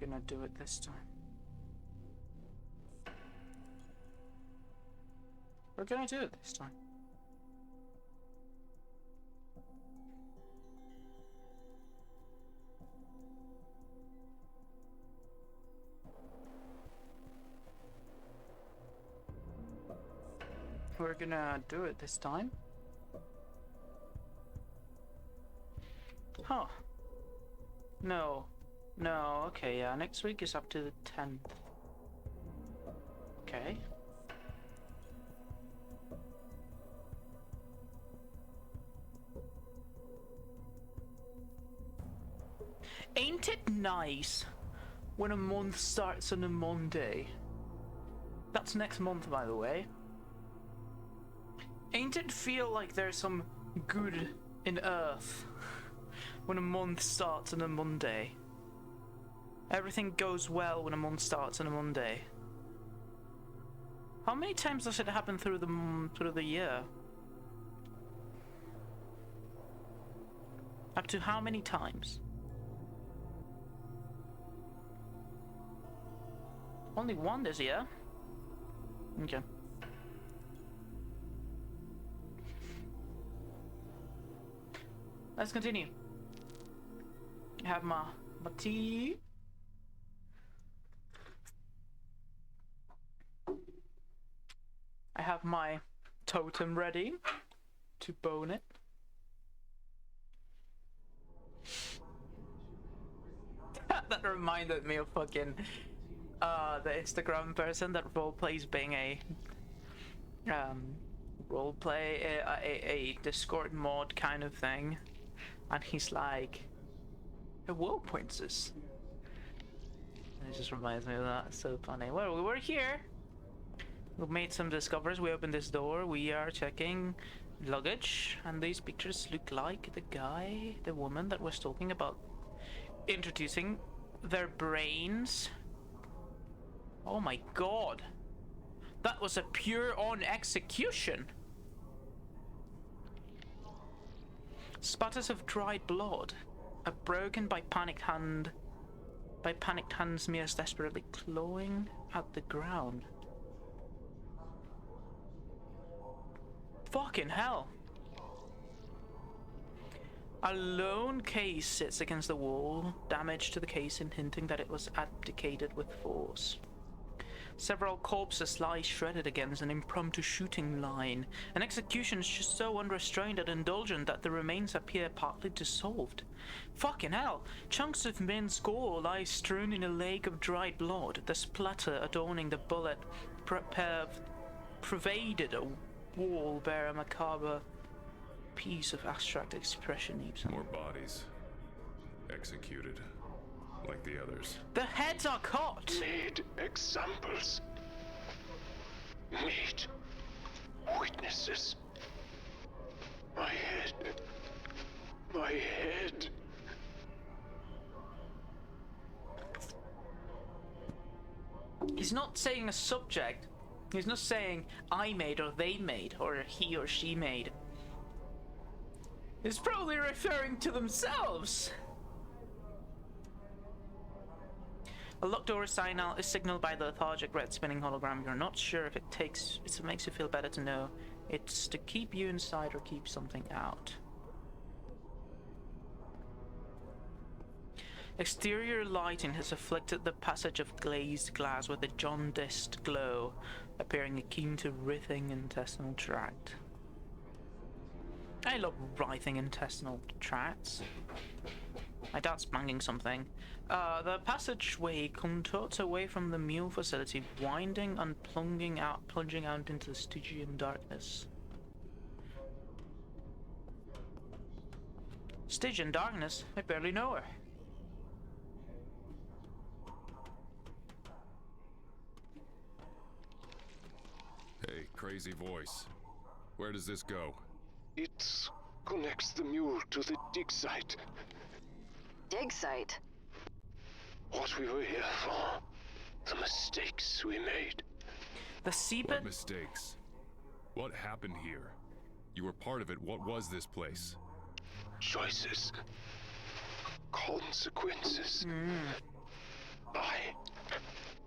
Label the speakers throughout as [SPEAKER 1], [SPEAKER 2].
[SPEAKER 1] gonna do it this time. We're gonna do it this time. We're gonna do it this time. Huh. No. No, okay, yeah, next week is up to the 10th. Okay. Ain't it nice when a month starts on a Monday? That's next month, by the way. Ain't it feel like there's some good in Earth when a month starts on a Monday? Everything goes well when a month starts on a Monday. How many times does it happen through the year? Up to how many times? Only one this year. Okay. Let's continue. I have my tea. I have my totem ready to bone it. That reminded me of fucking the Instagram person that roleplays being a roleplay a Discord mod kind of thing, and he's like, a world princess. And it just reminds me of that. It's so funny. Well, we were here. We've made some discoveries. We opened this door. We are checking luggage, and these pictures look like the guy, the woman that was talking about introducing their brains. Oh my god. That was a pure on execution. Spatters of dried blood. A broken by panicked hands Mia's desperately clawing at the ground. Fucking hell. A lone case sits against the wall, damage to the casing hinting that it was abdicated with force. Several corpses lie shredded against an impromptu shooting line. An execution is just so unrestrained and indulgent that the remains appear partly dissolved. Fucking hell! Chunks of men's gore lie strewn in a lake of dried blood. The splatter adorning the bullet pervaded a wall bear a macabre piece of abstract expression.
[SPEAKER 2] More bodies. Executed. Like the others.
[SPEAKER 1] The heads are cut!
[SPEAKER 3] Made examples. Made witnesses. My head. My head.
[SPEAKER 1] He's not saying a subject. He's not saying I made or they made or he or she made. He's probably referring to themselves. A locked door signal is signaled by the lethargic red spinning hologram. You're not sure if it makes you feel better to know it's to keep you inside or keep something out. Exterior lighting has afflicted the passage of glazed glass with a jaundiced glow, appearing akin to writhing intestinal tract. I love writhing intestinal tracts. My dad's banging something. The passageway contorts away from the mule facility, winding and plunging out into the Stygian darkness. Stygian darkness? I barely know her.
[SPEAKER 2] Hey, crazy voice. Where does this go?
[SPEAKER 3] It connects the mule to the dig site.
[SPEAKER 4] Dig site?
[SPEAKER 3] What we were here for. The mistakes we made.
[SPEAKER 1] The seabed.
[SPEAKER 2] What mistakes? What happened here? You were part of it. What was this place?
[SPEAKER 3] Choices. Consequences. my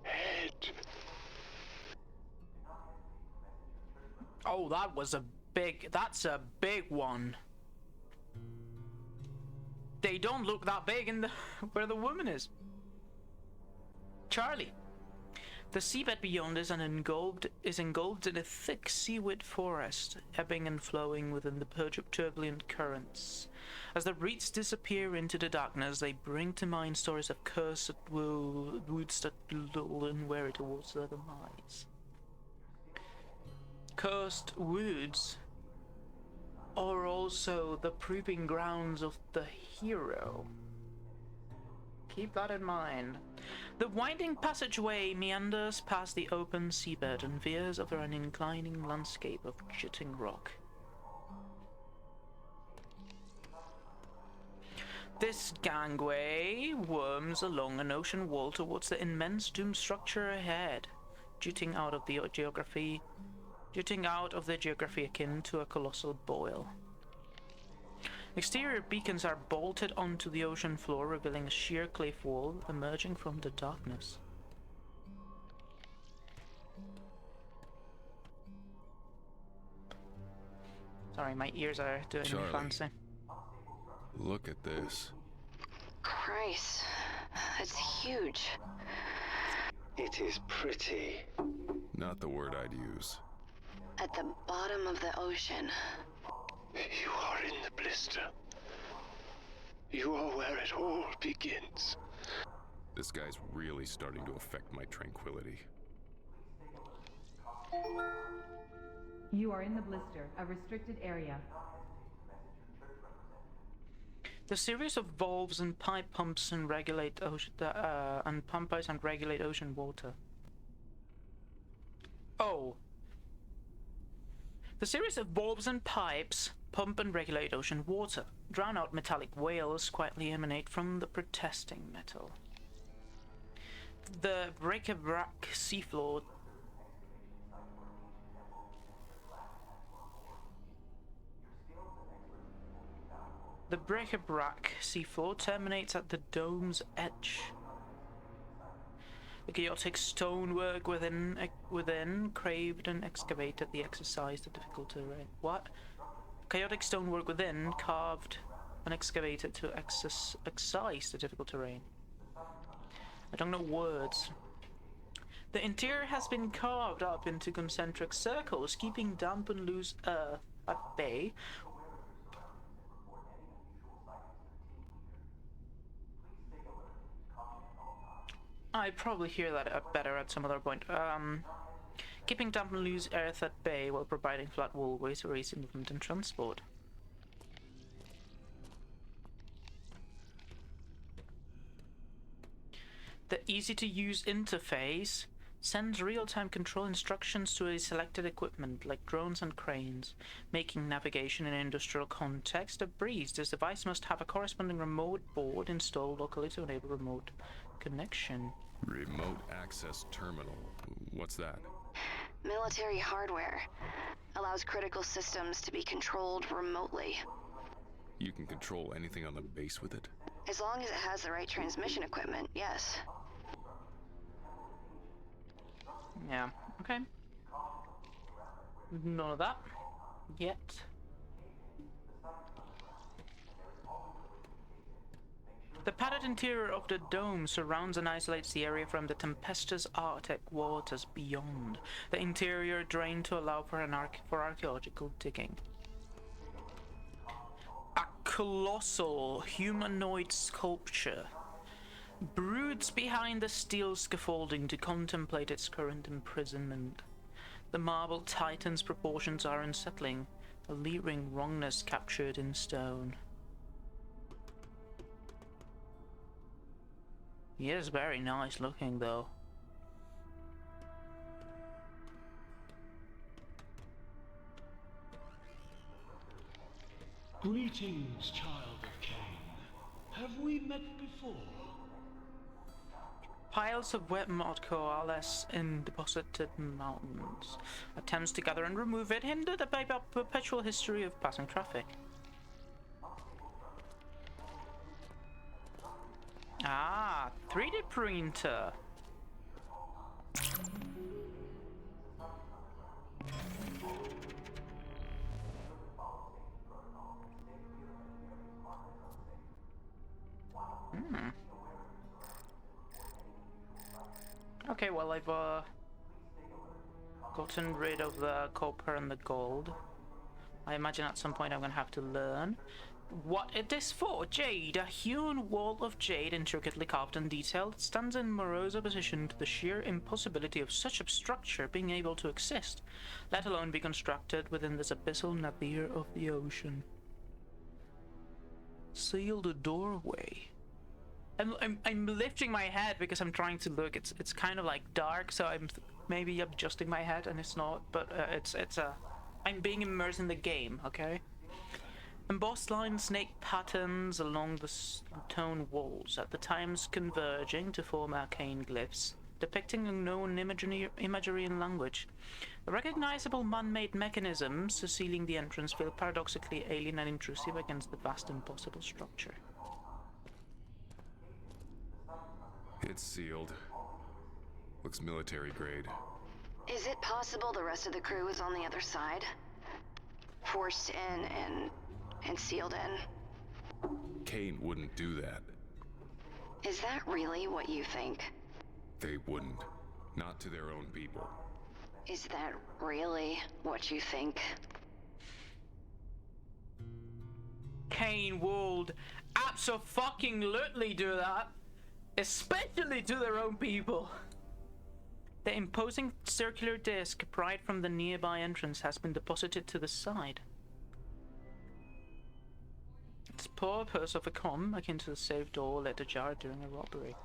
[SPEAKER 3] head.
[SPEAKER 1] Oh, that's a big one. They don't look that big in the where the woman is. Charlie. The seabed beyond is engulfed in a thick seaweed forest, ebbing and flowing within the turbulent currents. As the reeds disappear into the darkness, they bring to mind stories of cursed woods that lull and weary towards their demise. Cursed woods are also the proving grounds of the hero. Keep that in mind. The winding passageway meanders past the open seabed and veers over an inclining landscape of jutting rock. This gangway worms along an ocean wall towards the immense doom structure ahead, jutting out of the geography akin to a colossal boil. Exterior beacons are bolted onto the ocean floor, revealing a sheer cliff wall emerging from the darkness. Sorry, my ears are doing me fancy.
[SPEAKER 2] Look at this.
[SPEAKER 4] Christ, it's huge.
[SPEAKER 3] It is pretty.
[SPEAKER 2] Not the word I'd use.
[SPEAKER 4] At the bottom of the ocean.
[SPEAKER 3] You are in the blister. You are where it all begins.
[SPEAKER 2] This guy's really starting to affect my tranquility.
[SPEAKER 5] You are in the blister, a restricted area.
[SPEAKER 1] The series of valves and pipe pumps and regulate ocean water. Oh. The series of valves and pipes pump and regulate ocean water. Drown out metallic whales quietly emanate from the protesting metal. The bric-a-brac seafloor terminates at the dome's edge. The chaotic stonework within craved and excavated the exercise the difficult terrain. What? Chaotic stonework within carved and excavated to excise the difficult terrain. I don't know words. The interior has been carved up into concentric circles, keeping damp and loose earth at bay. I'd probably hear that better at some other point. Keeping damp and loose earth at bay while providing flat walkways for easy movement and transport. The easy-to-use interface sends real-time control instructions to a selected equipment, like drones and cranes, making navigation in an industrial context a breeze. This device must have a corresponding remote board installed locally to enable remote connection.
[SPEAKER 2] Remote access terminal. What's that?
[SPEAKER 4] Military hardware. Allows critical systems to be controlled remotely.
[SPEAKER 2] You can control anything on the base with it?
[SPEAKER 4] As long as it has the right transmission equipment, yes.
[SPEAKER 1] Yeah, okay. None of that. Yet. The padded interior of the dome surrounds and isolates the area from the tempestuous Arctic waters beyond. The interior drained to allow for archaeological digging. A colossal humanoid sculpture broods behind the steel scaffolding to contemplate its current imprisonment. The marble titan's proportions are unsettling, a leering wrongness captured in stone. He is very nice looking, though.
[SPEAKER 6] Greetings, child of Cain. Have we met before?
[SPEAKER 1] Piles of wet mud coalesce in deposited mountains. Attempts to gather and remove it hindered by a perpetual history of passing traffic. Ah, 3D printer. Hmm. Okay, well, I've gotten rid of the copper and the gold. I imagine at some point I'm gonna have to learn what it is for. Jade, a hewn wall of jade intricately carved and detailed, stands in morose opposition to the sheer impossibility of such a structure being able to exist, let alone be constructed within this abyssal nadir of the ocean. Sealed doorway. I'm lifting my head because I'm trying to look. It's kind of like dark, so I'm maybe adjusting my head, and it's not. But I'm being immersed in the game. Okay. Embossed line snake patterns along the stone walls, at the times converging to form arcane glyphs, depicting unknown imagery and language. The recognizable man-made mechanisms sealing the entrance feel paradoxically alien and intrusive against the vast impossible structure.
[SPEAKER 2] It's sealed. Looks military grade.
[SPEAKER 4] Is it possible the rest of the crew is on the other side? Forced in and sealed in?
[SPEAKER 2] Kane wouldn't do that.
[SPEAKER 4] Is that really what you think?
[SPEAKER 2] They wouldn't. Not to their own people.
[SPEAKER 4] Is that really what you think?
[SPEAKER 1] Kane would abso-fucking-lutely do that. Especially to their own people. The imposing circular disc pried from the nearby entrance has been deposited to the side. Its purpose of a comm akin to the safe door let ajar during a robbery.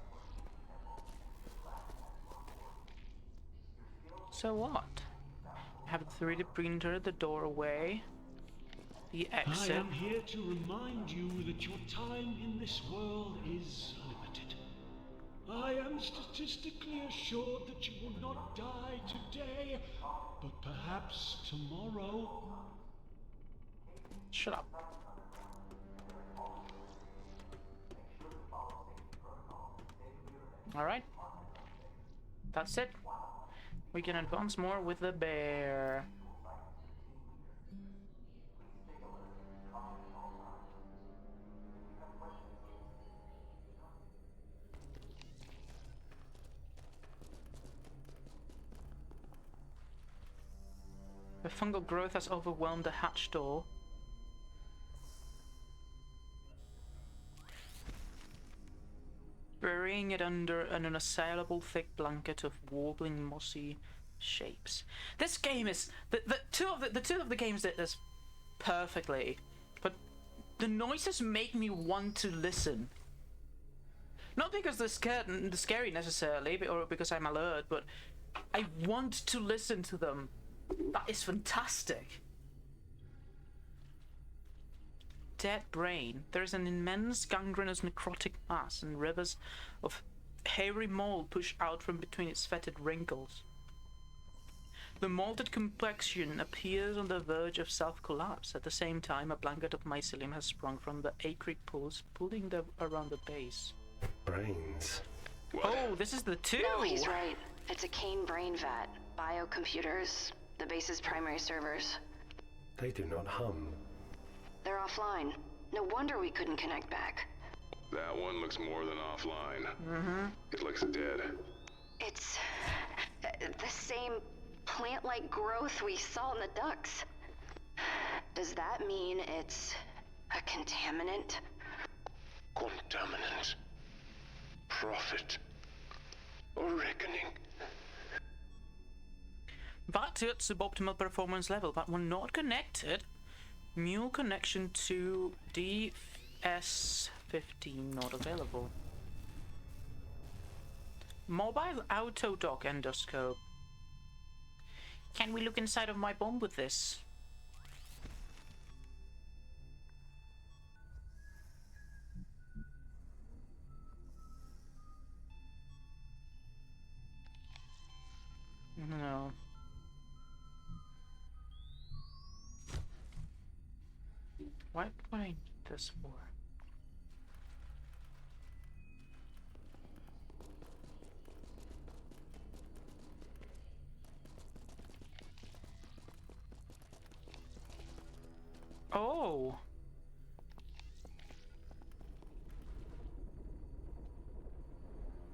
[SPEAKER 1] So what? I have the 3D printer, the doorway, the exit.
[SPEAKER 6] I am here to remind you that your time in this world is limited. I am statistically assured that you will not die today, but perhaps tomorrow.
[SPEAKER 1] Shut up. Alright. That's it. We can advance more with the bear. The fungal growth has overwhelmed the hatch door. Burying it under an unassailable thick blanket of warbling mossy shapes. This game is the two of the games did this perfectly, but the noises make me want to listen. Not because they're scary necessarily, or because I'm alert, but I want to listen to them. That is fantastic. Dead brain. There is an immense gangrenous necrotic mass, and rivers of hairy mold push out from between its fetid wrinkles. The molded complexion appears on the verge of self-collapse. At the same time, a blanket of mycelium has sprung from the acric pools, pulling around the base.
[SPEAKER 3] Brains.
[SPEAKER 1] Oh, this is the two!
[SPEAKER 4] No, he's right. It's a Kane brain vat. Biocomputers. The base's primary servers.
[SPEAKER 3] They do not hum.
[SPEAKER 4] They're offline. No wonder we couldn't connect back.
[SPEAKER 2] That one looks more than offline.
[SPEAKER 1] Mm-hmm.
[SPEAKER 2] It looks dead.
[SPEAKER 4] It's the same plant-like growth we saw in the ducts. Does that mean it's a contaminant?
[SPEAKER 3] Contaminant. Profit. Or reckoning.
[SPEAKER 1] Back at suboptimal performance level, but we're not connected. Mule connection to DS15 not available. Mobile auto dock endoscope. Can we look inside of my bomb with this? No. What would I need this for? Oh.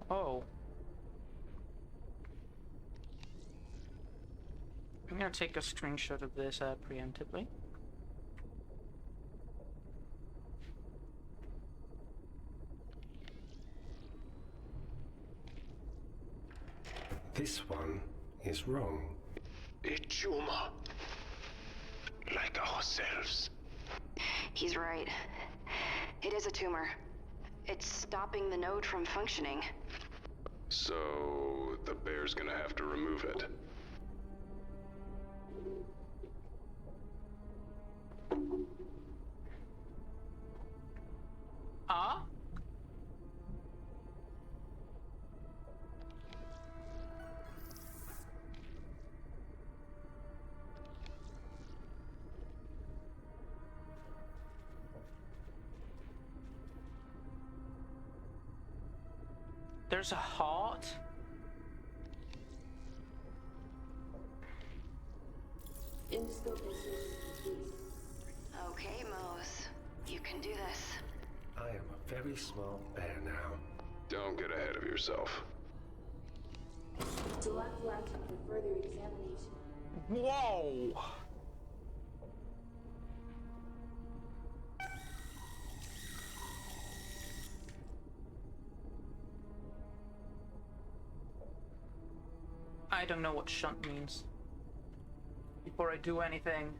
[SPEAKER 1] Oh. I'm gonna take a screenshot of this preemptively.
[SPEAKER 7] This one is wrong.
[SPEAKER 3] A tumor. Like ourselves.
[SPEAKER 4] He's right. It is a tumor. It's stopping the node from functioning.
[SPEAKER 3] So the bear's gonna have to remove it.
[SPEAKER 1] Ah? There's a heart?
[SPEAKER 4] Okay, Mose. You can do this.
[SPEAKER 7] I am a very small bear now.
[SPEAKER 3] Don't get ahead of yourself.
[SPEAKER 8] Select action for further examination.
[SPEAKER 1] Whoa! I don't know what shunt means. Before I do anything,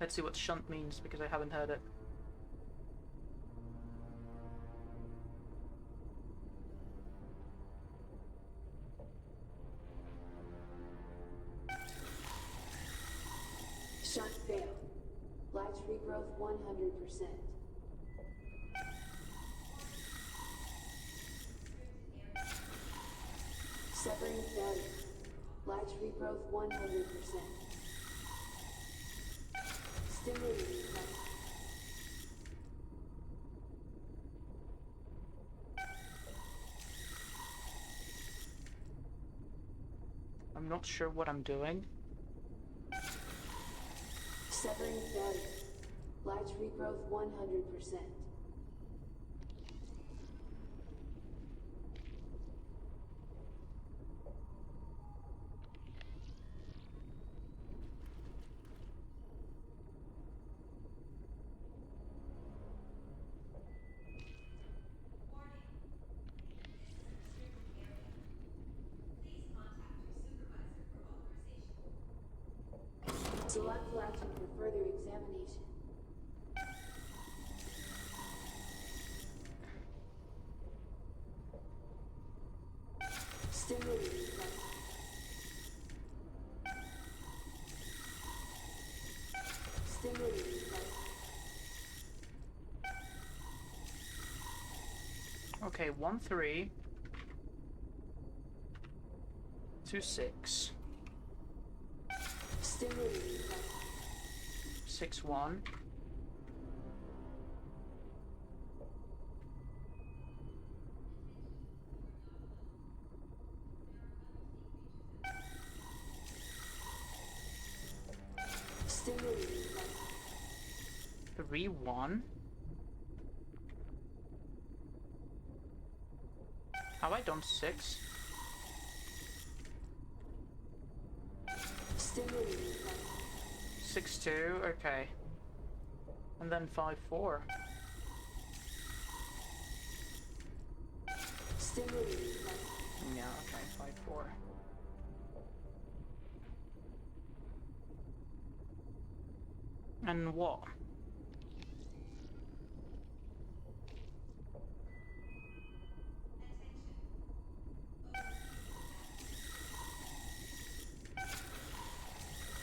[SPEAKER 1] let's see what shunt means because I haven't heard it.
[SPEAKER 8] Shunt failed. Latch regrowth 100%. Severing failure. Latch regrowth 100%. Stimulating effect.
[SPEAKER 1] I'm not sure what I'm doing.
[SPEAKER 8] Severing failure. Latch regrowth 100%. Select action for further examination. Stimulating effect. Stimulating effect.
[SPEAKER 1] Okay, 1-3. 2-6.
[SPEAKER 8] Stimulating effect.
[SPEAKER 1] 6-1.
[SPEAKER 8] Stimulating effect.
[SPEAKER 1] 3-1. Have I done 6?
[SPEAKER 8] Stimulating effect.
[SPEAKER 1] 6-2, okay. And then 5-4.
[SPEAKER 8] Stimulating effect.
[SPEAKER 1] Yeah, okay, 5-4. And what?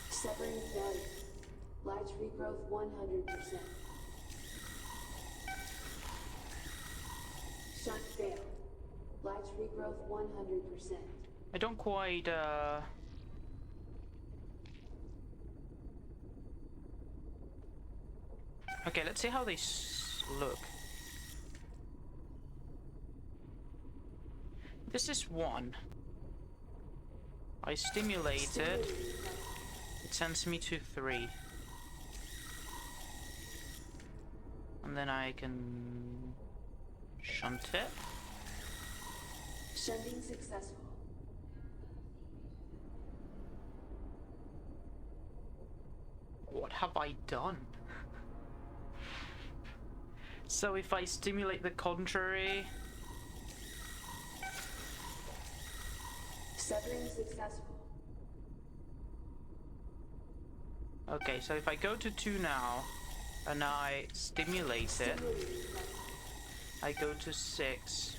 [SPEAKER 8] Severing failure. Latch regrowth 100%. Shunt failed. Latch regrowth 100%.
[SPEAKER 1] I don't quite, Okay, let's see how they look. This is 1. I stimulate it. it sends me to 3. And then I can shunt it.
[SPEAKER 8] Shunting successful.
[SPEAKER 1] What have I done? So if I stimulate the contrary...
[SPEAKER 8] Severing successful.
[SPEAKER 1] Okay, so if I go to 2 now, and I stimulate it,
[SPEAKER 8] Stimulating.
[SPEAKER 1] I go to 6,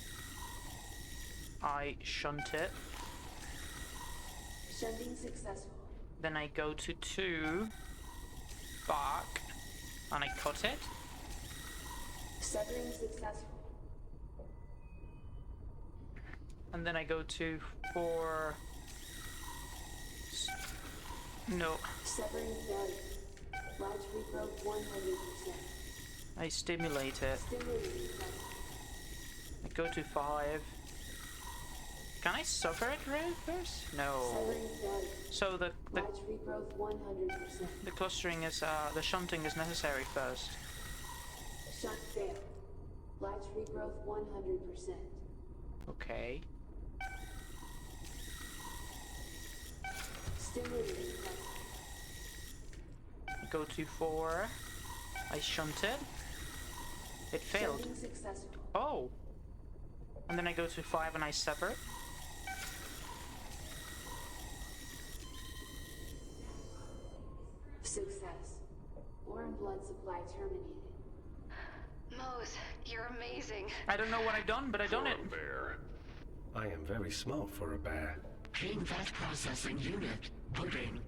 [SPEAKER 1] I shunt it,
[SPEAKER 8] Shunting successful.
[SPEAKER 1] then I go to 2, back, and I cut it,
[SPEAKER 8] Severing successful.
[SPEAKER 1] and then I go to 4... No,
[SPEAKER 8] Severing failure. Large regrowth 100%.
[SPEAKER 1] I stimulate it,
[SPEAKER 8] Stimulating failure.
[SPEAKER 1] I go to 5. Can I suffer it first? No.
[SPEAKER 8] Severing failure.
[SPEAKER 1] So the
[SPEAKER 8] Large regrowth 100%.
[SPEAKER 1] the clustering is the shunting is necessary first.
[SPEAKER 8] Shunt fail. Large regrowth 100%.
[SPEAKER 1] Okay.
[SPEAKER 8] Stimulating failure.
[SPEAKER 1] I go to 4. I shunt it. It failed.
[SPEAKER 8] Shunting successful.
[SPEAKER 1] Oh. And then I go to 5 and I sever it.
[SPEAKER 8] Success. Ore and blood supply terminated.
[SPEAKER 4] Mose, you're amazing.
[SPEAKER 1] I don't know what I've done, but I done it.
[SPEAKER 2] Bear.
[SPEAKER 7] I am very small for a bear.
[SPEAKER 9] Clean fat processing unit. Booting.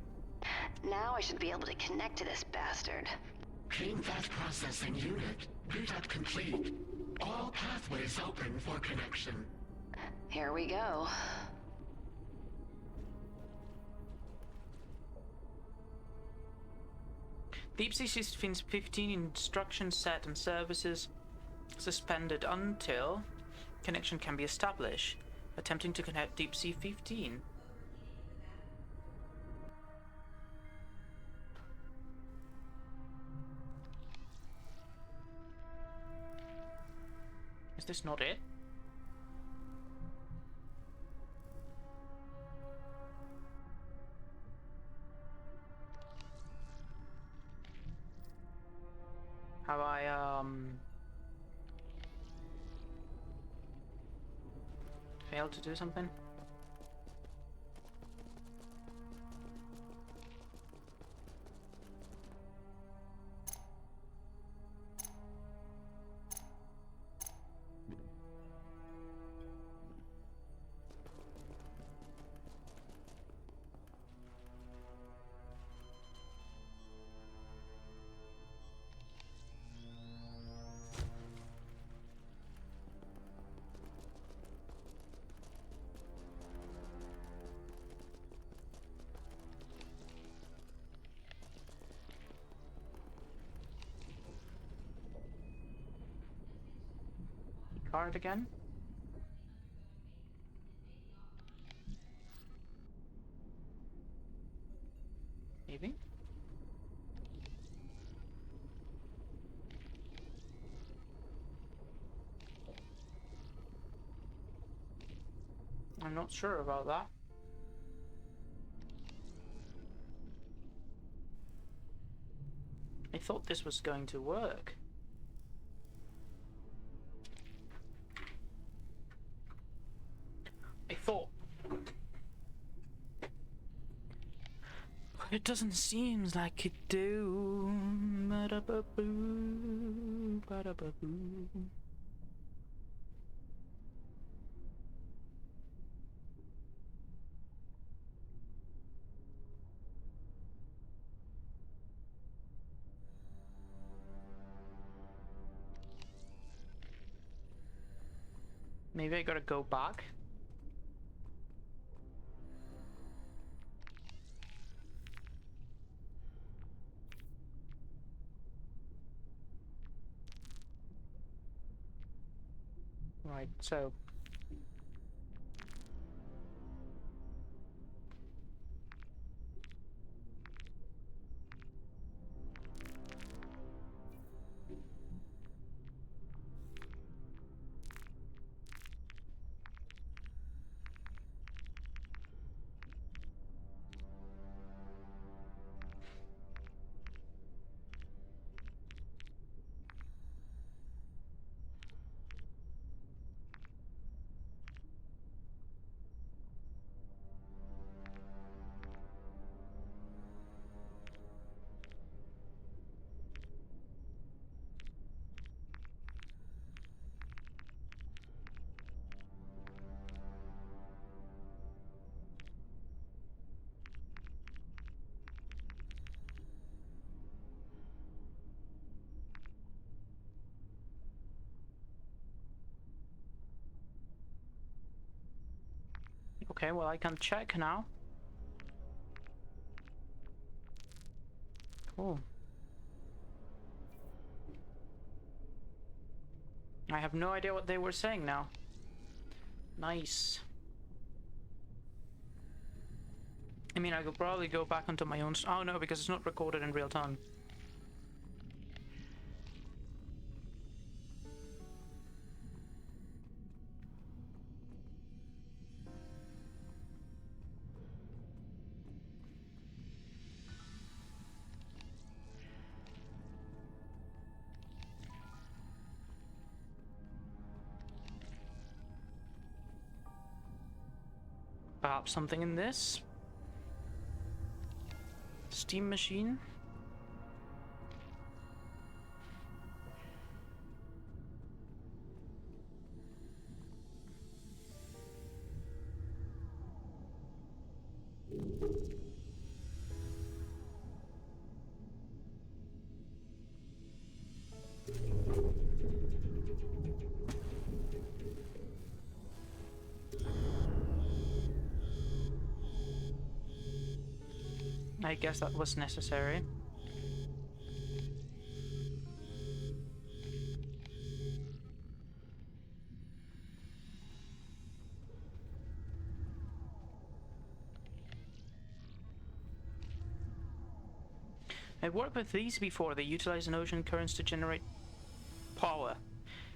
[SPEAKER 4] Now I should be able to connect to this bastard.
[SPEAKER 9] Clean fat processing unit. Boot up complete. All pathways open for connection.
[SPEAKER 4] Here we go.
[SPEAKER 1] Deep Sea Systems 15 instruction set and services suspended until connection can be established. Attempting to connect Deep Sea 15. Is this not it? Have I, failed to do something? Card again? Maybe? I'm not sure about that. I thought this was going to work. I thought. But it doesn't seem like it do. Ba-da-ba-boo, ba-da-ba-boo. Maybe I gotta go back. Right, so Okay, well I can check now. Cool. I have no idea what they were saying now. Nice. I mean, I could probably go back onto my own... Oh no, because it's not recorded in real time. Perhaps something in this? Steam machine? I guess that was necessary. I've worked with these before. They utilize an ocean currents to generate power.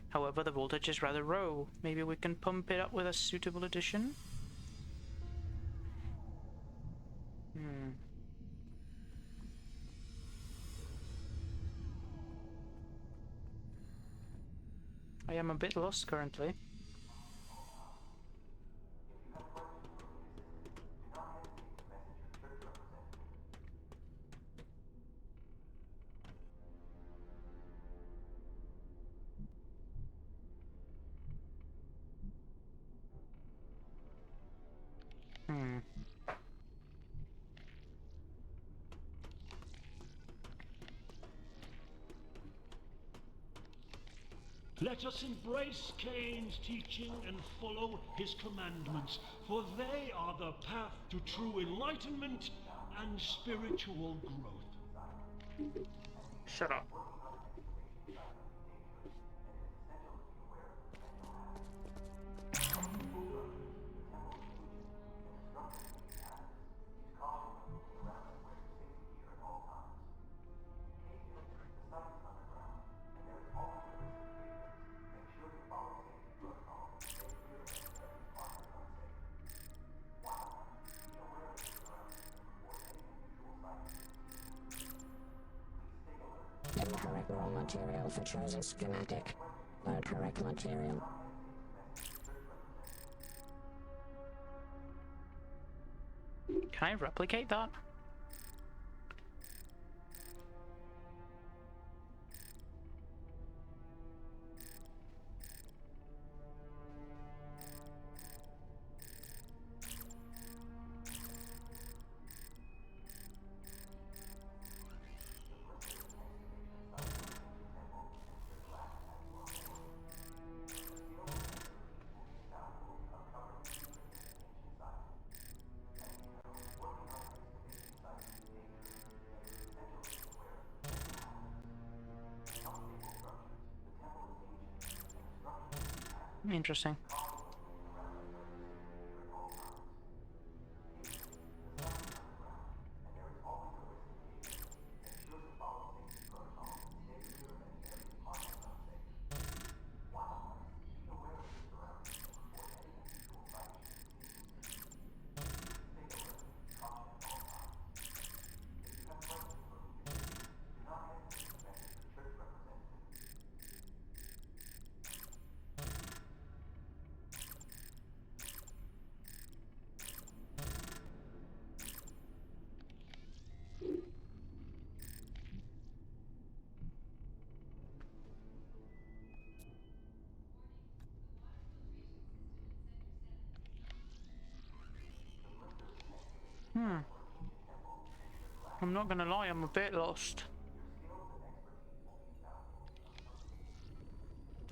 [SPEAKER 1] However, the voltage is rather low. Maybe we can pump it up with a suitable addition? I am a bit lost currently.
[SPEAKER 6] Let us embrace Cain's teaching and follow his commandments, for they are the path to true enlightenment and spiritual growth.
[SPEAKER 1] Shut up.
[SPEAKER 9] Incorrect raw material for chosen schematic. The correct material.
[SPEAKER 1] Can I replicate that? Interesting. I'm not gonna lie, I'm a bit lost.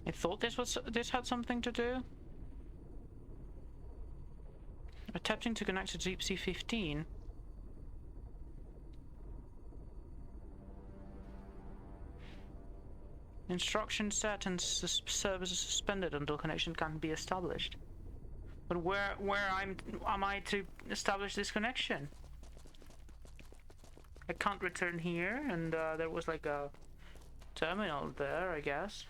[SPEAKER 1] I thought this had something to do. Attempting to connect to Deep Sea 15. Instruction set and service is suspended until connection can be established. But where am I to establish this connection? I can't return here, and there was like a terminal there, I guess.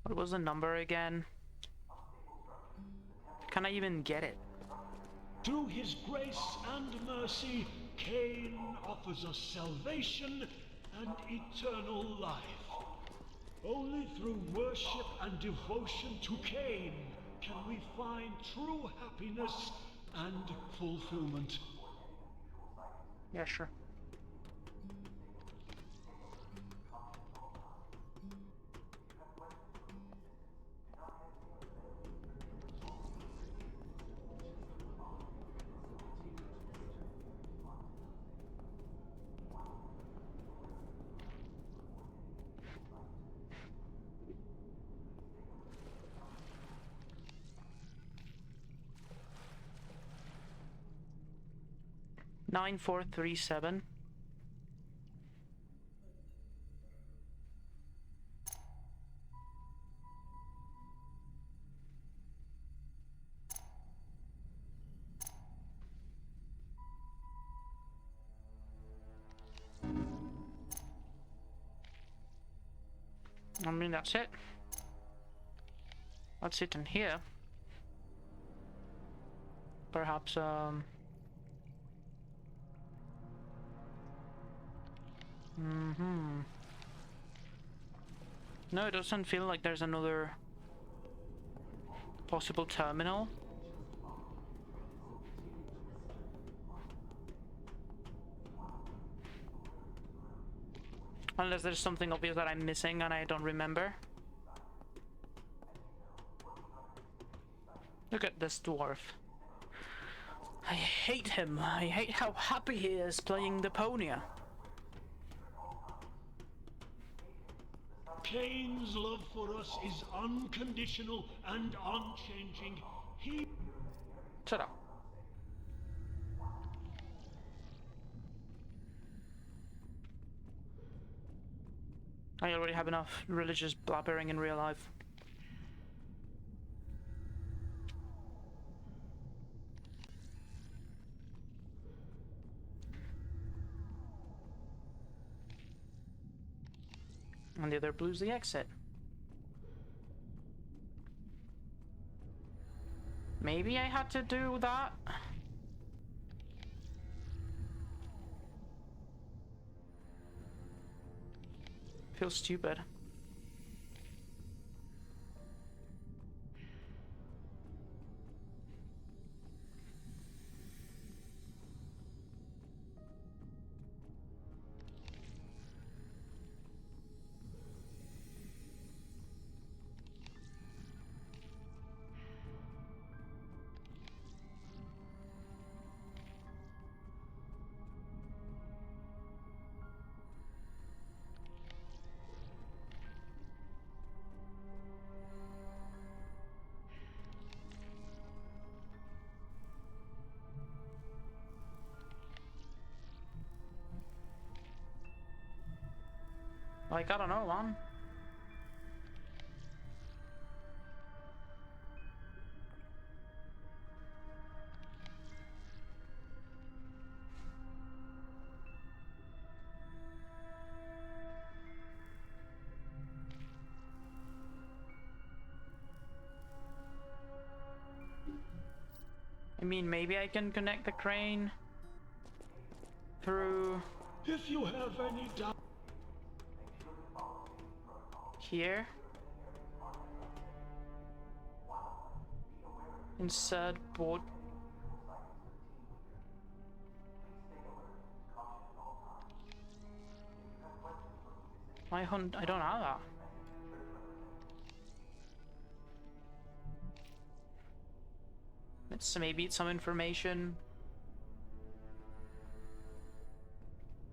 [SPEAKER 1] What was the number again? Can I even get it?
[SPEAKER 6] Through his grace and mercy, Cain offers us salvation and eternal life. Only through worship and devotion to Cain can we find true happiness and fulfillment.
[SPEAKER 1] Yeah, sure. Nine 437. I mean, that's it. That's it in here. Perhaps, No, it doesn't feel like there's another possible terminal. Unless there's something obvious that I'm missing and I don't remember. Look at this dwarf. I hate him. I hate how happy he is playing the Ponia.
[SPEAKER 6] Cain's love for us is unconditional and unchanging. He...
[SPEAKER 1] Shut up. I already have enough religious blabbering in real life. And the other blue's the exit. Maybe I had to do that? Feels stupid. Like, I don't know, man. I mean, maybe I can connect the crane through
[SPEAKER 6] If you have any doubt...
[SPEAKER 1] here. Insert board I don't have that. Maybe it's some information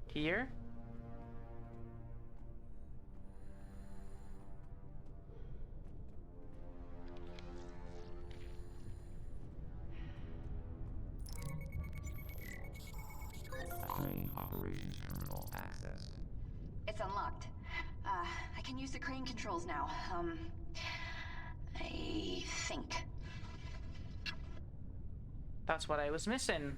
[SPEAKER 1] here.
[SPEAKER 10] Operations terminal access.
[SPEAKER 4] It's unlocked. I can use the crane controls now. I think.
[SPEAKER 1] That's what I was missing.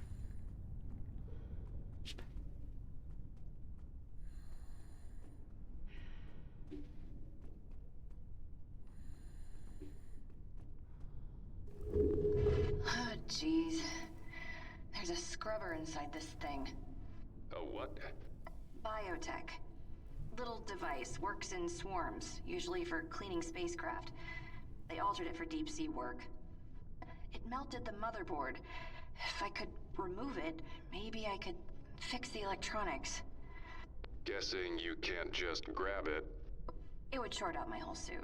[SPEAKER 4] Oh, jeez. There's a scrubber inside this thing.
[SPEAKER 3] A what?
[SPEAKER 4] Biotech. Little device, works in swarms, usually for cleaning spacecraft. They altered it for deep sea work. It melted the motherboard. If I could remove it, maybe I could fix the electronics.
[SPEAKER 3] Guessing you can't just grab it.
[SPEAKER 4] It would short out my whole suit.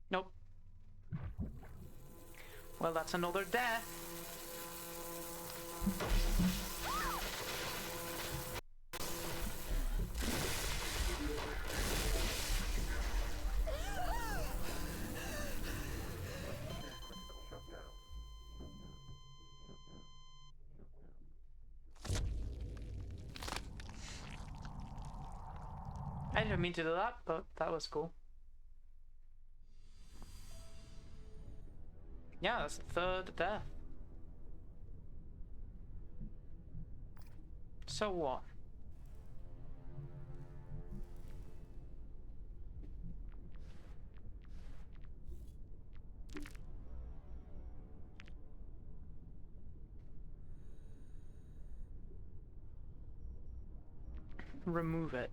[SPEAKER 1] Nope. Well, that's another death. I didn't mean to do that, but that was cool. Yeah, that's the third death. So what? Remove it.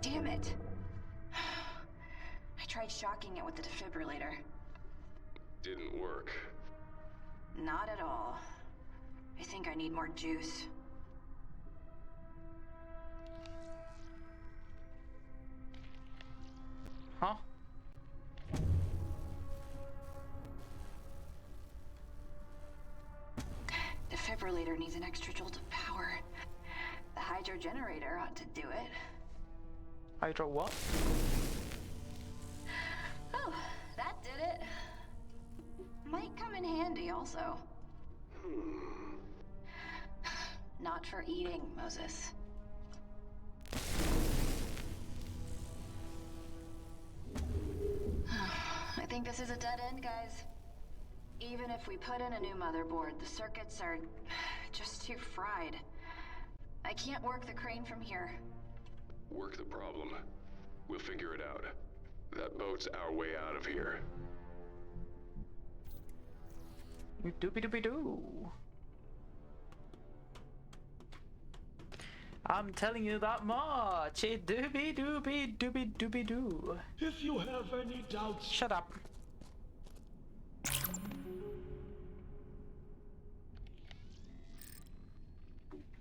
[SPEAKER 4] Damn it! I tried shocking it with the defibrillator.
[SPEAKER 3] Didn't work.
[SPEAKER 4] Not at all. I think I need more juice.
[SPEAKER 1] Huh?
[SPEAKER 4] Defibrillator needs an extra jolt of power. The hydro generator ought to do it.
[SPEAKER 1] Hydro what?
[SPEAKER 4] Oh, that did it. Might come in handy also. Not for eating, Moses. I think this is a dead end, guys. Even if we put in a new motherboard, the circuits are just too fried. I can't work the crane from here.
[SPEAKER 3] Work the problem. We'll figure it out. That boat's our way out of here.
[SPEAKER 1] Doopy-doopy-doo. I'm telling you that much. Doopy-doopy-doopy-doopy-doo.
[SPEAKER 6] If you have any doubts,
[SPEAKER 1] Shut up.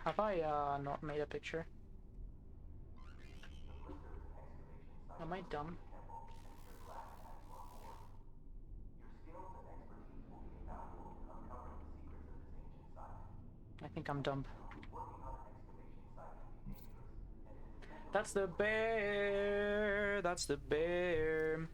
[SPEAKER 1] Have I not made a picture? Am I dumb? I think I'm dumb. That's the bear! That's the bear!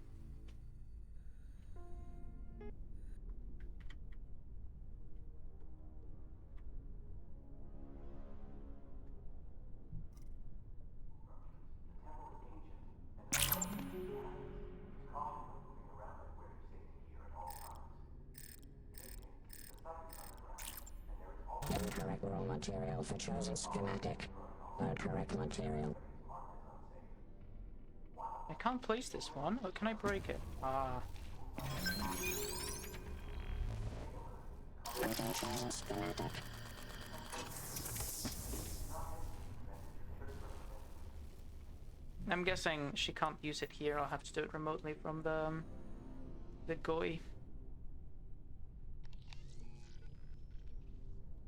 [SPEAKER 11] raw material for chosen schematic. Load correct material.
[SPEAKER 1] I can't place this one. Or can I break it? Ah.
[SPEAKER 11] Loading chosen schematic.
[SPEAKER 1] I'm guessing she can't use it here. I'll have to do it remotely from the GUI.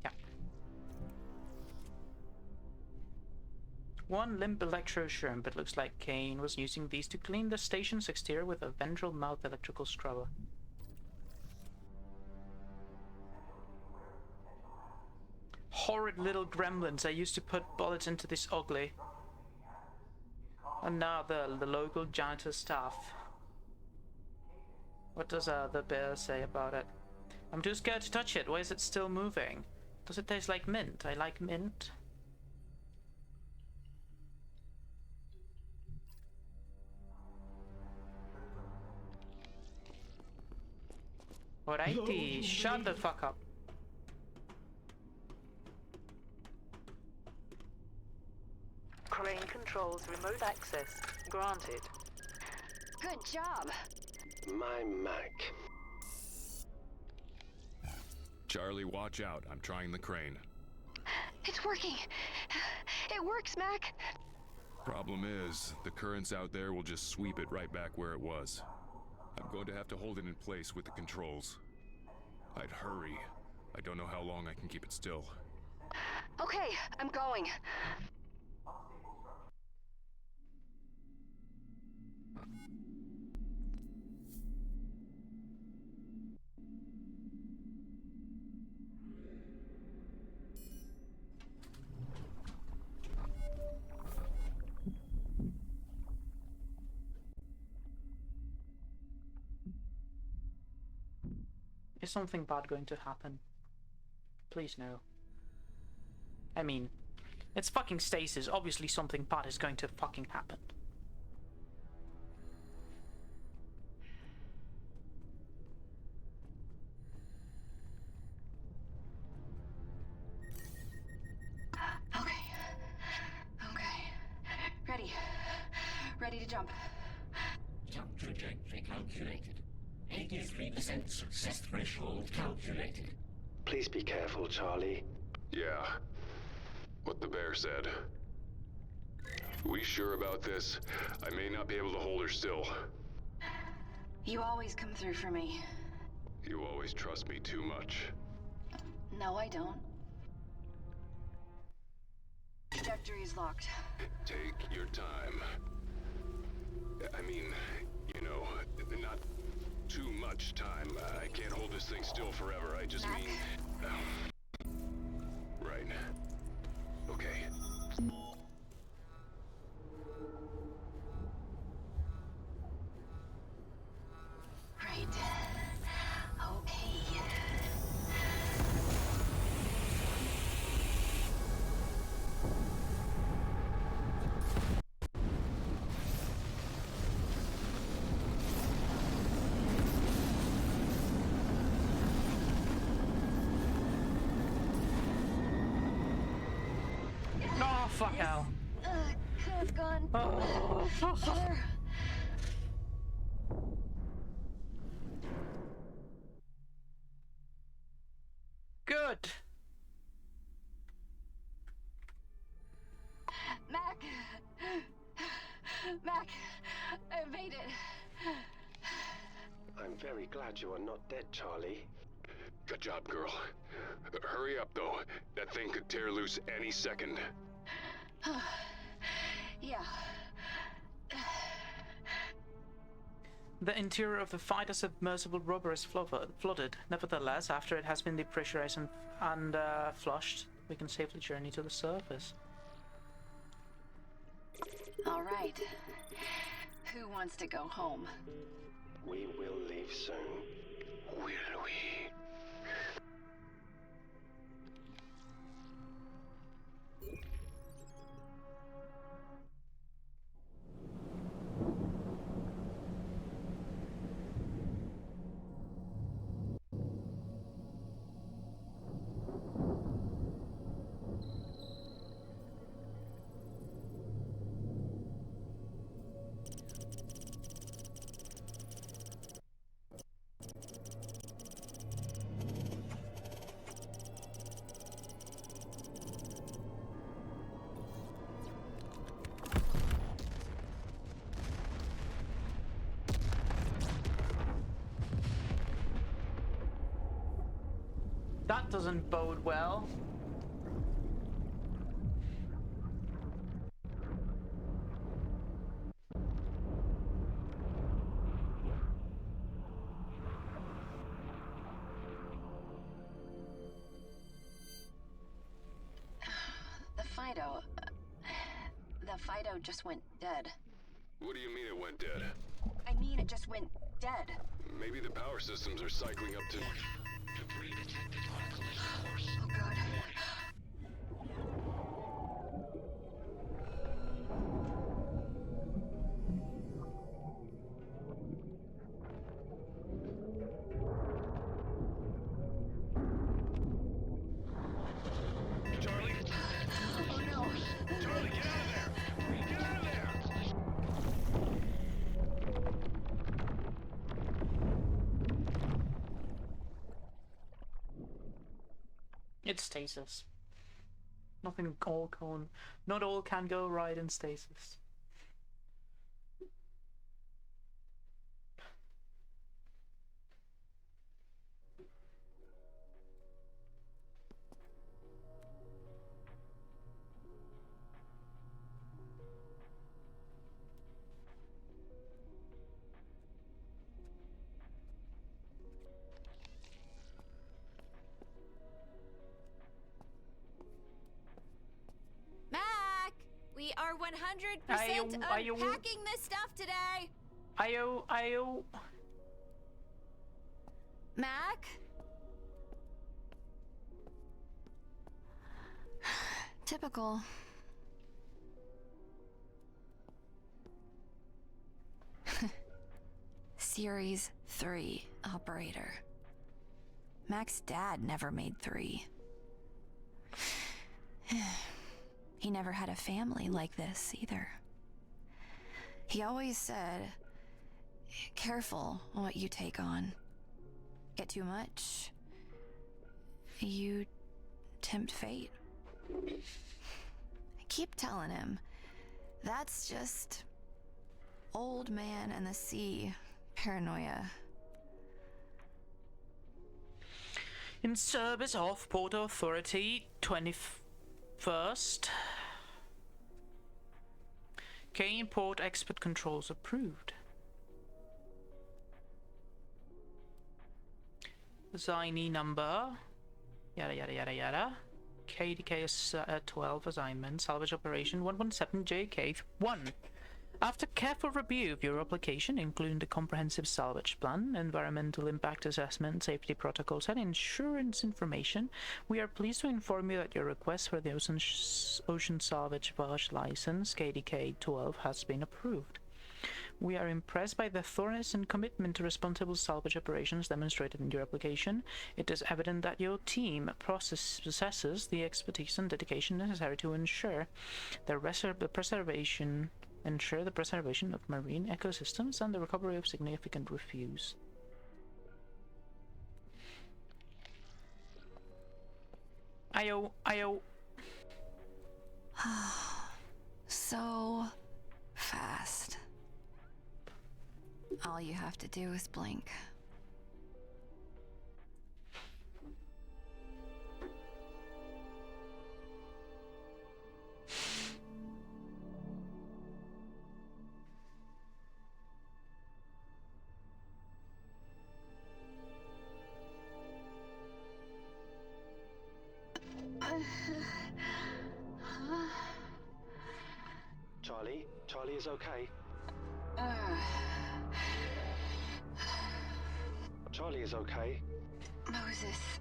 [SPEAKER 1] Yeah. One limp electrosherm, but looks like Kane was using these to clean the station's exterior with a ventral mouth electrical scrubber. Horrid little gremlins. I used to put bullets into this ugly. And now the local janitor staff. What does the bear say about it? I'm too scared to touch it. Why is it still moving? Does it taste like mint? I like mint. Alrighty, shut the fuck up.
[SPEAKER 12] Crane controls remote access granted.
[SPEAKER 4] Good job.
[SPEAKER 3] My Mac.
[SPEAKER 2] Charlie, watch out. I'm trying the crane.
[SPEAKER 4] It's working. It works, Mac.
[SPEAKER 2] Problem is, the currents out there will just sweep it right back where it was. I'm going to have to hold it in place with the controls. I'd hurry. I don't know how long I can keep it still.
[SPEAKER 4] Okay, I'm going.
[SPEAKER 1] Is something bad going to happen? Please no. I mean, it's fucking Stasis. Obviously something bad is going to fucking happen.
[SPEAKER 4] Okay. Ready. Ready to jump.
[SPEAKER 9] Jump trajectory calculated. 83% success threshold calculated.
[SPEAKER 3] Please be careful, Charlie.
[SPEAKER 2] Yeah. What the bear said. We sure about this? I may not be able to hold her still.
[SPEAKER 4] You always come through for me.
[SPEAKER 2] You always trust me too much.
[SPEAKER 4] No, I don't. Trajectory is locked.
[SPEAKER 2] Take your time. I mean, you know, not too much time. I can't hold this thing still forever. I just
[SPEAKER 4] Mac?
[SPEAKER 2] mean... right. Okay.
[SPEAKER 4] Right. Okay.
[SPEAKER 1] Oh, fuck hell.
[SPEAKER 4] Could have gone
[SPEAKER 1] Oh.
[SPEAKER 4] better.
[SPEAKER 1] Good.
[SPEAKER 4] Mac! Mac! I made it.
[SPEAKER 3] I'm very glad you are not dead, Charlie.
[SPEAKER 2] Good job, girl. Hurry up, though. That thing could tear loose any second.
[SPEAKER 4] Yeah.
[SPEAKER 1] The interior of the fighter submersible rubber is flooded. Nevertheless, after it has been depressurized and flushed, we can safely journey to the surface.
[SPEAKER 4] All right. Who wants to go home?
[SPEAKER 3] We will leave soon. Will we?
[SPEAKER 1] That doesn't bode well.
[SPEAKER 4] The Fido just went dead.
[SPEAKER 2] What do you mean it went dead?
[SPEAKER 4] I mean, it just went dead.
[SPEAKER 2] Maybe the power systems are cycling up to...
[SPEAKER 9] Debris detected on collision course.
[SPEAKER 4] Oh god.
[SPEAKER 3] Charlie?
[SPEAKER 4] Oh no.
[SPEAKER 3] Charlie, get out of there! Get out of there!
[SPEAKER 1] It's stasis. Not all can go right in stasis.
[SPEAKER 13] We are 100% unpacking this stuff today.
[SPEAKER 1] Ayo.
[SPEAKER 13] Mac? Typical. Series 3 operator. Mac's dad never made 3. He never had a family like this, either. He always said, careful what you take on. Get too much, you tempt fate. I keep telling him, that's just old man and the sea paranoia.
[SPEAKER 1] In service of Port Authority 21st. K import expert controls approved. Assignee number. Yada yada yada yada. KDK is 12 assignment. Salvage operation 117JK1. After careful review of your application, including the comprehensive salvage plan, environmental impact assessment, safety protocols, and insurance information, we are pleased to inform you that your request for the Ocean Salvage Barge License, KDK-12, has been approved. We are impressed by the thoroughness and commitment to responsible salvage operations demonstrated in your application. It is evident that your team possesses the expertise and dedication necessary to ensure the preservation of marine ecosystems and the recovery of significant refuse. Ayo.
[SPEAKER 13] So fast. All you have to do is blink.
[SPEAKER 7] Charlie is okay. Charlie is okay.
[SPEAKER 4] Moses.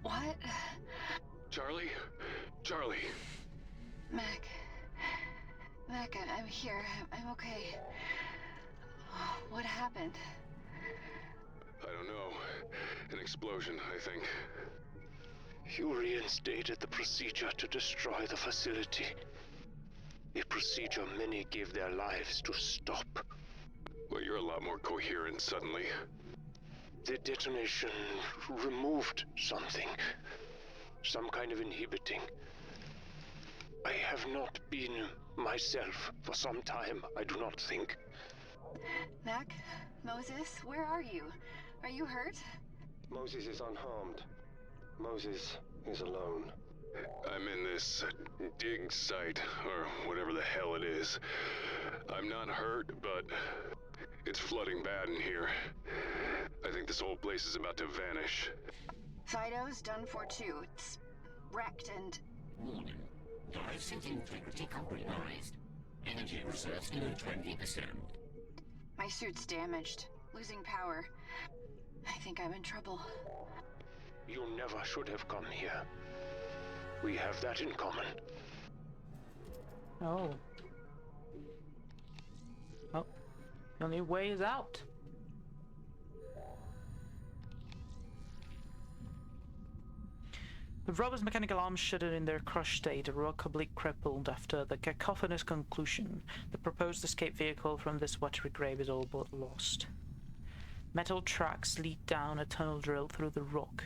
[SPEAKER 4] What?
[SPEAKER 2] Charlie?
[SPEAKER 4] Mac, I'm here. I'm okay. What happened?
[SPEAKER 2] I don't know. An explosion, I think.
[SPEAKER 3] You reinstated the procedure to destroy the facility. A procedure many gave their lives to stop.
[SPEAKER 2] Well, you're a lot more coherent suddenly.
[SPEAKER 3] The detonation removed something. Some kind of inhibiting. I have not been myself for some time, I do not think.
[SPEAKER 4] Mac? Moses? Where are you? Are you hurt?
[SPEAKER 7] Moses is unharmed. Moses is alone.
[SPEAKER 2] I'm in this dig site, or whatever the hell it is. I'm not hurt, but it's flooding bad in here. I think this whole place is about to vanish.
[SPEAKER 4] Fido's done for too. It's wrecked and...
[SPEAKER 9] Warning. Drive seat integrity compromised. Energy reserves below 20%.
[SPEAKER 4] My suit's damaged. Losing power. I think I'm in trouble.
[SPEAKER 3] You never should have come here. We have that in common.
[SPEAKER 1] Oh. Oh. The only way is out. The robbers' mechanical arms shuddered in their crushed state, irrevocably crippled after the cacophonous conclusion. The proposed escape vehicle from this watery grave is all but lost. Metal tracks lead down a tunnel drilled through the rock.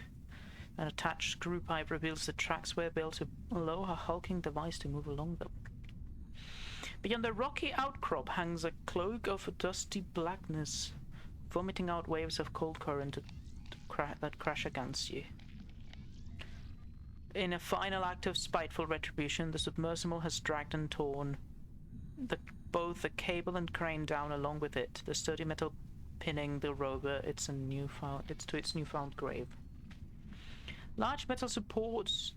[SPEAKER 1] An attached screw pipe reveals the tracks were built to allow a hulking device to move along them. Beyond the rocky outcrop hangs a cloak of dusty blackness, vomiting out waves of cold current that crash against you. In a final act of spiteful retribution, the submersible has dragged and torn both the cable and crane down along with it, the sturdy metal pinning the rover to its newfound grave. Large metal supports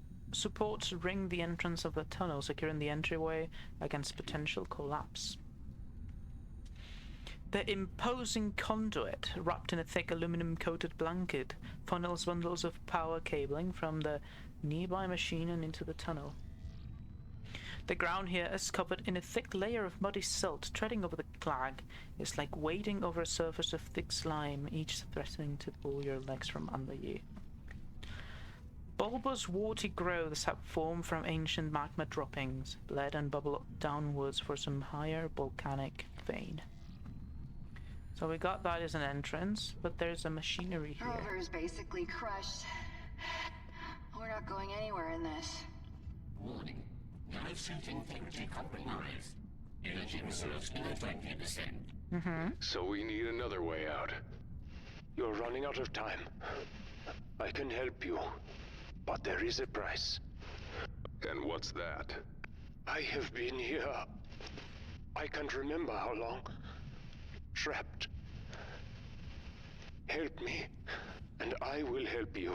[SPEAKER 1] ring the entrance of the tunnel, securing the entryway against potential collapse. The imposing conduit, wrapped in a thick aluminum-coated blanket, funnels bundles of power cabling from the nearby machine and into the tunnel. The ground here is covered in a thick layer of muddy silt. Treading over the clag is like wading over a surface of thick slime, each threatening to pull your legs from under you. Bulbous, warty growths have formed from ancient magma droppings, bled and bubble downwards for some higher volcanic vein. So we got that as an entrance, but there's a machinery here.
[SPEAKER 4] Rover's basically crushed. We're not going anywhere in this.
[SPEAKER 9] Warning. Drive suit integrity compromised. Energy reserves below 20%.
[SPEAKER 2] So we need another way out.
[SPEAKER 3] You're running out of time. I can help you, but there is a price.
[SPEAKER 2] And what's that?
[SPEAKER 3] I have been here. I can't remember how long. Trapped. Help me, and I will help you.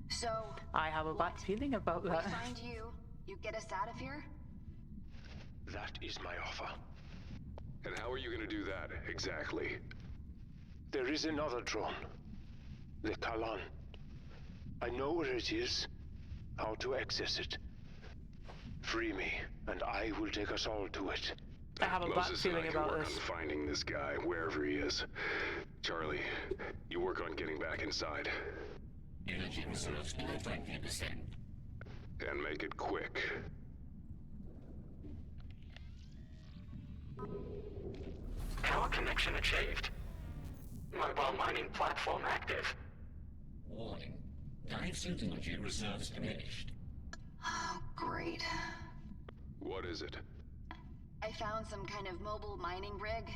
[SPEAKER 4] So...
[SPEAKER 1] I have a bad feeling about that.
[SPEAKER 4] We find you, you get us out of here?
[SPEAKER 3] That is my offer.
[SPEAKER 2] And how are you going to do that, exactly?
[SPEAKER 3] There is another drone. The Kalan. I know where it is, how to access it. Free me, and I will take us all to it.
[SPEAKER 1] I have a bad feeling about this.
[SPEAKER 2] On finding this guy, wherever he is. Charlie, you work on getting back inside.
[SPEAKER 9] Energy reserves below 20%.
[SPEAKER 2] And make it quick.
[SPEAKER 9] Power connection achieved. Mobile mining platform active. Warning. Dive suit energy reserves diminished.
[SPEAKER 4] Oh, great.
[SPEAKER 2] What is it?
[SPEAKER 4] I found some kind of mobile mining rig.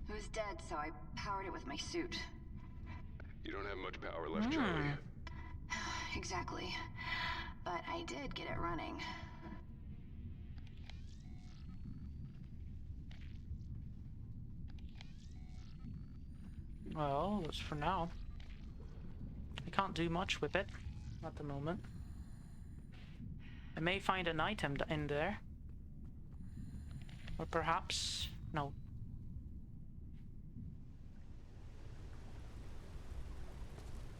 [SPEAKER 4] It was dead, so I powered it with my suit.
[SPEAKER 2] You don't have much power left, Charlie.
[SPEAKER 4] Exactly. But I did get it running.
[SPEAKER 1] Well, that's for now. I can't do much with it at the moment. I may find an item in there. Or perhaps... no.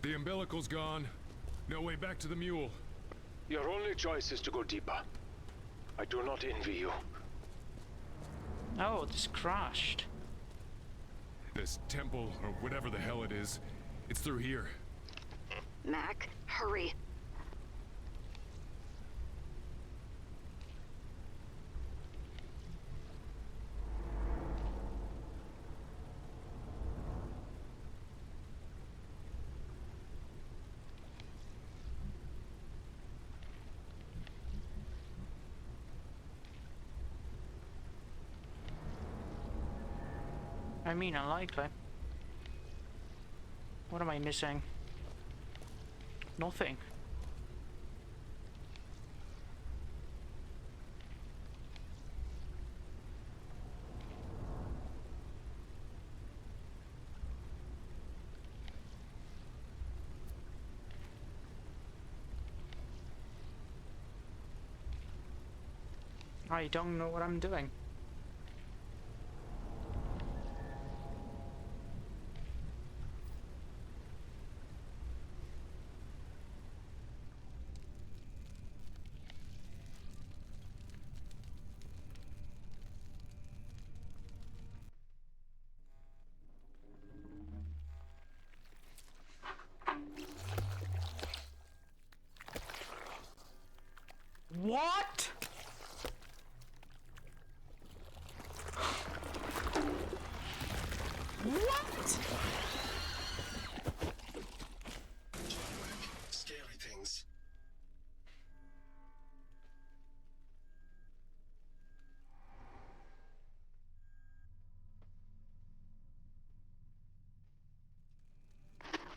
[SPEAKER 2] The umbilical's gone. No way back to the mule.
[SPEAKER 3] Your only choice is to go deeper. I do not envy you.
[SPEAKER 1] Oh, it's crashed.
[SPEAKER 2] This temple, or whatever the hell it is, it's through here.
[SPEAKER 4] Mac, hurry.
[SPEAKER 1] I mean, unlikely. What am I missing? nothing. I don't know what I'm doing. What? What?
[SPEAKER 7] Scary things.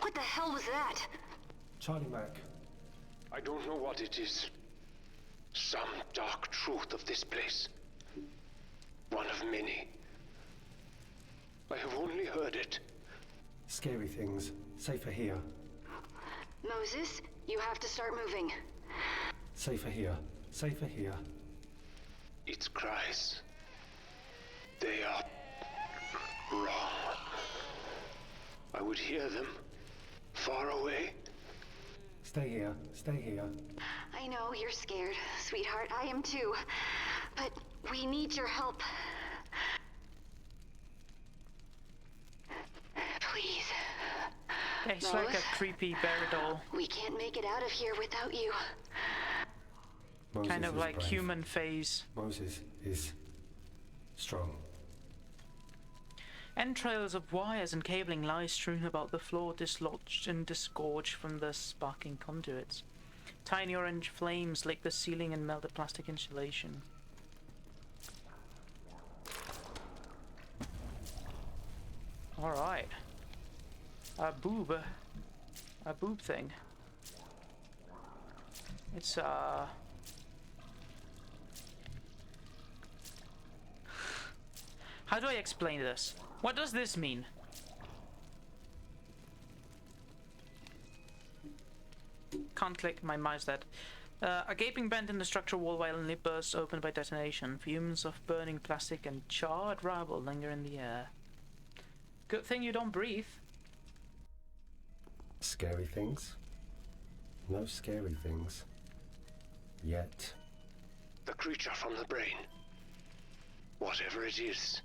[SPEAKER 4] What the hell was that?
[SPEAKER 7] Charlie Mac.
[SPEAKER 3] I don't know what it is. Some dark truth of this place. One of many. I have only heard it.
[SPEAKER 7] Scary things. Safer here.
[SPEAKER 4] Moses, you have to start moving.
[SPEAKER 7] Safer here. Safer here.
[SPEAKER 3] Its cries. They are wrong. I would hear them far away.
[SPEAKER 7] Stay here. Stay here.
[SPEAKER 4] I know you're scared, sweetheart. I am too. But we need your help. Please.
[SPEAKER 1] It's like a creepy bear doll.
[SPEAKER 4] We can't make it out of here without you.
[SPEAKER 7] Moses
[SPEAKER 1] Kind of
[SPEAKER 7] is
[SPEAKER 1] like
[SPEAKER 7] brave.
[SPEAKER 1] human phase.
[SPEAKER 7] Moses is strong.
[SPEAKER 1] Entrails of wires and cabling lie strewn about the floor, dislodged and disgorged from the sparking conduits. Tiny orange flames lick the ceiling and melt the plastic insulation. Alright. A boob thing. It's how do I explain this? What does this mean? Can't click my mouse dead. A gaping bend in the structural wall violently bursts open by detonation. Fumes of burning plastic and charred rubble linger in the air. Good thing you don't breathe.
[SPEAKER 7] Scary things? No scary things. Yet.
[SPEAKER 3] The creature from the brain. Whatever it is,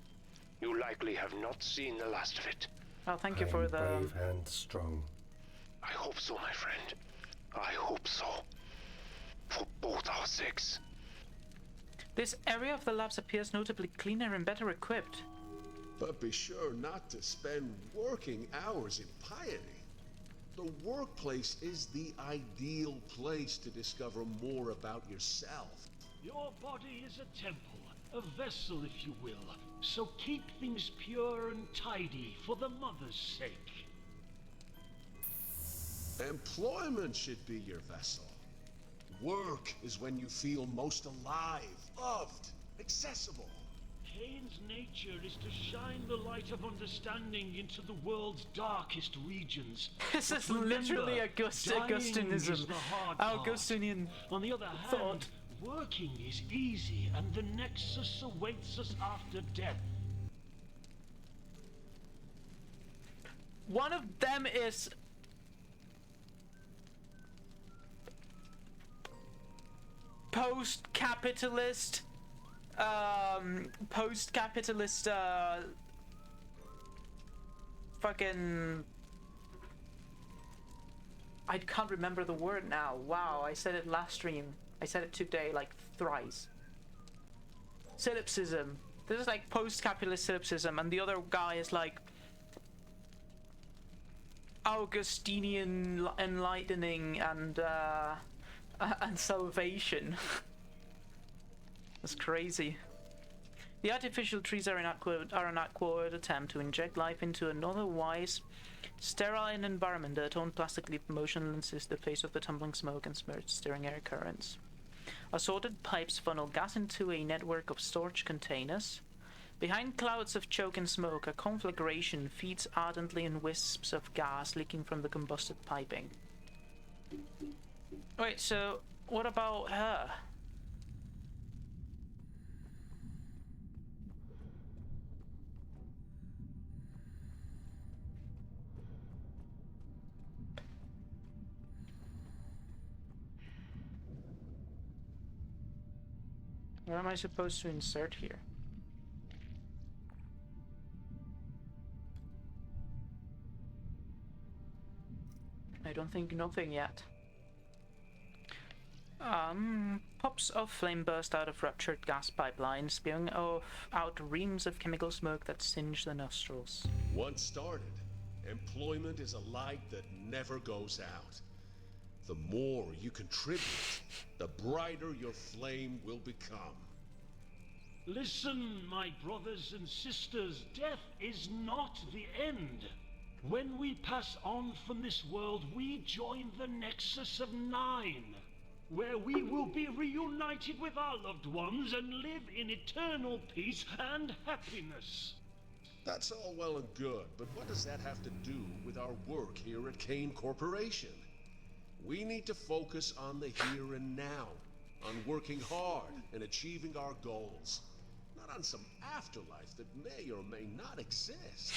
[SPEAKER 3] you likely have not seen the last of it.
[SPEAKER 1] Oh, thank you for the...
[SPEAKER 7] brave and strong.
[SPEAKER 3] I hope so, my friend. I hope so. For both our sakes.
[SPEAKER 1] This area of the labs appears notably cleaner and better equipped.
[SPEAKER 14] But be sure not to spend working hours in piety. The workplace is the ideal place to discover more about yourself.
[SPEAKER 6] Your body is a temple, a vessel, if you will. So keep things pure and tidy for the mother's sake.
[SPEAKER 14] Employment should be your vessel. Work is when you feel most alive, loved, accessible.
[SPEAKER 6] Cain's nature is to shine the light of understanding into the world's darkest regions.
[SPEAKER 1] This is
[SPEAKER 6] But remember,
[SPEAKER 1] literally
[SPEAKER 6] dying is
[SPEAKER 1] Augustinism.
[SPEAKER 6] the hard part.
[SPEAKER 1] Augustinian
[SPEAKER 6] On the other hand,
[SPEAKER 1] thought.
[SPEAKER 6] working is easy, and the nexus awaits us after death.
[SPEAKER 1] One of them is post-capitalist fucking I can't remember the word now. Wow, I said it last stream. I said it today like thrice. Solipsism. This is like post-capitalist solipsism, and the other guy is like Augustinian enlightening and salvation. That's crazy. The artificial trees are an awkward attempt to inject life into an otherwise sterile environment. The toned plastic leaf motionless is the face of the tumbling smoke and smirched steering air currents. Assorted pipes funnel gas into a network of storage containers. Behind clouds of choke and smoke, a conflagration feeds ardently in wisps of gas leaking from the combusted piping. Wait, so what about her? What am I supposed to insert here? I don't think nothing yet. Pops of flame burst out of ruptured gas pipelines, spewing out reams of chemical smoke that singe the nostrils.
[SPEAKER 14] Once started, employment is a light that never goes out. The more you contribute, the brighter your flame will become.
[SPEAKER 6] Listen, my brothers and sisters, death is not the end. When we pass on from this world, we join the Nexus of Nine, where we will be reunited with our loved ones and live in eternal peace and happiness.
[SPEAKER 14] That's all well and good, but what does that have to do with our work here at Kane Corporation? We need to focus on the here and now, on working hard and achieving our goals, not on some afterlife that may or may not exist.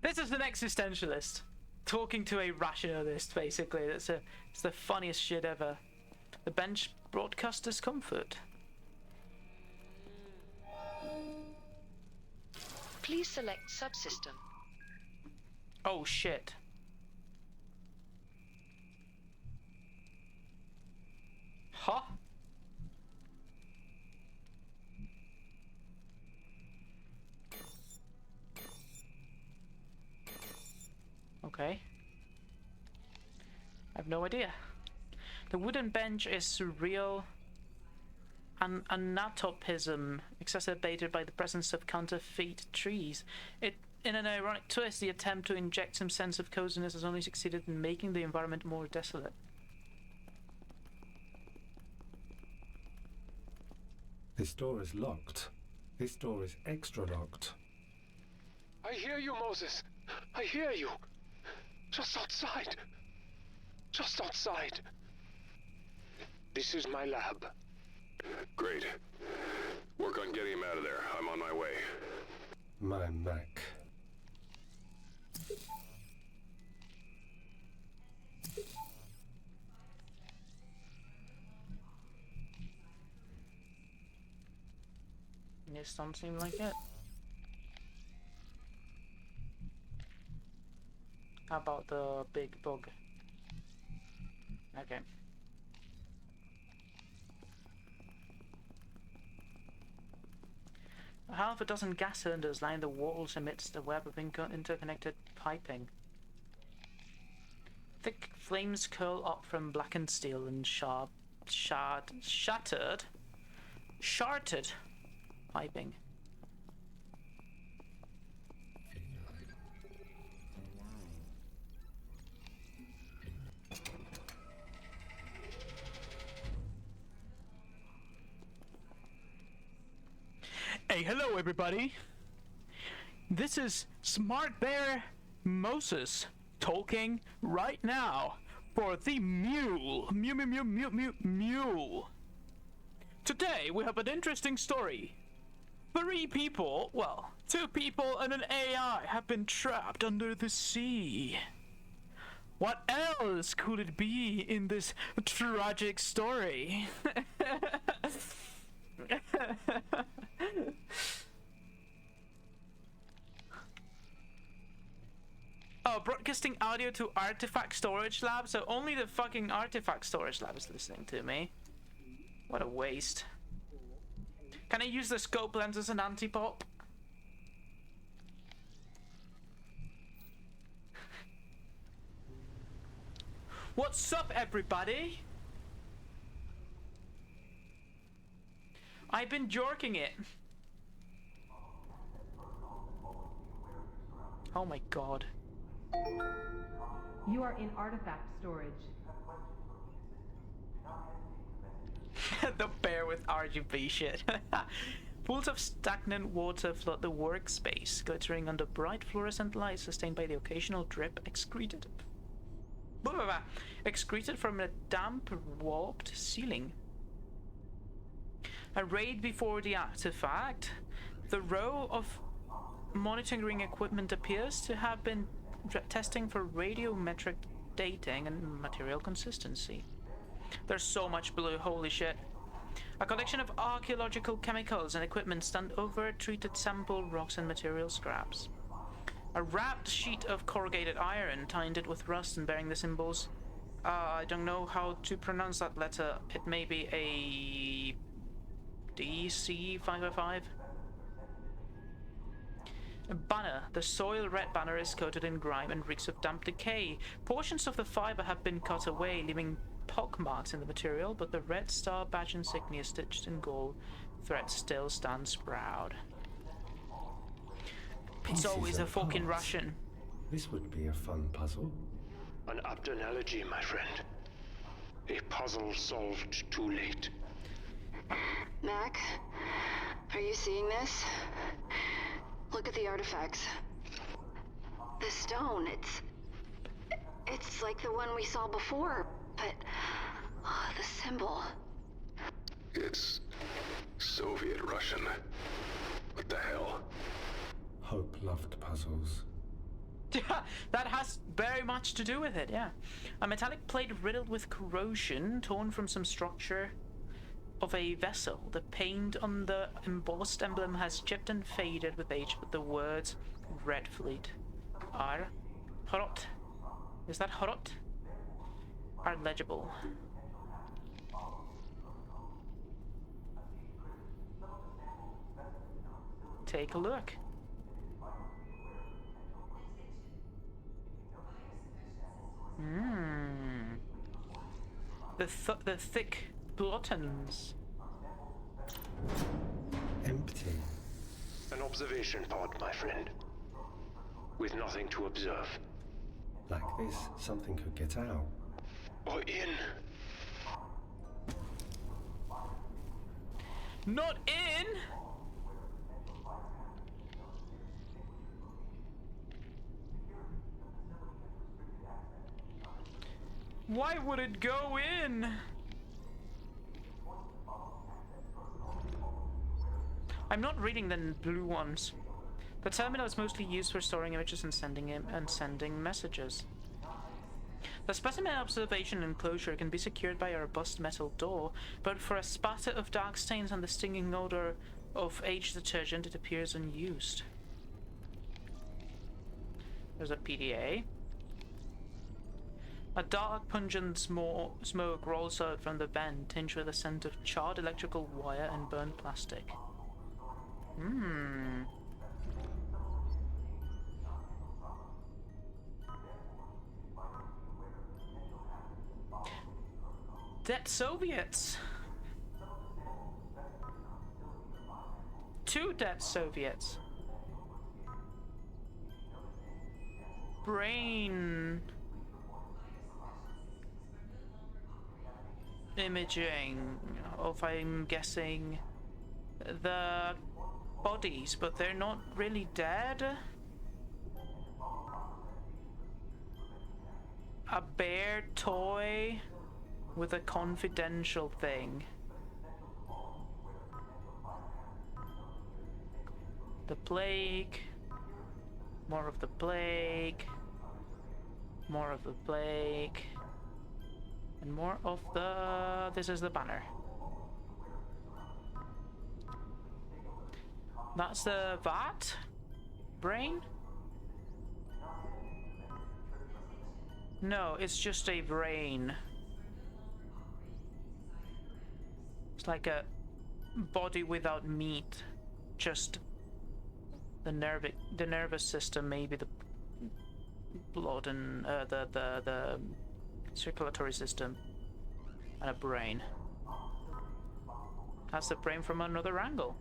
[SPEAKER 1] This is an existentialist talking to a rationalist, basically. It's the funniest shit ever. The bench broadcasts discomfort.
[SPEAKER 12] Please select subsystem.
[SPEAKER 1] Oh shit. Huh? Okay. I have no idea. The wooden bench is surreal and anatopism exacerbated by the presence of counterfeit trees. In an ironic twist, the attempt to inject some sense of coziness has only succeeded in making the environment more desolate.
[SPEAKER 7] This door is locked. This door is extra locked.
[SPEAKER 3] I hear you, Moses. I hear you. Just outside. Just outside. This is my lab.
[SPEAKER 2] Great. Work on getting him out of there. I'm on my way.
[SPEAKER 7] My Mac.
[SPEAKER 1] This don't seem like it. How about the big bug? Okay. Half a dozen gas cylinders line the walls amidst a web of interconnected piping. Thick flames curl up from blackened steel and shattered piping. Hey, hello everybody. This is Smart Bear Moses talking right now for the Mule. Mule. Today we have an interesting story. 3 people, well, 2 people and an AI have been trapped under the sea. What else could it be in this tragic story? Oh, broadcasting audio to Artifact Storage Lab, so only the fucking Artifact Storage Lab is listening to me. What a waste. Can I use the scope lens as an anti-pop? What's up, everybody? I've been jorking it. Oh my god.
[SPEAKER 5] You are in artifact storage.
[SPEAKER 1] The bear with RGB shit. Pools of stagnant water flood the workspace, glittering under bright fluorescent light sustained by the occasional drip excreted from a damp, warped ceiling. Arrayed before the artifact, the row of monitoring equipment appears to have been testing for radiometric dating and material consistency. There's so much blue, holy shit. A collection of archaeological chemicals and equipment stand over treated sample rocks and material scraps. A wrapped sheet of corrugated iron, tinted with rust and bearing the symbols. I don't know how to pronounce that letter. It may be a DC505. A banner. The soil red banner is coated in grime and reeks of damp decay. Portions of the fiber have been cut away, leaving pockmarks in the material, but the red star badge insignia stitched in gold thread still stands proud. It's always a fucking Russian.
[SPEAKER 7] This would be a fun puzzle.
[SPEAKER 3] An apt analogy, my friend. A puzzle solved too late.
[SPEAKER 4] Mac, are you seeing this? Look at the artifacts. The stone, it's like the one we saw before, but the symbol.
[SPEAKER 2] It's Soviet Russian. What the hell?
[SPEAKER 7] Hope loved puzzles.
[SPEAKER 1] That has very much to do with it, yeah. A metallic plate riddled with corrosion, torn from some structure of a vessel. The paint on the embossed emblem has chipped and faded with age, but the words Red Fleet are Horot. Is that Horot? Are legible. Take a look. The thick blottons.
[SPEAKER 7] Empty.
[SPEAKER 3] An observation pod, my friend. With nothing to observe.
[SPEAKER 7] Like this, something could get out.
[SPEAKER 3] Or in.
[SPEAKER 1] Not in! Why would it go in? I'm not reading the blue ones. The terminal is mostly used for storing images and sending messages. The specimen observation enclosure can be secured by a robust metal door, but for a spatter of dark stains and the stinging odor of aged detergent, it appears unused. There's a PDA. A dark, pungent smoke rolls out from the vent, tinged with a scent of charred electrical wire and burnt plastic. Dead Soviets! 2 dead Soviets! Brain imaging of, I'm guessing, the bodies, but they're not really dead. A bear toy with a confidential thing. The plague. More of the plague. More of the plague. And more of the... This is the banner. That's the VAT? Brain? No, it's just a brain. It's like a body without meat. Just the nervous system, maybe the blood and the circulatory system, and a brain. has the brain from another angle.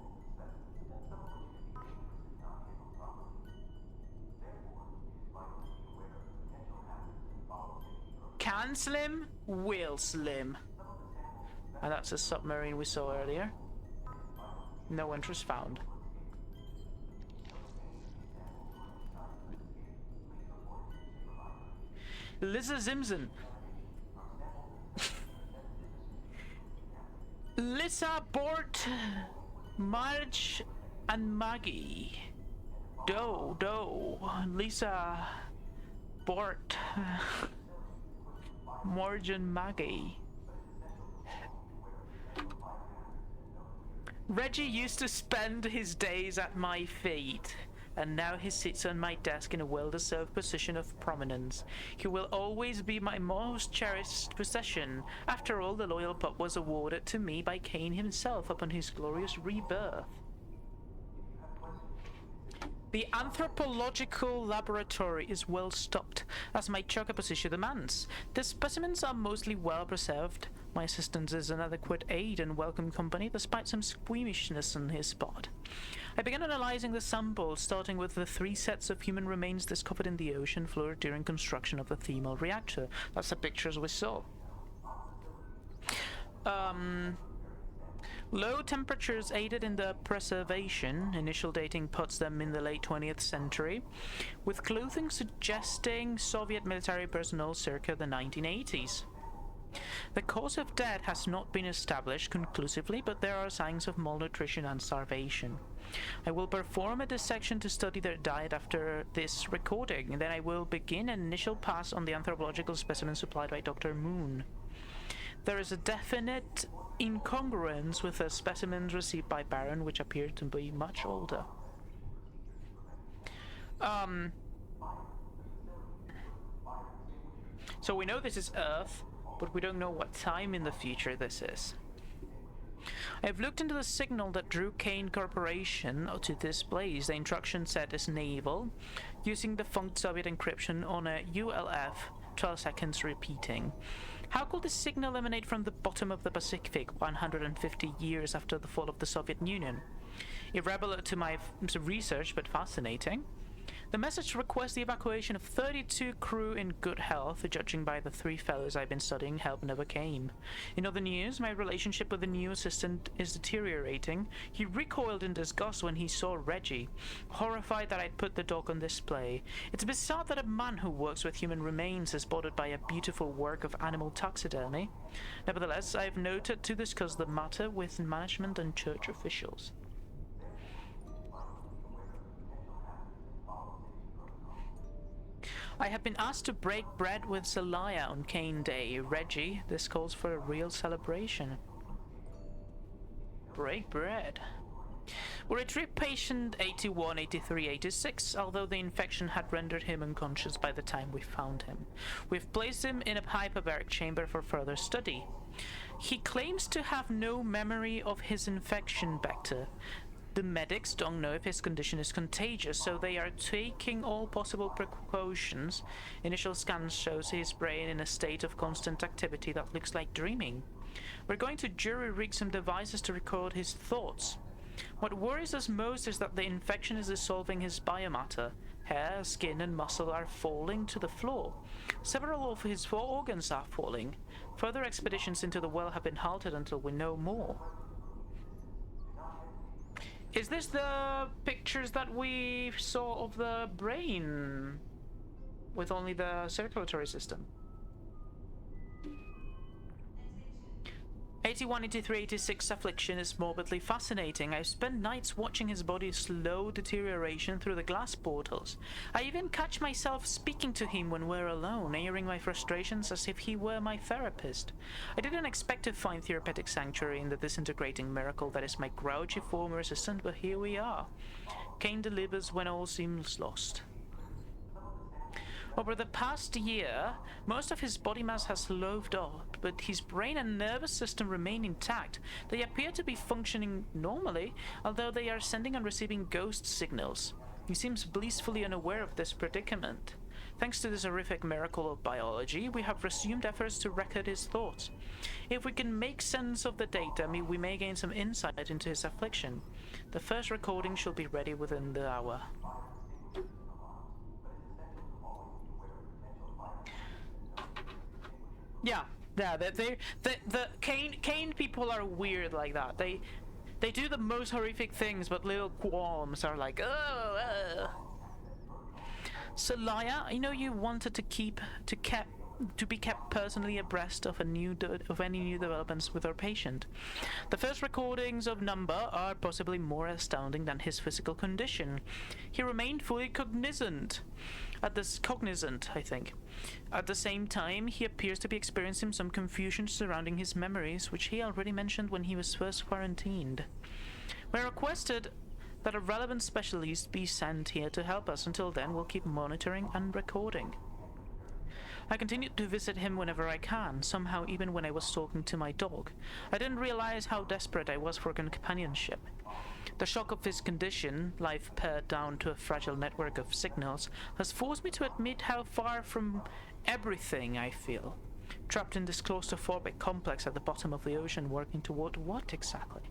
[SPEAKER 1] Can slim, will slim. And that's a submarine we saw earlier. No interest found. Lisa Zimson. Lisa, Bort, Marge, and Maggie. Doe, Lisa, Bort, Marge, and Maggie. Reggie used to spend his days at my feet, and now he sits on my desk in a well-deserved position of prominence. He will always be my most cherished possession. After all, the loyal pup was awarded to me by Cain himself upon his glorious rebirth. The anthropological laboratory is well stocked, as my choker position demands. The specimens are mostly well preserved. My assistant is an adequate aid and welcome company, despite some squeamishness on his part. I began analyzing the samples, starting with the 3 sets of human remains discovered in the ocean floor during construction of the thermal reactor. That's the pictures we saw. Low temperatures aided in the preservation. Initial dating puts them in the late 20th century, with clothing suggesting Soviet military personnel circa the 1980s. The cause of death has not been established conclusively, but there are signs of malnutrition and starvation. I will perform a dissection to study their diet after this recording, and then I will begin an initial pass on the anthropological specimen supplied by Dr. Moon. There is a definite incongruence with the specimens received by Baron, which appear to be much older. So we know this is Earth, but we don't know what time in the future this is. I've looked into the signal that drew Cain Corporation to this place. The instruction set is naval, using defunct Soviet encryption on a ULF, 12 seconds repeating. How could this signal emanate from the bottom of the Pacific 150 years after the fall of the Soviet Union? Irrelevant to my research, but fascinating. The message requests the evacuation of 32 crew in good health. Judging by the 3 fellows I've been studying, help never came. In other news, my relationship with the new assistant is deteriorating. He recoiled in disgust when he saw Reggie, horrified that I'd put the dog on display. It's bizarre that a man who works with human remains is bothered by a beautiful work of animal taxidermy. Nevertheless, I've noted to discuss the matter with management and church officials. I have been asked to break bread with Zelaya on Cain Day. Reggie, this calls for a real celebration. Break bread. We retrieved patient 81, 83, 86, although the infection had rendered him unconscious by the time we found him. We've placed him in a hyperbaric chamber for further study. He claims to have no memory of his infection vector. The medics don't know if his condition is contagious, so they are taking all possible precautions. Initial scans shows his brain in a state of constant activity that looks like dreaming. We're going to jury-rig some devices to record his thoughts. What worries us most is that the infection is dissolving his biomatter. Hair, skin, and muscle are falling to the floor. Several of his 4 organs are falling. Further expeditions into the well have been halted until we know more. Is this the pictures that we saw of the brain with only the circulatory system? 81, 83, 86 affliction is morbidly fascinating. I've spent nights watching his body's slow deterioration through the glass portals. I even catch myself speaking to him when we're alone, airing my frustrations as if he were my therapist. I didn't expect to find therapeutic sanctuary in the disintegrating miracle that is my grouchy former assistant, but here we are. Cain delivers when all seems lost. Over the past year, most of his body mass has loafed off, but his brain and nervous system remain intact. They appear to be functioning normally, although they are sending and receiving ghost signals. He seems blissfully unaware of this predicament. Thanks to this horrific miracle of biology, we have resumed efforts to record his thoughts. If we can make sense of the data, we may gain some insight into his affliction. The first recording shall be ready within the hour. Yeah, the Kane people are weird like that. They do the most horrific things, but little qualms are like, oh. So Laia, I know you wanted to be kept personally abreast of any new developments with our patient. The first recordings of Number are possibly more astounding than his physical condition. He remained fully cognizant, I think. At the same time, he appears to be experiencing some confusion surrounding his memories, which he already mentioned when he was first quarantined. We requested that a relevant specialist be sent here to help us. Until then, we'll keep monitoring and recording. I continued to visit him whenever I can, somehow even when I was talking to my dog. I didn't realize how desperate I was for companionship. The shock of his condition, life pared down to a fragile network of signals, has forced me to admit how far from everything I feel. Trapped in this claustrophobic complex at the bottom of the ocean, working toward what exactly?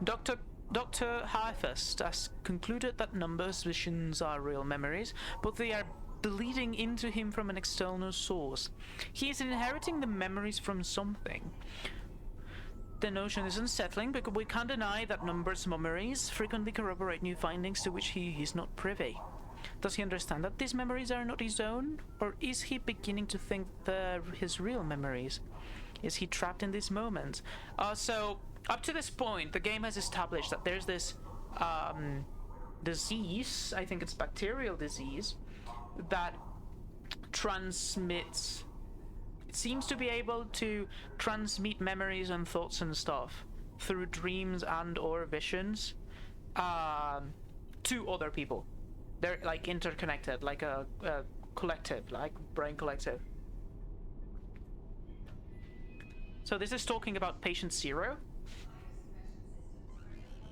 [SPEAKER 1] Dr. Harfest has concluded that Number's visions are real memories, but they are bleeding into him from an external source. He is inheriting the memories from something. The notion is unsettling because we can't deny that Number's memories frequently corroborate new findings to which he is not privy. Does he understand that these memories are not his own? Or is he beginning to think they're his real memories? Is he trapped in this moment? So, up to this point, the game has established that there's this disease, I think it's bacterial disease, that transmits... It seems to be able to transmit memories and thoughts and stuff through dreams and or visions to other people. They're like interconnected, like a collective, like brain collective. So this is talking about patient 0.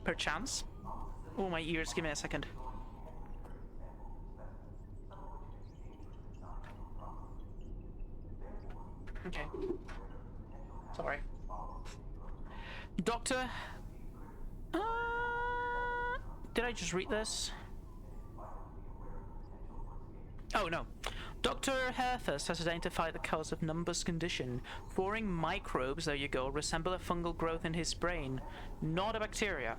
[SPEAKER 1] Perchance. Oh, my ears, give me a second. Okay. Sorry. Doctor... did I just read this? Oh, no. Dr. Herthus has identified the cause of Number's condition. Foreign microbes, there you go, resemble a fungal growth in his brain, not a bacteria.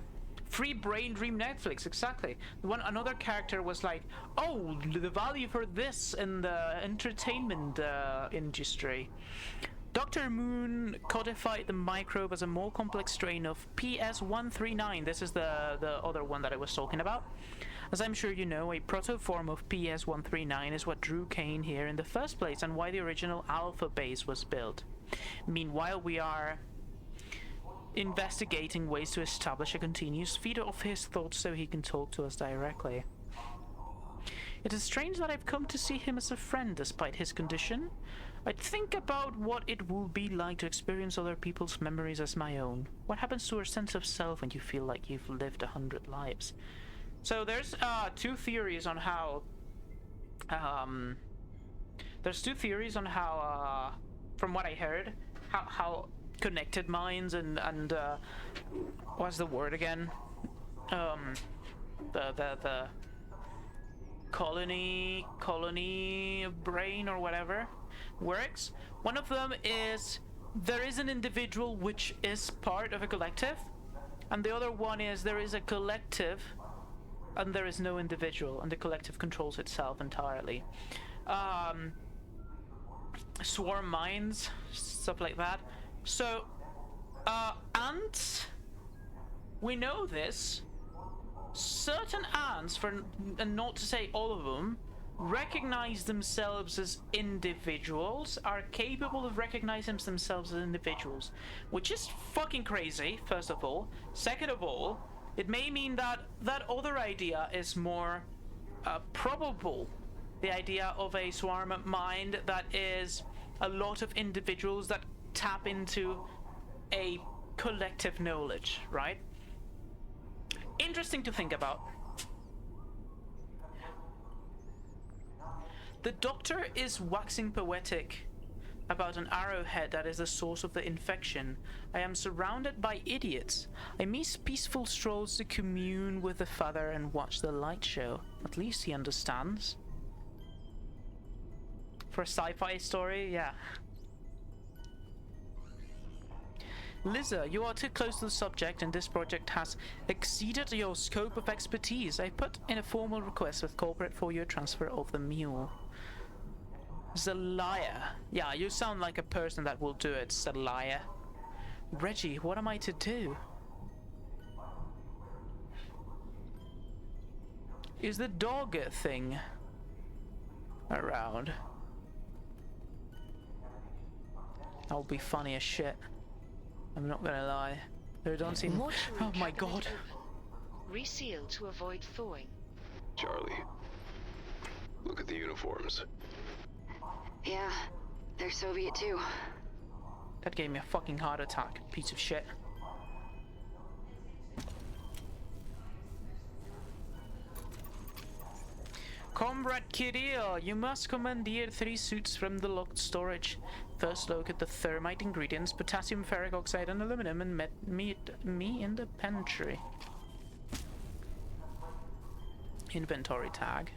[SPEAKER 1] Free brain dream Netflix, exactly. Another character was like, oh, the value for this in the entertainment industry. Dr. Moon codified the microbe as a more complex strain of PS139. This is the other one that I was talking about. As I'm sure you know, a protoform of PS139 is what drew Kane here in the first place and why the original alpha base was built. Meanwhile, we are investigating ways to establish a continuous feed of his thoughts so he can talk to us directly. It is strange that I've come to see him as a friend despite his condition. I think about what it will be like to experience other people's memories as my own. What happens to your sense of self when you feel like you've lived 100 lives? So there's two theories on how... from what I heard, how connected minds and what's the word again? The colony brain or whatever works. One of them is there is an individual which is part of a collective, and the other one is there is a collective and there is no individual, and the collective controls itself entirely. Swarm minds, stuff like that. So, ants, we know this. Certain ants, and not to say all of them, recognize themselves as individuals, are capable of recognizing themselves as individuals, which is fucking crazy, first of all. Second of all, it may mean that that other idea is more probable. The idea of a swarm mind that is a lot of individuals that tap into a collective knowledge, right? Interesting to think about. The doctor is waxing poetic about an arrowhead that is the source of the infection. I am surrounded by idiots. I miss peaceful strolls to commune with the father and watch the light show. At least he understands. For a sci-fi story, yeah. Liza, you are too close to the subject and this project has exceeded your scope of expertise. I put in a formal request with corporate for your transfer of the mule. Zelaya. Yeah, you sound like a person that will do it, Zelaya. Reggie, what am I to do? Is the dog thing around? That would be funny as shit. I'm not gonna lie. They don't seem... Oh my god.
[SPEAKER 12] Reseal to avoid thawing.
[SPEAKER 3] Charlie, look at the uniforms.
[SPEAKER 4] Yeah, they're Soviet too.
[SPEAKER 1] That gave me a fucking heart attack, piece of shit. Comrade Kirill, you must commandeer 3 suits from the locked storage. First locate the thermite ingredients, potassium, ferric oxide, and aluminum, and meet me in the pantry. Inventory tag.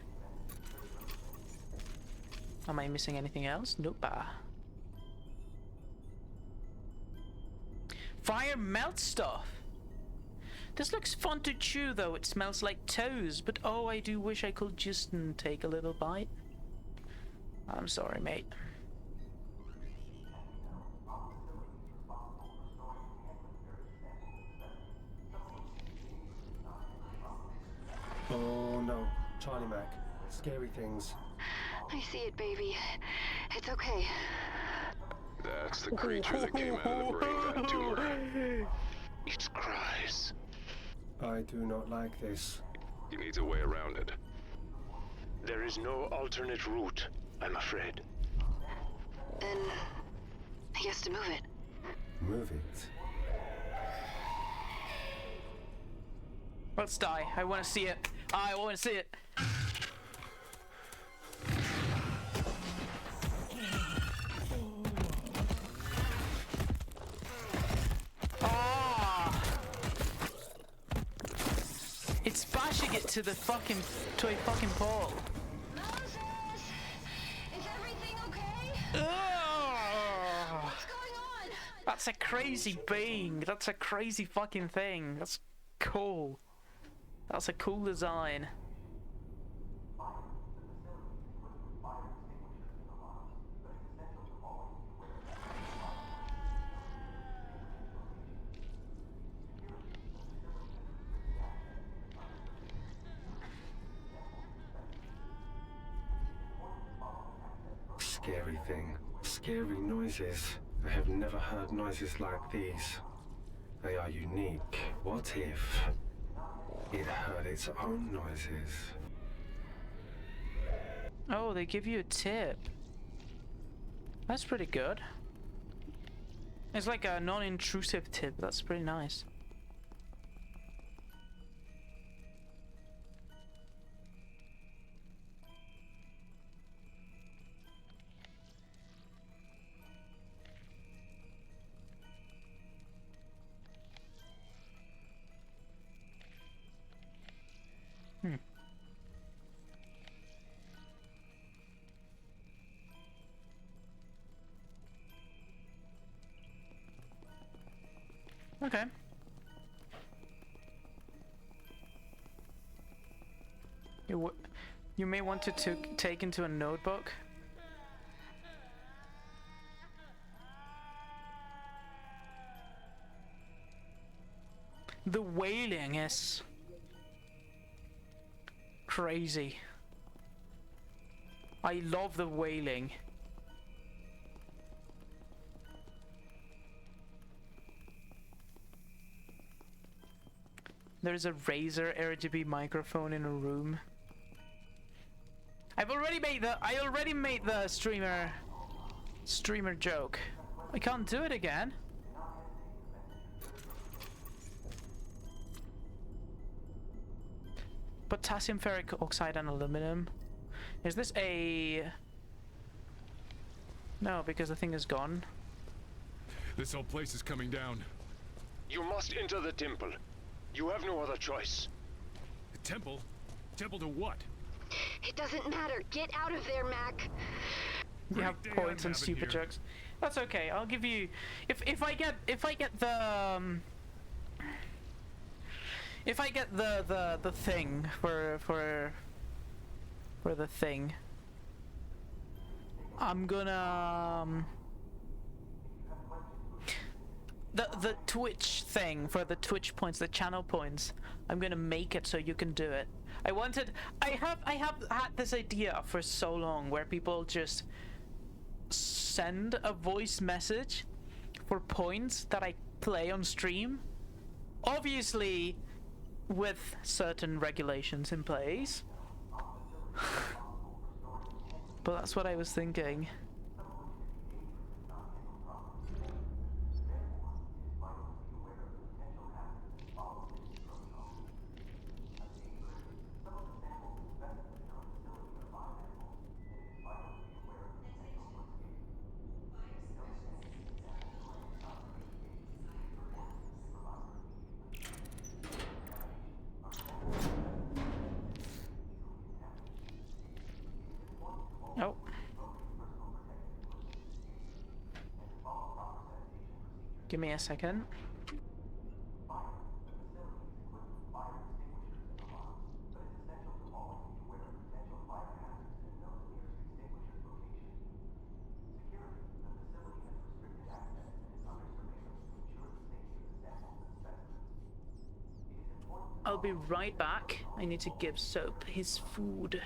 [SPEAKER 1] Am I missing anything else? Nope. Fire melt stuff! This looks fun to chew though, it smells like toes, but oh, I do wish I could just take a little bite. I'm sorry, mate.
[SPEAKER 7] Oh no, Charlie Mac. Scary things.
[SPEAKER 4] I see it, baby. It's okay.
[SPEAKER 3] That's the creature that came out of the brain vat tumor. It cries.
[SPEAKER 7] I do not like this.
[SPEAKER 3] He needs a way around it. There is no alternate route, I'm afraid.
[SPEAKER 4] Then he has to move it.
[SPEAKER 7] Move it?
[SPEAKER 1] Let's die. I want to see it. I want to see it. It's bashing it to the fucking a fucking pole.
[SPEAKER 4] Moses, is everything okay? What's going on?
[SPEAKER 1] That's a crazy being. That's a crazy fucking thing. That's cool. That's a cool design.
[SPEAKER 7] Scary thing. Scary noises. I have never heard noises like these. They are unique. What if it heard its own noises?
[SPEAKER 1] Oh, they give you a tip. That's pretty good. It's like a non-intrusive tip. That's pretty nice. Okay. You may want to take into a notebook. The wailing is crazy. I love the wailing. There's a Razer RGB microphone in a room. I already made the streamer joke. I can't do it again. Potassium, ferric oxide, and aluminum. Is this a... No, because the thing is gone.
[SPEAKER 2] This whole place is coming down.
[SPEAKER 3] You must enter the temple. You have no other choice.
[SPEAKER 2] The temple? Temple to what?
[SPEAKER 15] It doesn't matter. Get out of there, Mac.
[SPEAKER 1] You have points and super jokes. That's okay. I'll give you... If I get the... if I get the thing for the thing, I'm gonna the Twitch thing for the Twitch points, the channel points. I'm gonna make it so you can do it. I have had this idea for so long where people just send a voice message for points that I play on stream. Obviously, with certain regulations in place. But that's what I was thinking. Oh. Give me a second. I'll be right back. I need to give Soap his food.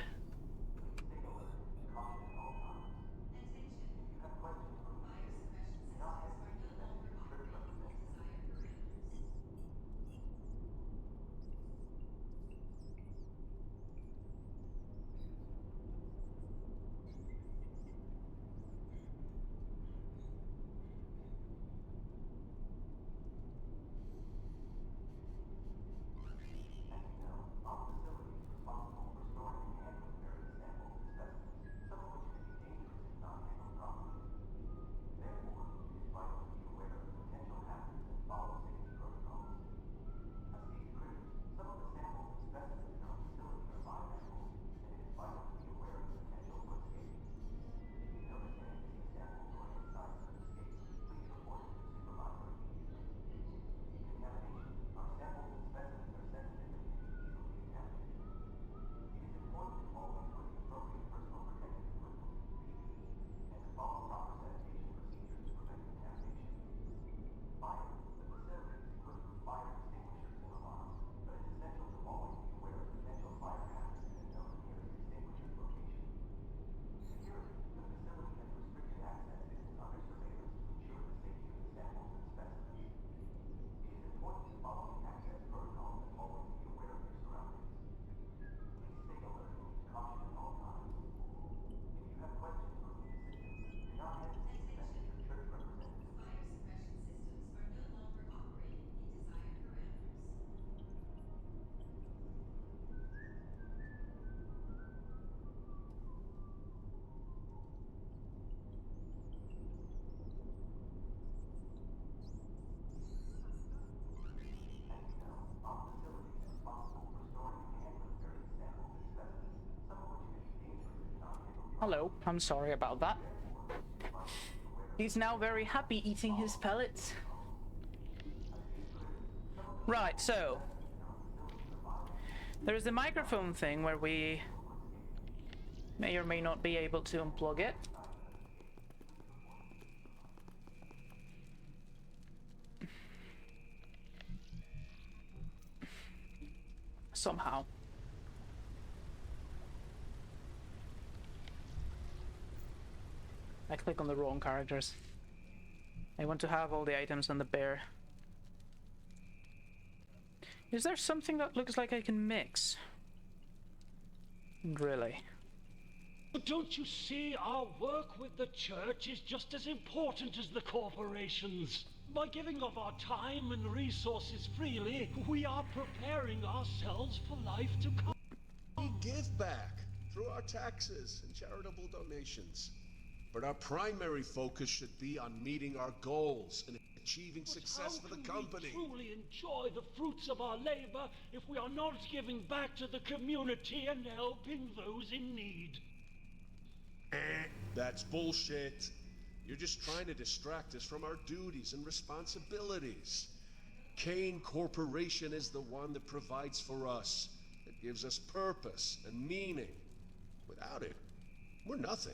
[SPEAKER 1] Hello, I'm sorry about that. He's now very happy eating his pellets. Right, so there's the microphone thing where we may or may not be able to unplug it. Somehow. I click on the wrong characters. I want to have all the items on the bear. Is there something that looks like I can mix? Really?
[SPEAKER 6] But don't you see, our work with the church is just as important as the corporations. By giving of our time and resources freely, we are preparing ourselves for life to come.
[SPEAKER 14] We give back through our taxes and charitable donations. But our primary focus should be on meeting our goals and achieving success for the company.
[SPEAKER 6] How can we truly enjoy the fruits of our labor if we are not giving back to the community and helping those in need?
[SPEAKER 14] That's bullshit. You're just trying to distract us from our duties and responsibilities. Kane Corporation is the one that provides for us, that gives us purpose and meaning. Without it, we're nothing.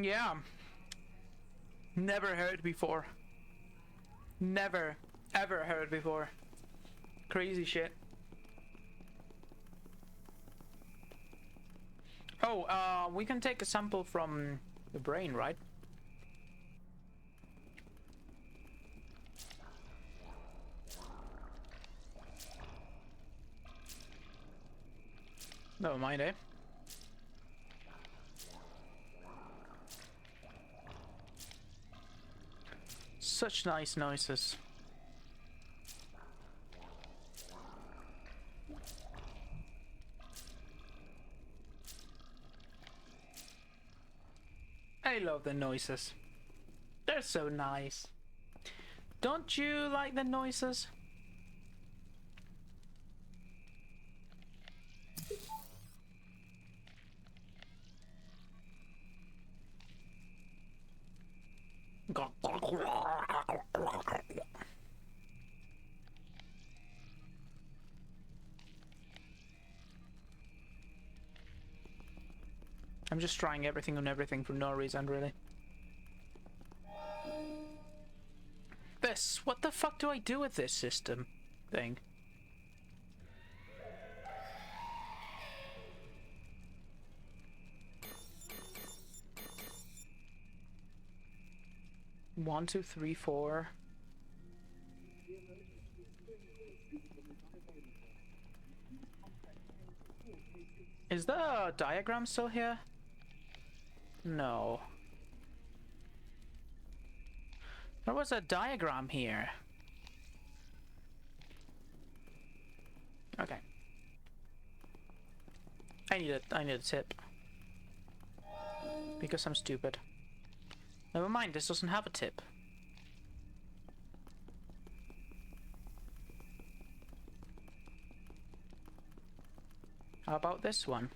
[SPEAKER 1] Yeah. Never heard before. Never, ever heard before. Crazy shit. Oh, we can take a sample from the brain, right? Never mind, eh? Such nice noises. I love the noises. They're so nice. Don't you like the noises? I'm just trying everything on everything for no reason, really. This, what the fuck do I do with this system thing? One, two, three, four. Is the diagram still here? No. There was a diagram here. Okay. I need a tip. Because I'm stupid. Never mind, this doesn't have a tip. How about this one?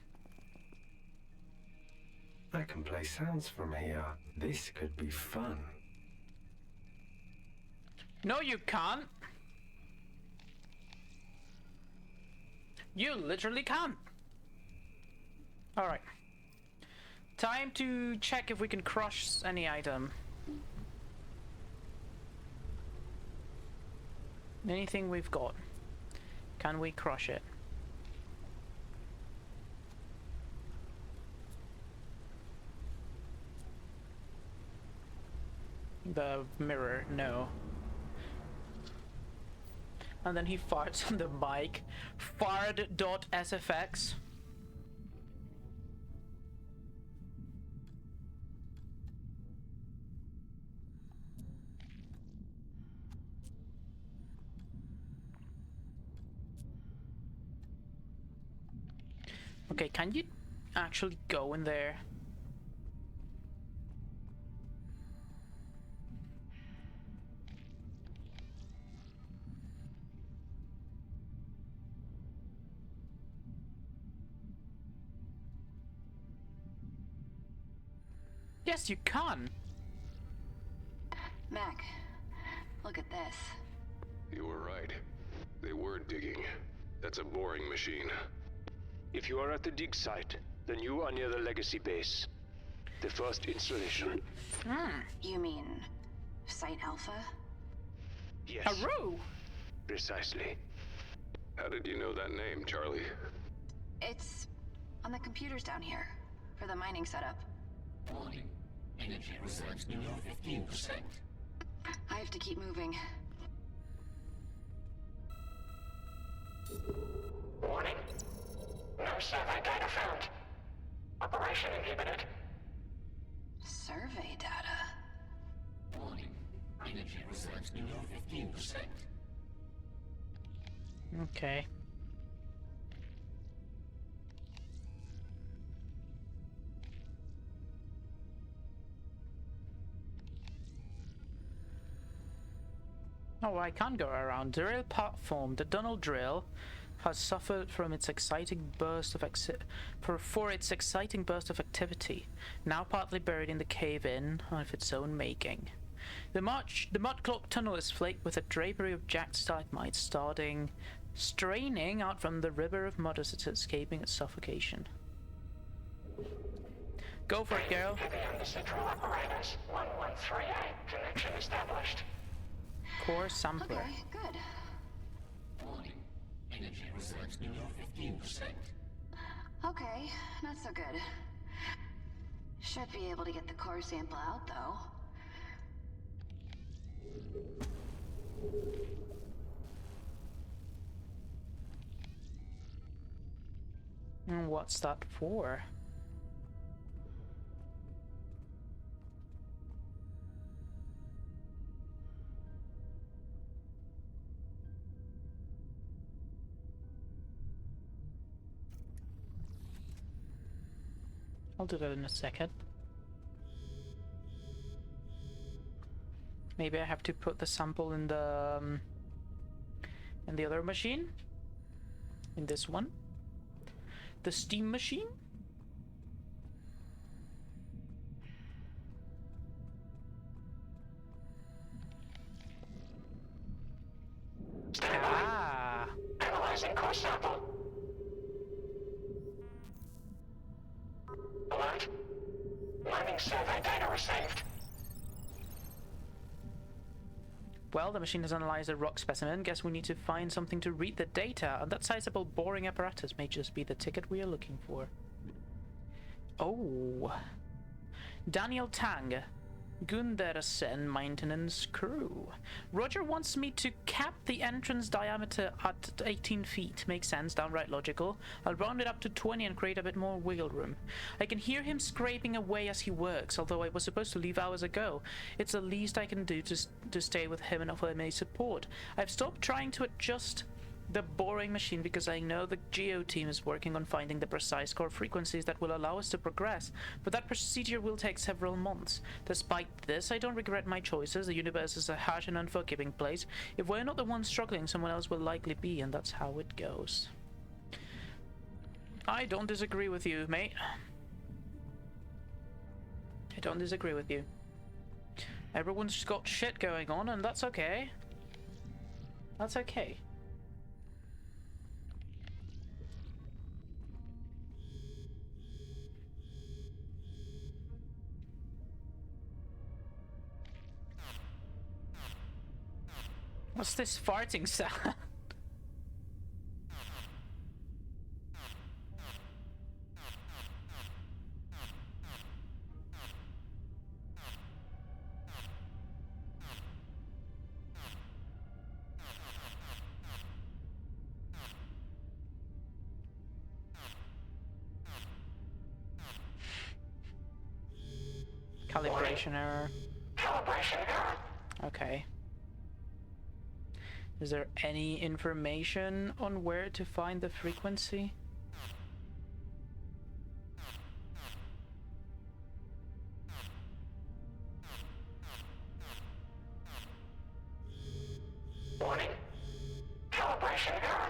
[SPEAKER 7] I can play sounds from here. This could be fun.
[SPEAKER 1] No, you can't. You literally can't. Alright. Time to check if we can crush any item. Anything we've got. Can we crush it? The mirror, no. And then he farts on the mic. Fard.sfx. Okay, can you actually go in there? Yes, you can.
[SPEAKER 4] Mac, look at this.
[SPEAKER 3] You were right. They were digging. That's a boring machine.
[SPEAKER 16] If you are at the dig site, then you are near the Legacy base. The first installation.
[SPEAKER 4] You mean Site Alpha?
[SPEAKER 16] Yes.
[SPEAKER 1] Haru!
[SPEAKER 16] Precisely. How did you know that name, Charlie?
[SPEAKER 4] It's on the computers down here for the mining setup.
[SPEAKER 9] Warning. Energy reserves below 15%.
[SPEAKER 4] I have to keep moving.
[SPEAKER 9] Warning. No survey data found. Operation inhibited.
[SPEAKER 4] Survey data?
[SPEAKER 9] Warning. Energy reserves below 15%.
[SPEAKER 1] Okay. Oh, I can't go around. Drill platform. The tunnel drill has suffered from its exciting burst of its exciting burst of activity, now partly buried in the cave-in of its own making. The mud-clogged tunnel is flaked with a drapery of jagged stalagmites straining out from the river of mud as it's escaping its suffocation. Go for it, girl.
[SPEAKER 9] Heavy on the central apparatus. 2b-3a. Connection established.
[SPEAKER 1] Core sampler.
[SPEAKER 4] Okay, good.
[SPEAKER 9] Warning. Energy reserves below 15%.
[SPEAKER 4] Okay, not so good. Should be able to get the core sample out, though.
[SPEAKER 1] And what's that for? I'll do that in a second. Maybe I have to put the sample in the other machine? In this one? The steam machine? Ah!
[SPEAKER 9] Analyzing core sample. Alert. Mining survey data received.
[SPEAKER 1] Well, the machine has analyzed a rock specimen. Guess we need to find something to read the data, and that sizable boring apparatus may just be the ticket we are looking for. Oh. Daniel Tang, Gundersen maintenance crew. Roger wants me to cap the entrance diameter at 18 feet. Makes sense, downright logical. I'll round it up to 20 and create a bit more wiggle room. I can hear him scraping away as he works, although I was supposed to leave hours ago. It's the least I can do to stay with him and offer him any support. I've stopped trying to adjust the boring machine because I know the Geo team is working on finding the precise core frequencies that will allow us to progress, but that procedure will take several months. Despite this, I don't regret my choices. The universe is a harsh and unforgiving place. If we're not the ones struggling, someone else will likely be, and that's how it goes. I don't disagree with you, mate. I don't disagree with you. Everyone's got shit going on, and that's okay. That's okay. What's this farting sound? Calibration error.
[SPEAKER 9] Calibration error.
[SPEAKER 1] Okay. Is there any information on where to find the frequency?
[SPEAKER 9] Warning. Calibration error.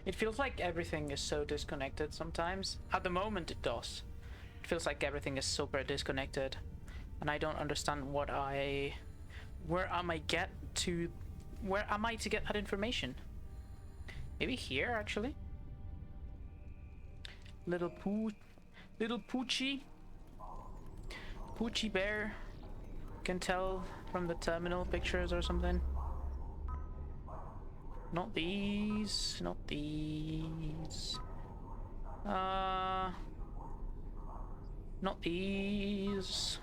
[SPEAKER 1] It feels like everything is so disconnected sometimes. At the moment it does. It feels like everything is super disconnected. And I don't understand where am I to get that information? Maybe here, actually. Little Poochie bear can tell from the terminal pictures or something? Not these. Not these. Not these.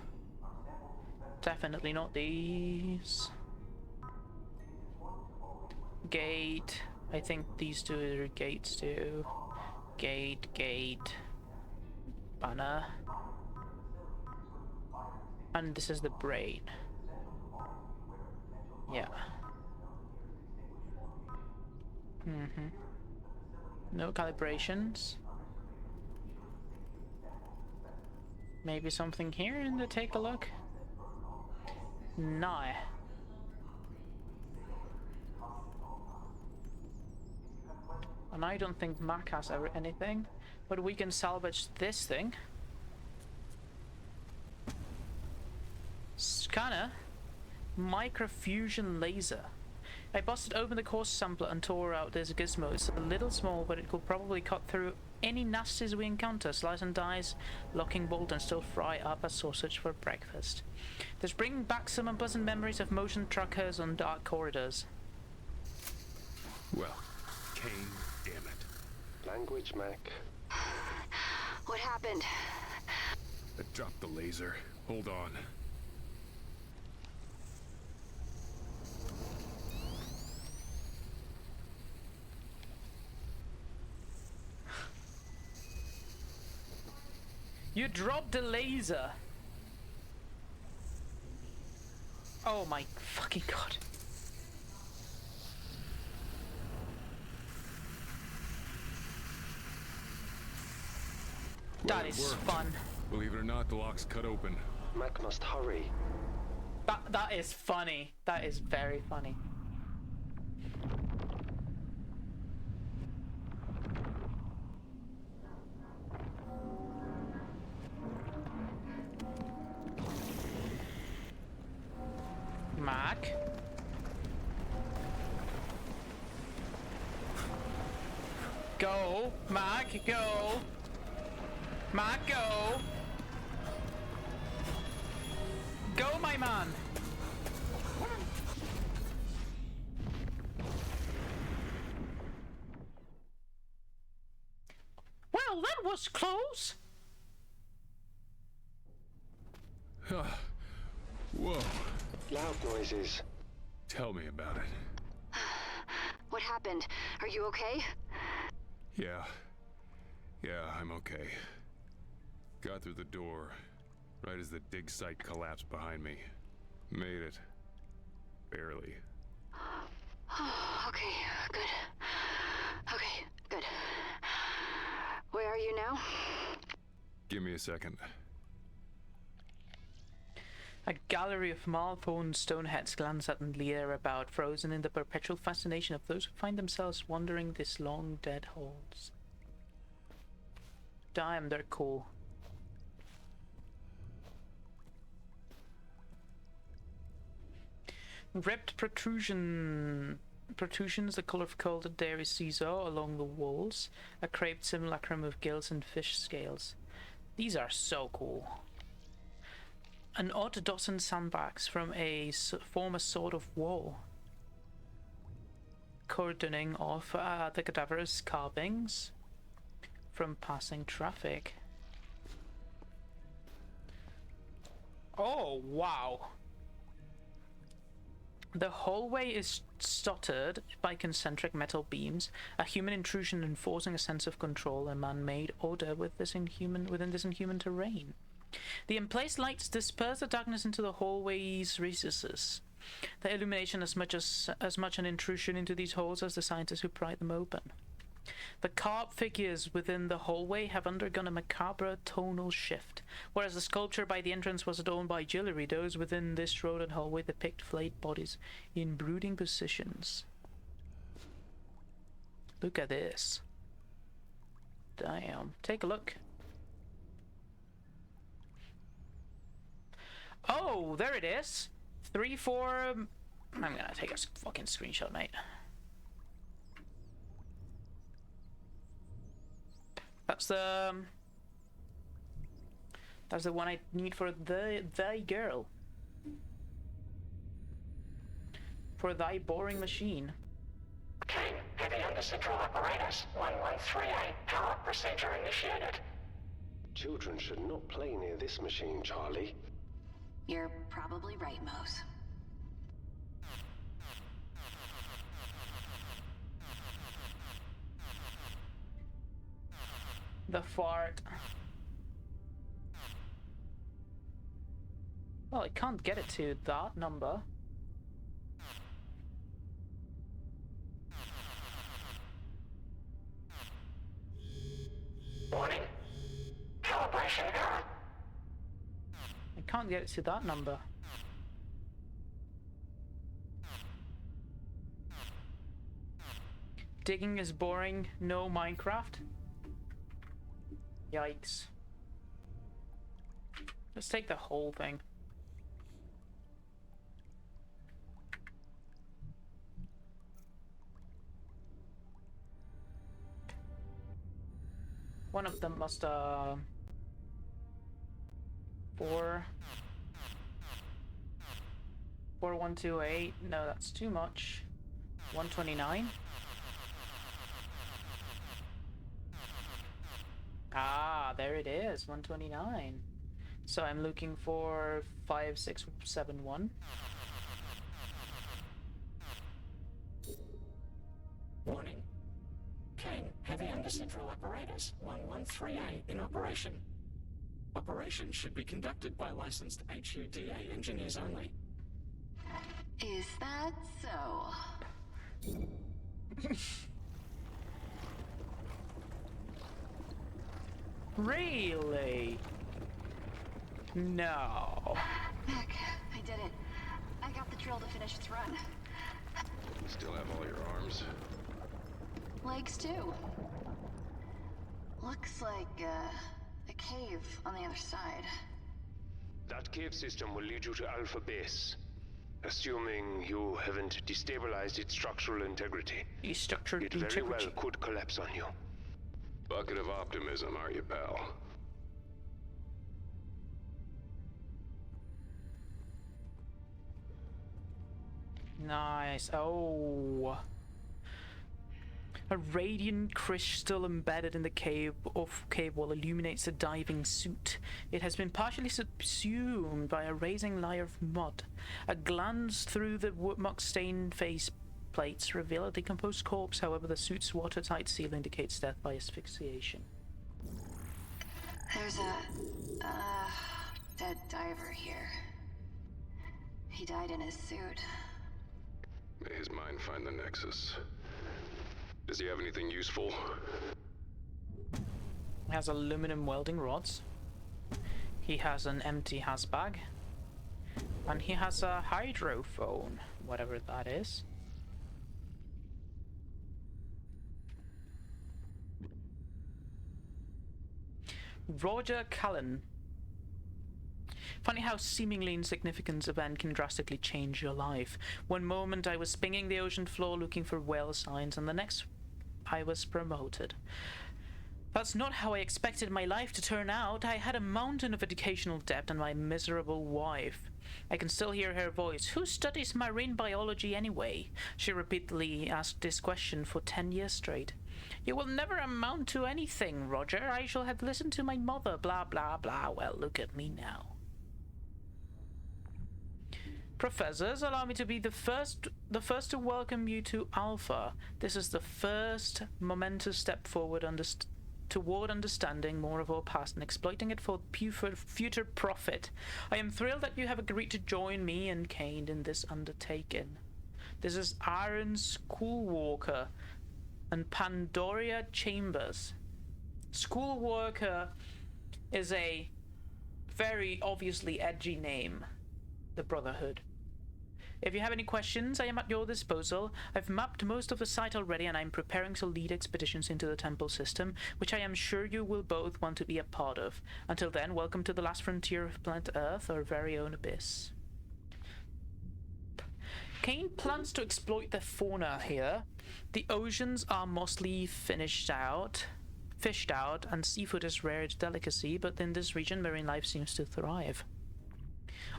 [SPEAKER 1] Definitely not these. Gate. I think these two are gates too. Gate, gate. Banner. And this is the brain. Yeah. No calibrations. Maybe something here and take a look? No. And I don't think Mac has ever anything, but we can salvage this thing. Scanner. Microfusion laser. I busted open the core sampler and tore out this gizmo. It's a little small, but it could probably cut through any nasties we encounter. Slice and dice, locking bolt, and still fry up a sausage for breakfast. This bringing back some unpleasant memories of motion truckers on dark corridors.
[SPEAKER 2] Well, Kane, damn it.
[SPEAKER 3] Language, Mac.
[SPEAKER 15] What happened?
[SPEAKER 2] I dropped the laser. Hold on.
[SPEAKER 1] You dropped the laser. Oh my fucking god. That is fun.
[SPEAKER 2] Believe it or not, the lock's cut open.
[SPEAKER 3] Mac must hurry.
[SPEAKER 1] That is funny. That is very funny. Mac? Go! Mac, go! Mac, go! Go, my man! Well, that was close!
[SPEAKER 2] Whoa.
[SPEAKER 3] Loud noises.
[SPEAKER 2] Tell me about it.
[SPEAKER 15] What happened? Are you okay?
[SPEAKER 2] Yeah. Yeah, I'm okay. Got through the door, right as the dig site collapsed behind me. Made it. Barely.
[SPEAKER 15] Okay, good. Okay, good. Where are you now?
[SPEAKER 2] Give me a second.
[SPEAKER 1] A gallery of malformed stoneheads glance at and leer about, frozen in the perpetual fascination of those who find themselves wandering these long dead holes. Damn, they're cool. Ripped protrusions the color of coated dairy Caesar along the walls, a craped simulacrum of gills and fish scales. These are so cool. An odd dozen sandbags from a former sort of wall, cordoning off the cadaverous carvings from passing traffic. Oh, wow. The hallway is stottered by concentric metal beams, a human intrusion enforcing a sense of control and man-made order within this inhuman terrain. The in-place lights disperse the darkness into the hallway's recesses. The illumination as much an intrusion into these halls as the scientists who pry them open. The carved figures within the hallway have undergone a macabre tonal shift. Whereas the sculpture by the entrance was adorned by jewelry, those within this rodent hallway depict flayed bodies in brooding positions. Look at this. Damn. Take a look. Oh, there it is. 3, 4... I'm gonna take a fucking screenshot, mate. That's the one I need for the girl. for thy boring machine.
[SPEAKER 9] King, heavy under central apparatus. 2b-3a. Power procedure initiated.
[SPEAKER 3] Children should not play near this machine, Charlie.
[SPEAKER 4] You're probably right, Mose.
[SPEAKER 1] The fart. Well, I can't get it to that number.
[SPEAKER 9] Warning. Calibration error.
[SPEAKER 1] I can't get it to that number. Digging is boring. No Minecraft. Yikes. Let's take the whole thing. One of them must 4128. No, that's too much. 129. Ah, there it is. 129. So I'm looking for 5671.
[SPEAKER 9] Warning. King, heavy under central apparatus. 2b-3a in operation. Operation should be conducted by licensed HUDA engineers only.
[SPEAKER 4] Is that so?
[SPEAKER 1] Really? No.
[SPEAKER 4] Heck, I did it. I got the drill to finish its run.
[SPEAKER 2] Still have all your arms?
[SPEAKER 4] Legs too. Looks like a cave on the other side.
[SPEAKER 3] That cave system will lead you to Alpha Base. Assuming you haven't destabilized its structural integrity. It very well could collapse on you.
[SPEAKER 2] Bucket of optimism, are you, pal?
[SPEAKER 1] Nice. Oh. A radiant crystal embedded in the cave wall illuminates the diving suit. It has been partially subsumed by a rising layer of mud. A glance through the muck-stained face plates reveal a decomposed corpse. However, the suit's watertight seal indicates death by asphyxiation.
[SPEAKER 4] There's a dead diver here. He died in his suit.
[SPEAKER 2] May his mind find the Nexus. Does he have anything useful?
[SPEAKER 1] He has aluminum welding rods. He has an empty hasbag. And he has a hydrophone, whatever that is. Roger Callan. Funny how seemingly insignificant event can drastically change your life. One moment I was spinning the ocean floor looking for whale signs, and the next I was promoted. That's not how I expected my life to turn out. I had a mountain of educational debt and my miserable wife. I can still hear her voice. Who studies marine biology anyway? She repeatedly asked this question for 10 years straight. You will never amount to anything, Roger. I shall have listened to my mother, blah, blah, blah. Well, look at me now. Professors, allow me to be the first to welcome you to Alpha. This is the first momentous step forward toward understanding more of our past and exploiting it for future profit. I am thrilled that you have agreed to join me and Kane in this undertaking. This is Aaron Schoolwalker and Pandoria Chambers. Schoolwalker is a very obviously edgy name. The Brotherhood. If you have any questions, I am at your disposal. I've mapped most of the site already and I'm preparing to lead expeditions into the temple system, which I am sure you will both want to be a part of. Until then, welcome to the last frontier of planet Earth, our very own abyss. Kane plans to exploit the fauna here. The oceans are mostly fished out, and seafood is rare delicacy, but in this region marine life seems to thrive.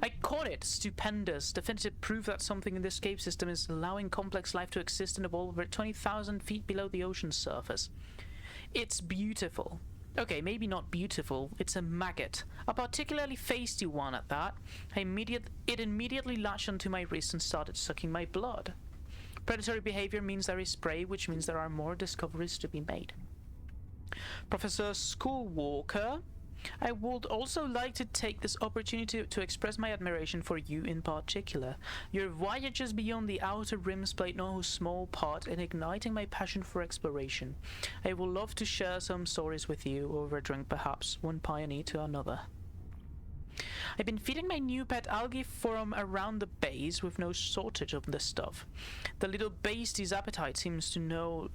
[SPEAKER 1] I caught it. Stupendous. Definitive proof that something in this escape system is allowing complex life to exist and evolve over 20,000 feet below the ocean's surface. It's beautiful. Okay, maybe not beautiful. It's a maggot. A particularly feisty one at that. It immediately latched onto my wrist and started sucking my blood. Predatory behavior means there is prey, which means there are more discoveries to be made. Professor Schoolwalker, I would also like to take this opportunity to express my admiration for you in particular. Your voyages beyond the outer rims played no small part in igniting my passion for exploration. I would love to share some stories with you over a drink, perhaps, one pioneer to another. I've been feeding my new pet algae from around the base with no shortage of this stuff. The little beastie's appetite seems to know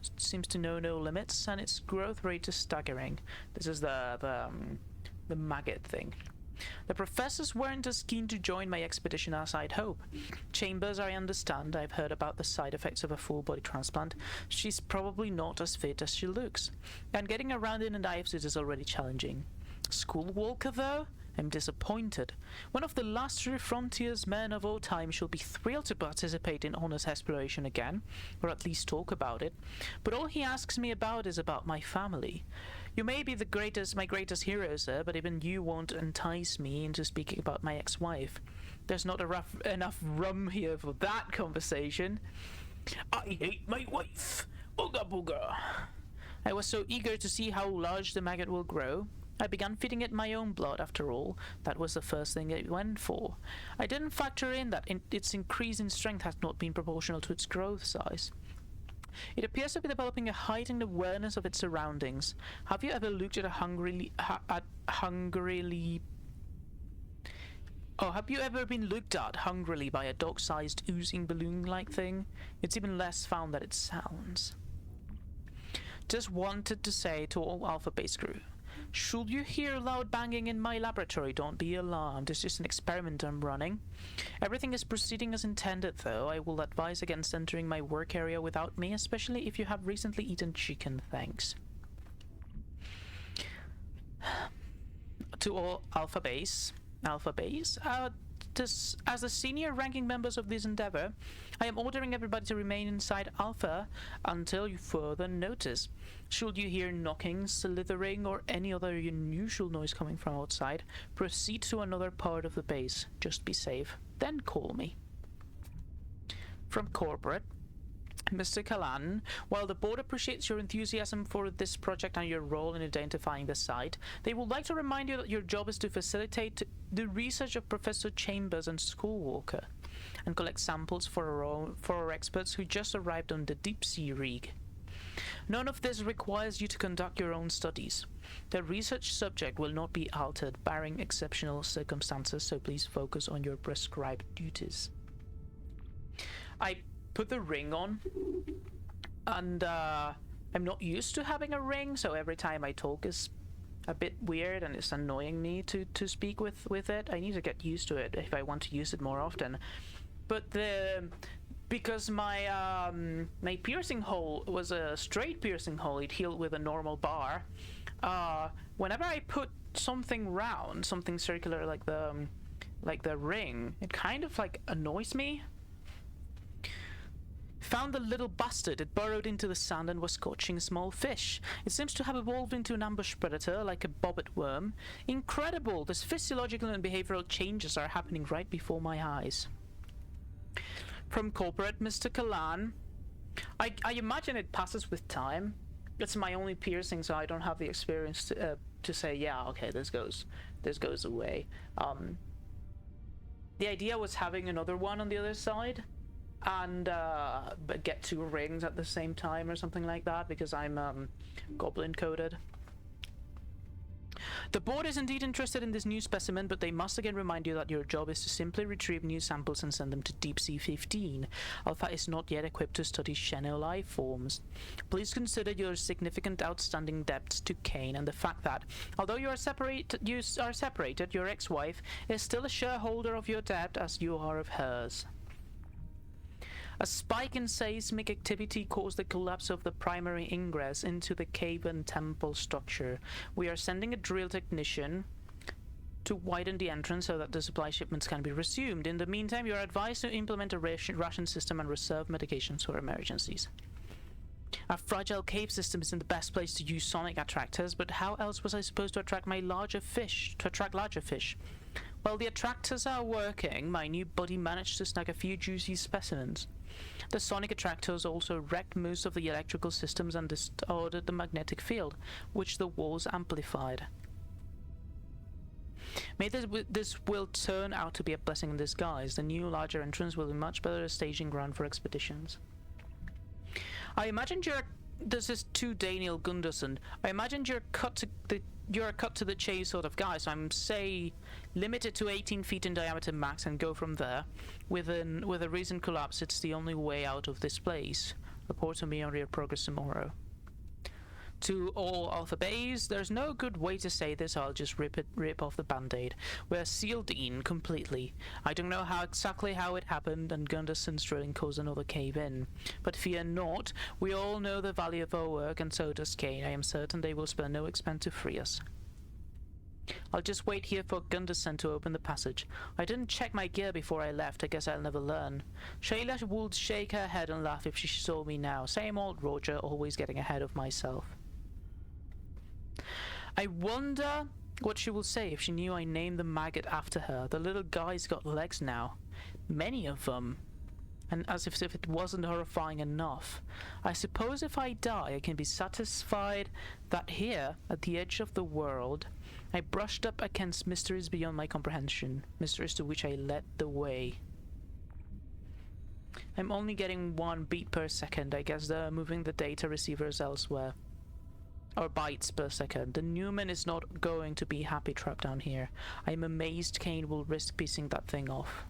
[SPEAKER 1] no limits, and its growth rate is staggering. This is the maggot thing. The professors weren't as keen to join my expedition as I'd hope. Chambers, I understand. I've heard about the side effects of a full body transplant. She's probably not as fit as she looks, and getting around in a dive suit is already challenging. Schoolwalker, though? I'm disappointed. One of the last true frontiers men of all time shall be thrilled to participate in honest exploration again, or at least talk about it, but all he asks me about is about my family. You may be my greatest hero, sir, but even you won't entice me into speaking about my ex-wife. There's not enough rum here for that conversation. I hate my wife. Ooga booga. I was so eager to see how large the maggot will grow. I began feeding it my own blood, after all. That was the first thing it went for. I didn't factor in that its increase in strength has not been proportional to its growth size. It appears to be developing a heightened awareness of its surroundings. Have you ever looked at have you ever been looked at hungrily by a dog-sized oozing balloon-like thing? It's even less found than it sounds. Just wanted to say to all Alpha Base crew, should you hear loud banging in my laboratory, don't be alarmed. It's just an experiment I'm running. Everything is proceeding as intended, though. I will advise against entering my work area without me, especially if you have recently eaten chicken, thanks. To all Alpha Base, as the senior ranking members of this endeavor, I am ordering everybody to remain inside Alpha until further notice. Should you hear knocking, slithering, or any other unusual noise coming from outside, proceed to another part of the base. Just be safe. Then call me. From corporate, Mr. Kalan, while the board appreciates your enthusiasm for this project and your role in identifying the site, they would like to remind you that your job is to facilitate the research of Professor Chambers and Schoolwalker, and collect samples for our experts who just arrived on the deep sea rig. None of this requires you to conduct your own studies. The research subject will not be altered, barring exceptional circumstances, so please focus on your prescribed duties. I put the ring on, and I'm not used to having a ring, so every time I talk is a bit weird and it's annoying me to speak with it. I need to get used to it if I want to use it more often. But because my my piercing hole was a straight piercing hole, it healed with a normal bar. Whenever I put something round, something circular like the ring, it kind of like annoys me. Found the little bastard. It burrowed into the sand and was scorching a small fish. It seems to have evolved into an ambush predator, like a bobbit worm. Incredible! These physiological and behavioral changes are happening right before my eyes. From corporate, Mr. Kalan. I imagine it passes with time. It's my only piercing, so I don't have the experience to say, yeah, okay, this goes away. The idea was having another one on the other side, and but get two rings at the same time or something like that, because I'm goblin coded. The board is indeed interested in this new specimen, but they must again remind you that your job is to simply retrieve new samples and send them to Deep Sea 15. Alpha is not yet equipped to study Xeno life forms. Please consider your significant outstanding debts to Kane and the fact that, although you are separated, your ex-wife is still a shareholder of your debt as you are of hers. A spike in seismic activity caused the collapse of the primary ingress into the cave and temple structure. We are sending a drill technician to widen the entrance so that the supply shipments can be resumed. In the meantime, you are advised to implement a ration system and reserve medications for emergencies. Our fragile cave system is in the best place to use sonic attractors, but how else was I supposed to attract larger fish? Well, the attractors are working. My new buddy managed to snag a few juicy specimens. The sonic attractors also wrecked most of the electrical systems and distorted the magnetic field, which the walls amplified. May this will turn out to be a blessing in disguise. The new larger entrance will be much better staging ground for expeditions. I imagined this is to Daniel Gunderson. I imagined you're a cut to the chase sort of guy, so I'm say limit it to 18 feet in diameter max and go from there. With a recent collapse, it's the only way out of this place. Report to me on your progress tomorrow. To all Alpha Bays, there's no good way to say this, I'll just rip off the band-aid. We're sealed in completely. I don't know exactly how it happened, and Gunderson's drilling caused another cave-in. But fear not, we all know the value of our work, and so does Kane. I am certain they will spare no expense to free us. I'll just wait here for Gunderson to open the passage. I didn't check my gear before I left. I guess I'll never learn. Shayla would shake her head and laugh if she saw me now. Same old Roger, always getting ahead of myself. I wonder what she will say if she knew I named the maggot after her. The little guy's got legs now. Many of them. And as if it wasn't horrifying enough. I suppose if I die, I can be satisfied that here, at the edge of the world, I brushed up against mysteries beyond my comprehension. Mysteries to which I led the way. I'm only getting 1 beat per second. I guess they're moving the data receivers elsewhere. Or bytes per second. The Newman is not going to be happy trapped down here. I'm amazed Kane will risk piecing that thing off.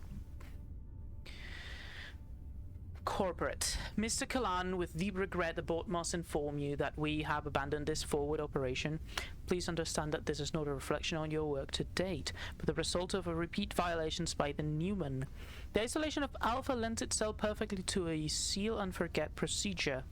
[SPEAKER 1] Corporate. Mr. Kalan, with deep regret, the board must inform you that we have abandoned this forward operation. Please understand that this is not a reflection on your work to date, but the result of a repeat violations by the Newman. The isolation of Alpha lends itself perfectly to a seal and forget procedure.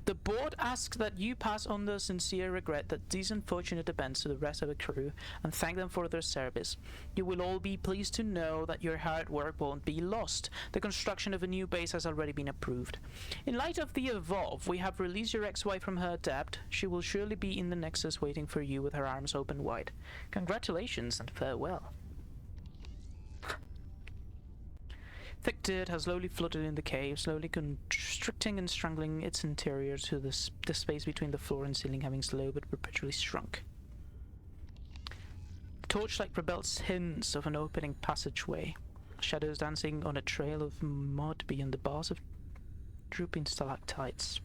[SPEAKER 1] The board asks that you pass on the sincere regret that these unfortunate events to the rest of the crew and thank them for their service. You will all be pleased to know that your hard work won't be lost. The construction of a new base has already been approved. In light of the above, we have released your ex-wife from her debt. She will surely be in the Nexus waiting for you with her arms open wide. Congratulations and farewell. Thick dirt has slowly flooded in the cave, slowly constricting and strangling its interior to the space between the floor and ceiling having slowly but perpetually shrunk. The torchlight rebels hints of an opening passageway, shadows dancing on a trail of mud beyond the bars of drooping stalactites.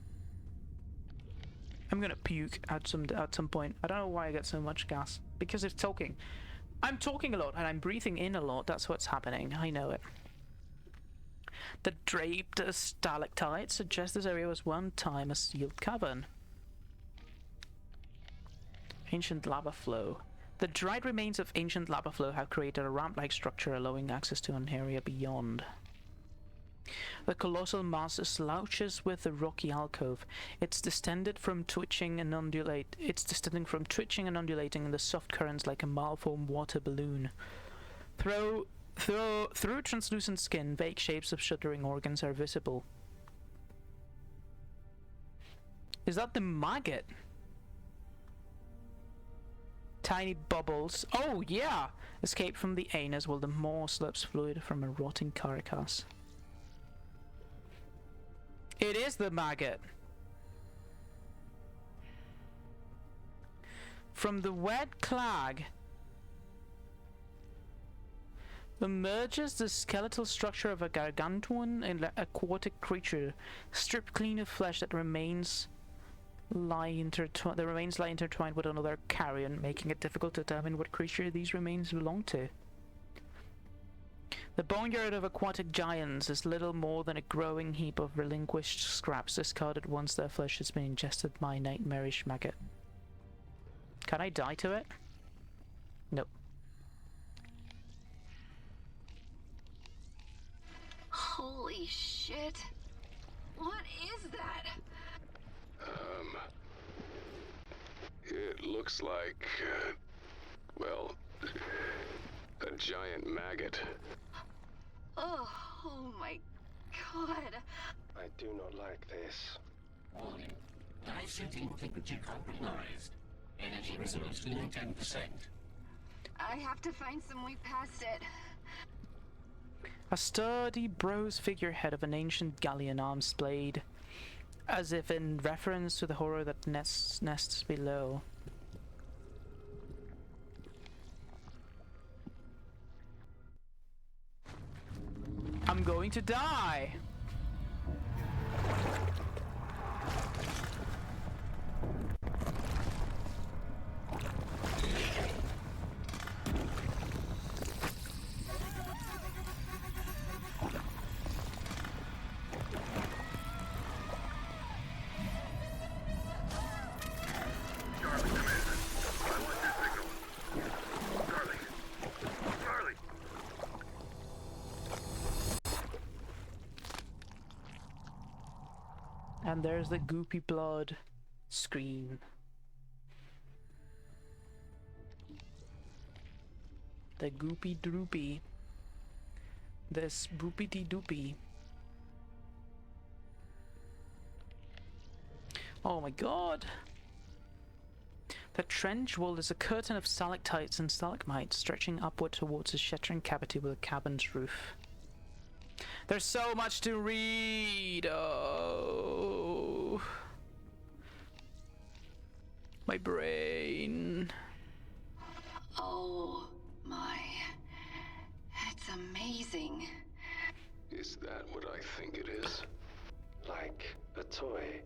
[SPEAKER 1] I'm gonna puke at some point. I don't know why I get so much gas. Because of talking. I'm talking a lot and I'm breathing in a lot. That's what's happening. I know it. The draped stalactites suggest this area was one time a sealed cavern. Ancient lava flow. The dried remains of ancient lava flow have created a ramp-like structure allowing access to an area beyond. The colossal mass slouches with the rocky alcove. It's distended from twitching and undulating in the soft currents like a malformed water balloon. Through translucent skin, vague shapes of shuddering organs are visible. Is that the maggot? Tiny bubbles. Oh, yeah! Escape from the anus while the maw slurps fluid from a rotting carcass. It is the maggot! From the wet clag emerges the skeletal structure of a gargantuan and aquatic creature, stripped clean of flesh that remains lie intertwined with another carrion, making it difficult to determine what creature these remains belong to. The boneyard of aquatic giants is little more than a growing heap of relinquished scraps discarded once their flesh has been ingested by a nightmarish maggot. Can I die to it? Nope.
[SPEAKER 4] Holy shit. What is that?
[SPEAKER 3] It looks
[SPEAKER 2] looks like, well, a giant maggot.
[SPEAKER 4] Oh my god.
[SPEAKER 7] I do not like this.
[SPEAKER 9] Warning. Dive setting temperature compromised. Energy reserves below 10%.
[SPEAKER 4] I have to find some way past it.
[SPEAKER 1] A sturdy bronze figurehead of an ancient galleon arm displayed, as if in reference to the horror that nests below. I'm going to die! And there's the goopy blood screen. The goopy droopy. This boopity doopy. Oh my god! The trench wall is a curtain of stalactites and stalagmites stretching upward towards a shuttering cavity with a cabin's roof. There's so much to read! Oh. My brain.
[SPEAKER 4] Oh my. It's amazing.
[SPEAKER 2] Is that what I think it is?
[SPEAKER 7] Like a toy.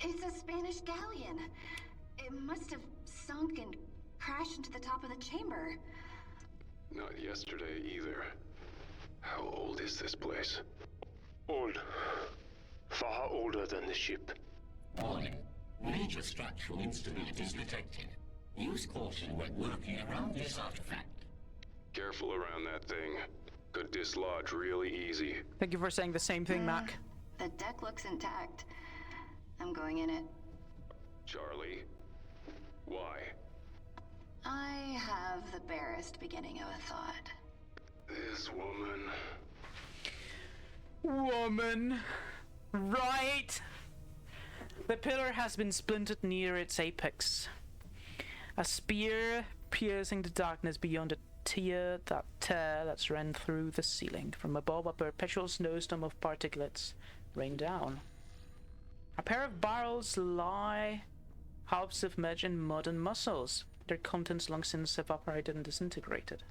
[SPEAKER 4] It's a Spanish galleon. It must have sunk and crashed into the top of the chamber.
[SPEAKER 2] Not yesterday either. How old is this place?
[SPEAKER 3] Old. Far older than the ship.
[SPEAKER 9] Warning. Major structural instabilities detected. Use caution when working around this artifact.
[SPEAKER 2] Careful around that thing. Could dislodge really easy.
[SPEAKER 1] Thank you for saying the same thing, Mac.
[SPEAKER 4] The deck looks intact. I'm going in it.
[SPEAKER 2] Charlie? Why?
[SPEAKER 4] I have the barest beginning of a thought.
[SPEAKER 2] This woman...
[SPEAKER 1] Woman! Right! The pillar has been splintered near its apex. A spear piercing the darkness beyond a tear that's ran through the ceiling. From above, a perpetual snowstorm of particulates rain down. A pair of barrels lie, half submerged in mud and mussels. Their contents long since evaporated and disintegrated.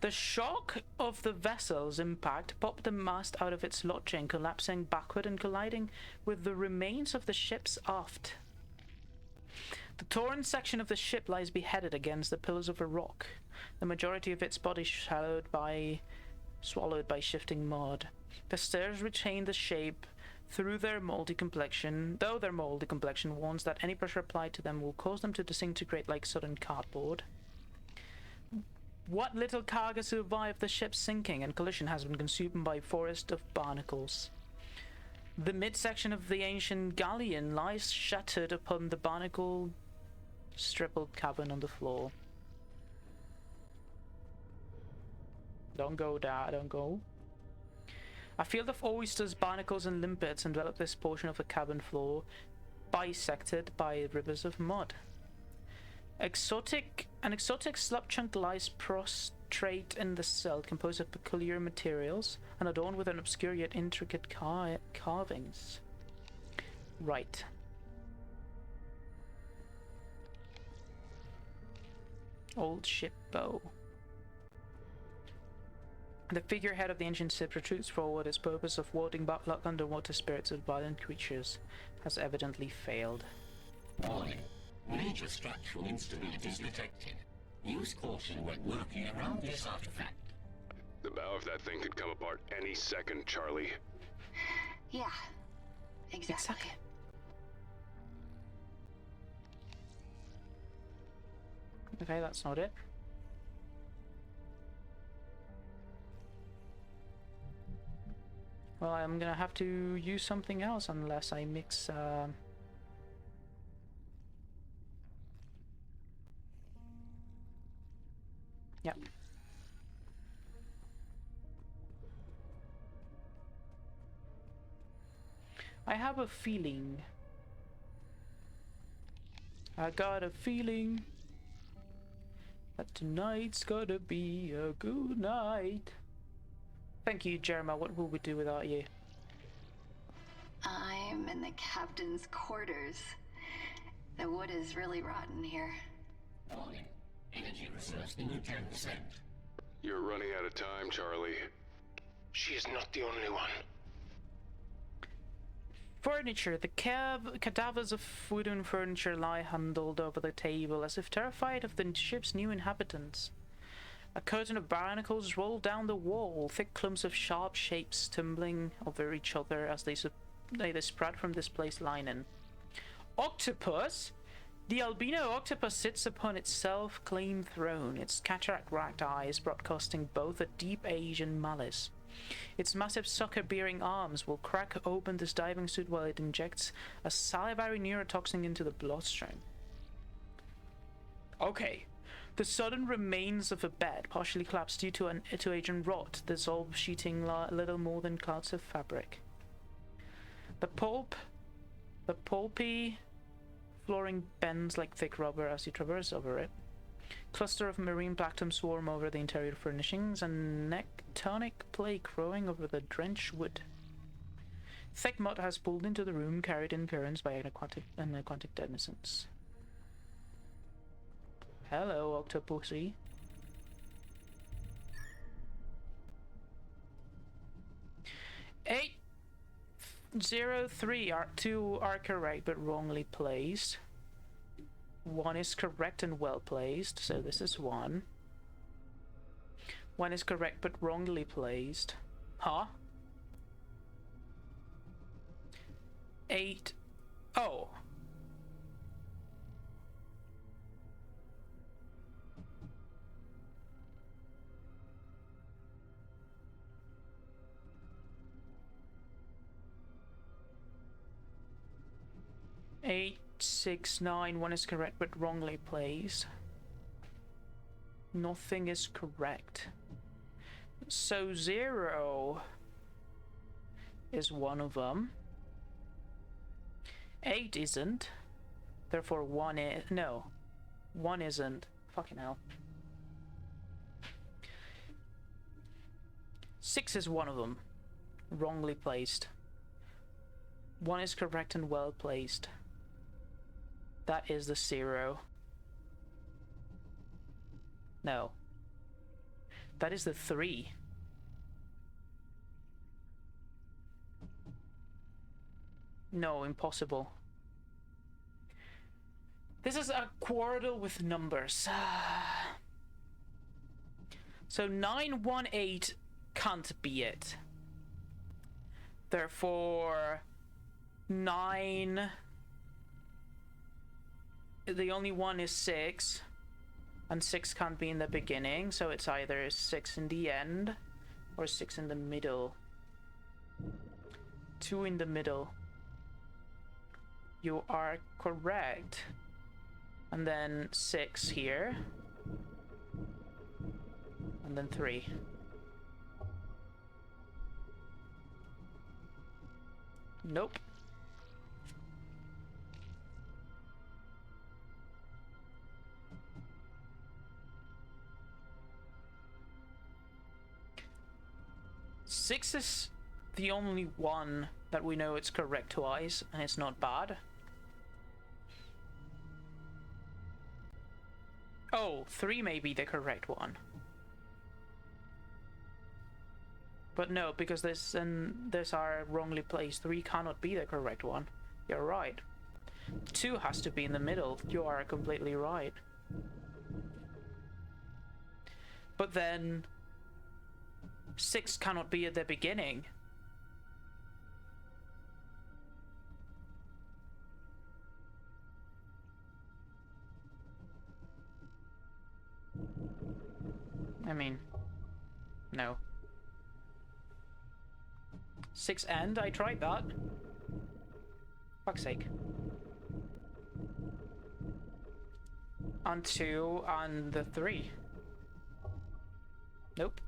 [SPEAKER 1] The shock of the vessel's impact popped the mast out of its lodging, collapsing backward and colliding with the remains of the ship's aft. The torn section of the ship lies beheaded against the pillars of a rock, the majority of its body swallowed by shifting mud. The stairs retain the shape though their moldy complexion warns that any pressure applied to them will cause them to disintegrate like sodden cardboard. What little cargo survived the ship's sinking and collision has been consumed by a forest of barnacles. The midsection of the ancient galleon lies shattered upon the barnacle-stippled cavern on the floor. Don't go, Dad, don't go. A field of oysters, barnacles, and limpets envelop this portion of the cavern floor, bisected by rivers of mud. An exotic slub chunk lies prostrate in the cell, composed of peculiar materials and adorned with an obscure yet intricate carvings. Right. Old ship bow. The figurehead of the ancient ship protrudes forward. Its purpose of warding back underwater spirits of violent creatures has evidently failed.
[SPEAKER 9] Warning. Major structural instabilities detected. Use caution when working around this artifact.
[SPEAKER 2] The bow of that thing could come apart any second, Charlie.
[SPEAKER 4] Yeah, exactly.
[SPEAKER 1] Okay, that's not it. Well, I'm gonna have to use something else unless I mix Yep. I have a feeling. I got a feeling that tonight's gonna be a good night. Thank you, Jeremiah. What will we do without you?
[SPEAKER 4] I'm in the captain's quarters. The wood is really rotten here.
[SPEAKER 9] Warning. Energy reserves below 10%.
[SPEAKER 2] You're running out of time, Charlie.
[SPEAKER 3] She is not the only one.
[SPEAKER 1] Furniture. The cadavers of wooden furniture lie huddled over the table, as if terrified of the ship's new inhabitants. A curtain of barnacles rolled down the wall, thick clumps of sharp shapes tumbling over each other as they spread from displaced linen. Octopus? The albino octopus sits upon its self-claimed throne, its cataract-racked eyes broadcasting both a deep Asian malice. Its massive sucker-bearing arms will crack open this diving suit while it injects a salivary neurotoxin into the bloodstream. Okay. The sudden remains of a bed, partially collapsed due to agent rot, dissolve, sheeting little more than clouds of fabric. The pulpy flooring bends like thick rubber as you traverse over it. Cluster of marine plankton swarm over the interior furnishings, and tectonic plague growing over the drenched wood. Thick mud has pulled into the room, carried in currents by an aquatic denizens. Hello, Octopussy. Eight 03 two are correct but wrongly placed. One is correct and well placed, so this is one. One is correct but wrongly placed. Huh? 8. Oh. Eight, 6, 9. One is correct but wrongly placed. Nothing is correct. So 0 is one of them. 8 isn't. Therefore 1 is... No. 1 isn't. Fucking hell. 6 is one of them. Wrongly placed. 1 is correct and well placed. That is the 0. No. That is the 3. No, impossible. This is a quarrel with numbers. So 918 can't be it. Therefore, 9... The only one is 6, and 6 can't be in the beginning, so it's either 6 in the end or 6 in the middle. 2 in the middle. You are correct. And then 6 here. And then 3. Nope. Six is the only one that we know it's correct twice, and it's not bad. Oh, 3 may be the correct one. But no, because this and this are wrongly placed. 3 cannot be the correct one. You're right. 2 has to be in the middle. You are completely right. But then 6 cannot be at the beginning. I mean, no. 6 and I tried that. Fuck's sake. And 2 and the 3. Nope.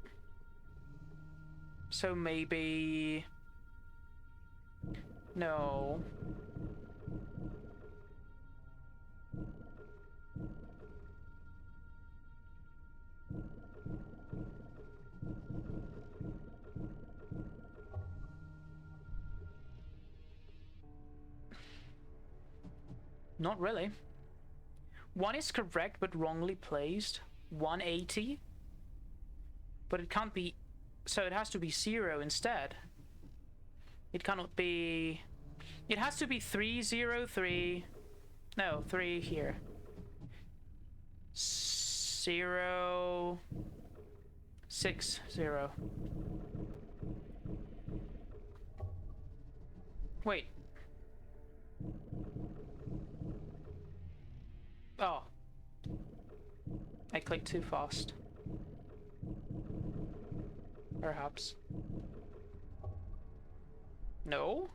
[SPEAKER 1] So maybe... No. Not really. One is correct but wrongly placed. 180. But it can't be... So it has to be 0 instead. It cannot be... It has to be 303. No, 3 here. 0... 6 0. Wait. Oh. I clicked too fast. Perhaps. No?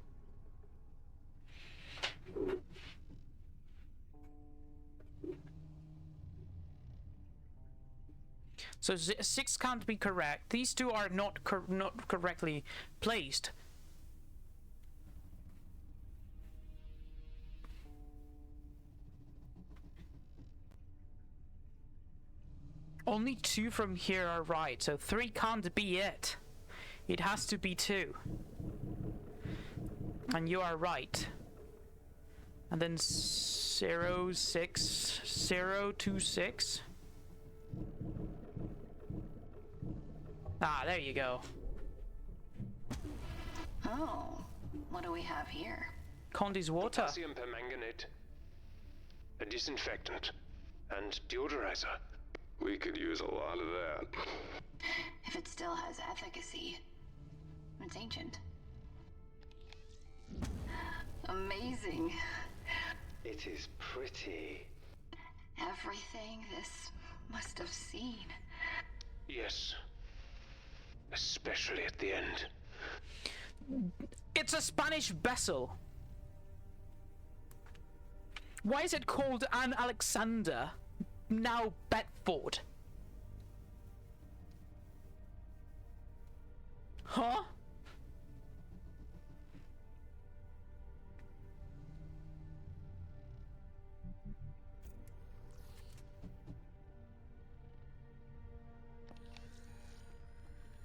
[SPEAKER 1] So 6 can't be correct. These two are not correctly placed. Only 2 from here are right, so 3 can't be it. It has to be 2. And you are right. And then 0 6 0 2 6. Ah, there you go.
[SPEAKER 4] Oh, what do we have here?
[SPEAKER 1] Condi's water.
[SPEAKER 3] Potassium permanganate, a disinfectant, and deodorizer.
[SPEAKER 16] We could use a lot of that.
[SPEAKER 4] If it still has efficacy, it's ancient. Amazing.
[SPEAKER 7] It is pretty.
[SPEAKER 4] Everything this must have seen.
[SPEAKER 3] Yes. Especially at the end.
[SPEAKER 1] It's a Spanish vessel. Why is it called An Alexander? Now Bedford. Huh?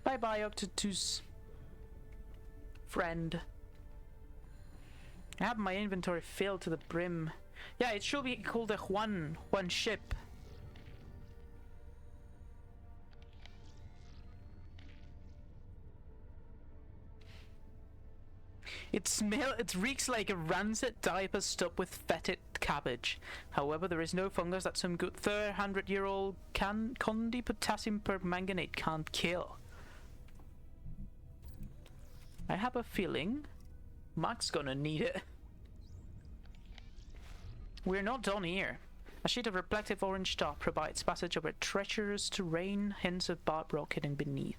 [SPEAKER 1] Bye-bye, Octotus friend. I have my inventory filled to the brim. Yeah, it should be called a one ship. It reeks like a rancid diaper stuffed with fetid cabbage. However, there is no fungus that some good 300-year-old Condi potassium permanganate can't kill. I have a feeling Mark's gonna need it. We're not done here. A sheet of reflective orange tar provides passage over treacherous terrain, hints of barbed rock hidden beneath.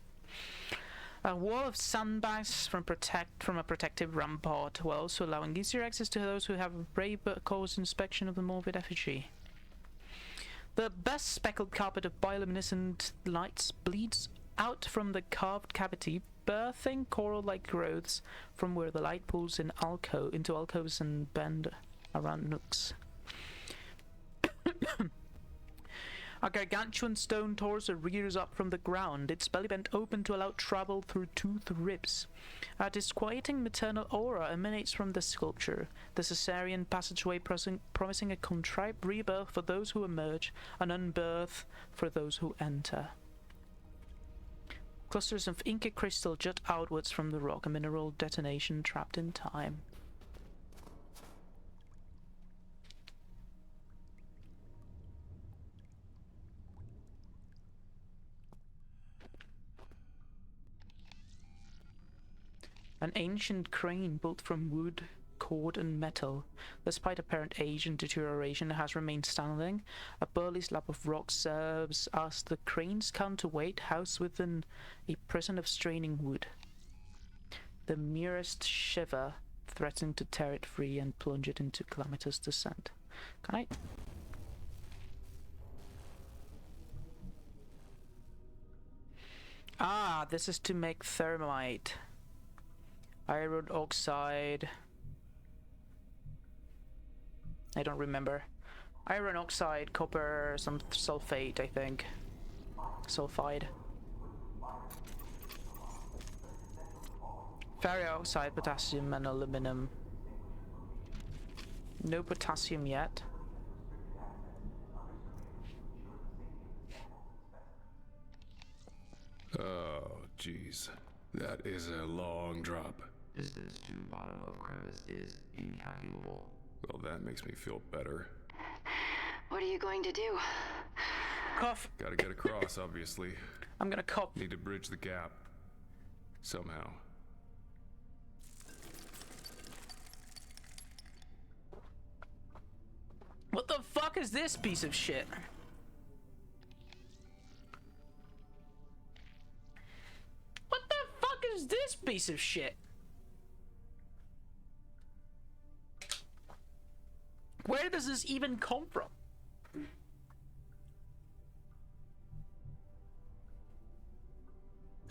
[SPEAKER 1] A wall of sandbags from a protective rampart, while also allowing easier access to those who have a brave but cautious inspection of the morbid effigy. The best speckled carpet of bioluminescent lights bleeds out from the carved cavity, birthing coral-like growths from where the light pools into alcoves and bend around nooks. A gargantuan stone torso rears up from the ground, its belly bent open to allow travel through toothed ribs. A disquieting maternal aura emanates from the sculpture, the Caesarean passageway promising a contrived rebirth for those who emerge, an unbirth for those who enter. Clusters of inky crystal jut outwards from the rock, a mineral detonation trapped in time. An ancient crane built from wood, cord and metal. Despite apparent age and deterioration, it has remained standing. A burly slab of rock serves as the crane's counterweight, housed within a prison of straining wood. The merest shiver threatening to tear it free and plunge it into calamitous descent. Can I... Ah, this is to make thermite. Iron oxide. I don't remember. Iron oxide, copper, some sulfate, I think. Sulfide. Ferrioxide, potassium, and aluminum. No potassium yet.
[SPEAKER 2] Oh, jeez. That is a long drop.
[SPEAKER 10] Distance to bottom of crevice is incalculable.
[SPEAKER 2] Well, that makes me feel better.
[SPEAKER 15] What are you going to do?
[SPEAKER 1] Cough.
[SPEAKER 2] Gotta get across, obviously.
[SPEAKER 1] I'm gonna cough.
[SPEAKER 2] Need to bridge the gap. Somehow.
[SPEAKER 1] What the fuck is this piece of shit? What the fuck is this piece of shit? Where does this even come from?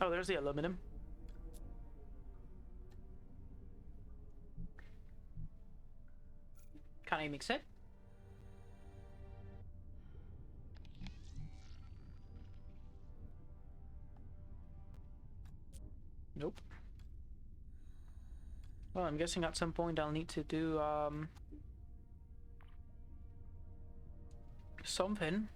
[SPEAKER 1] Oh, there's the aluminum. Can I mix it? Nope. Well, I'm guessing at some point I'll need to do something.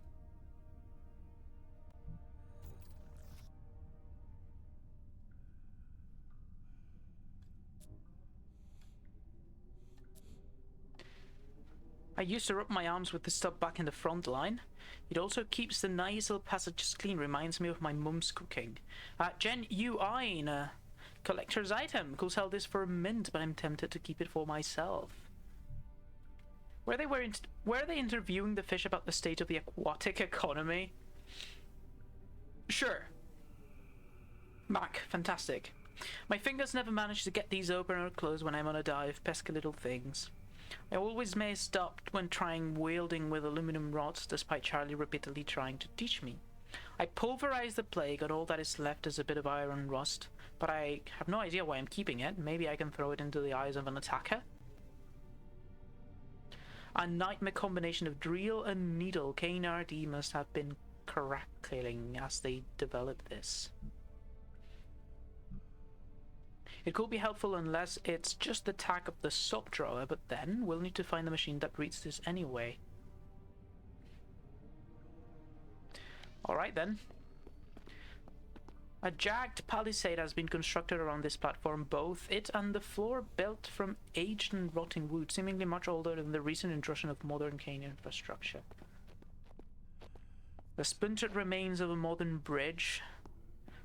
[SPEAKER 1] I used to rub my arms with the stuff back in the front line. It also keeps the nasal passages clean, reminds me of my mum's cooking. Genuine collector's item. Could sell this for a mint, but I'm tempted to keep it for myself. Were they interviewing the fish about the state of the aquatic economy? Sure. Mac, fantastic. My fingers never manage to get these open or closed when I'm on a dive, pesky little things. I always messed up when trying wielding with aluminum rods, despite Charlie repeatedly trying to teach me. I pulverized the plague, and all that is left is a bit of iron rust, but I have no idea why I'm keeping it. Maybe I can throw it into the eyes of an attacker? A nightmare combination of drill and needle. KNRD must have been crackling as they developed this. It could be helpful unless it's just the tag of the soap drawer, but then we'll need to find the machine that reads this anyway. Alright then. A jagged palisade has been constructed around this platform, both it and the floor built from aged and rotting wood, seemingly much older than the recent intrusion of modern Canaan infrastructure. The splintered remains of a modern bridge,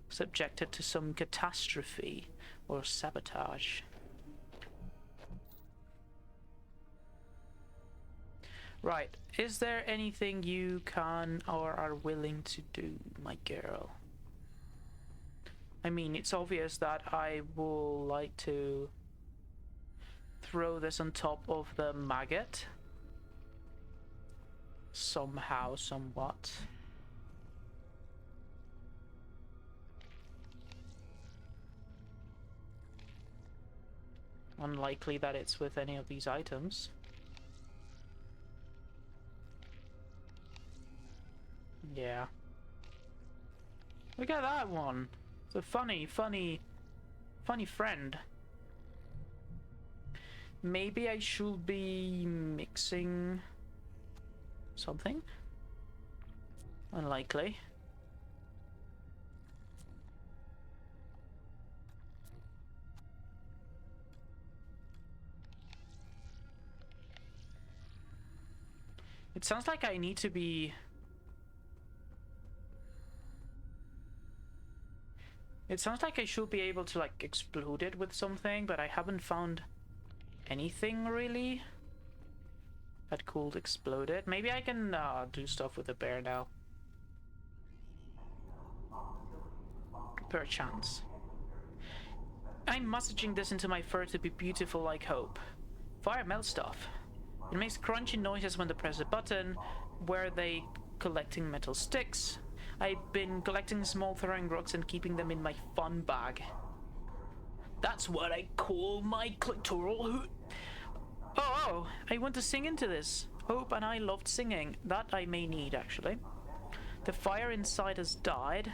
[SPEAKER 1] subjected to some catastrophe or sabotage. Right, is there anything you can or are willing to do, my girl? I mean, it's obvious that I will like to throw this on top of the maggot. Somehow, somewhat. Unlikely that it's with any of these items. Yeah. Look at that one. It's a funny friend. Maybe I should be mixing something? Unlikely. It sounds like I need to be... It sounds like I should be able to, like, explode it with something, but I haven't found anything, really, that could explode it. Maybe I can do stuff with the bear now. Perchance. I'm massaging this into my fur to be beautiful like hope. Fire melt stuff. It makes crunchy noises when they press a button. Were they collecting metal sticks? I've been collecting small throwing rocks and keeping them in my fun bag. That's what I call my clitoral hoot. Oh, I want to sing into this. Hope and I loved singing. That I may need, actually. The fire inside has died.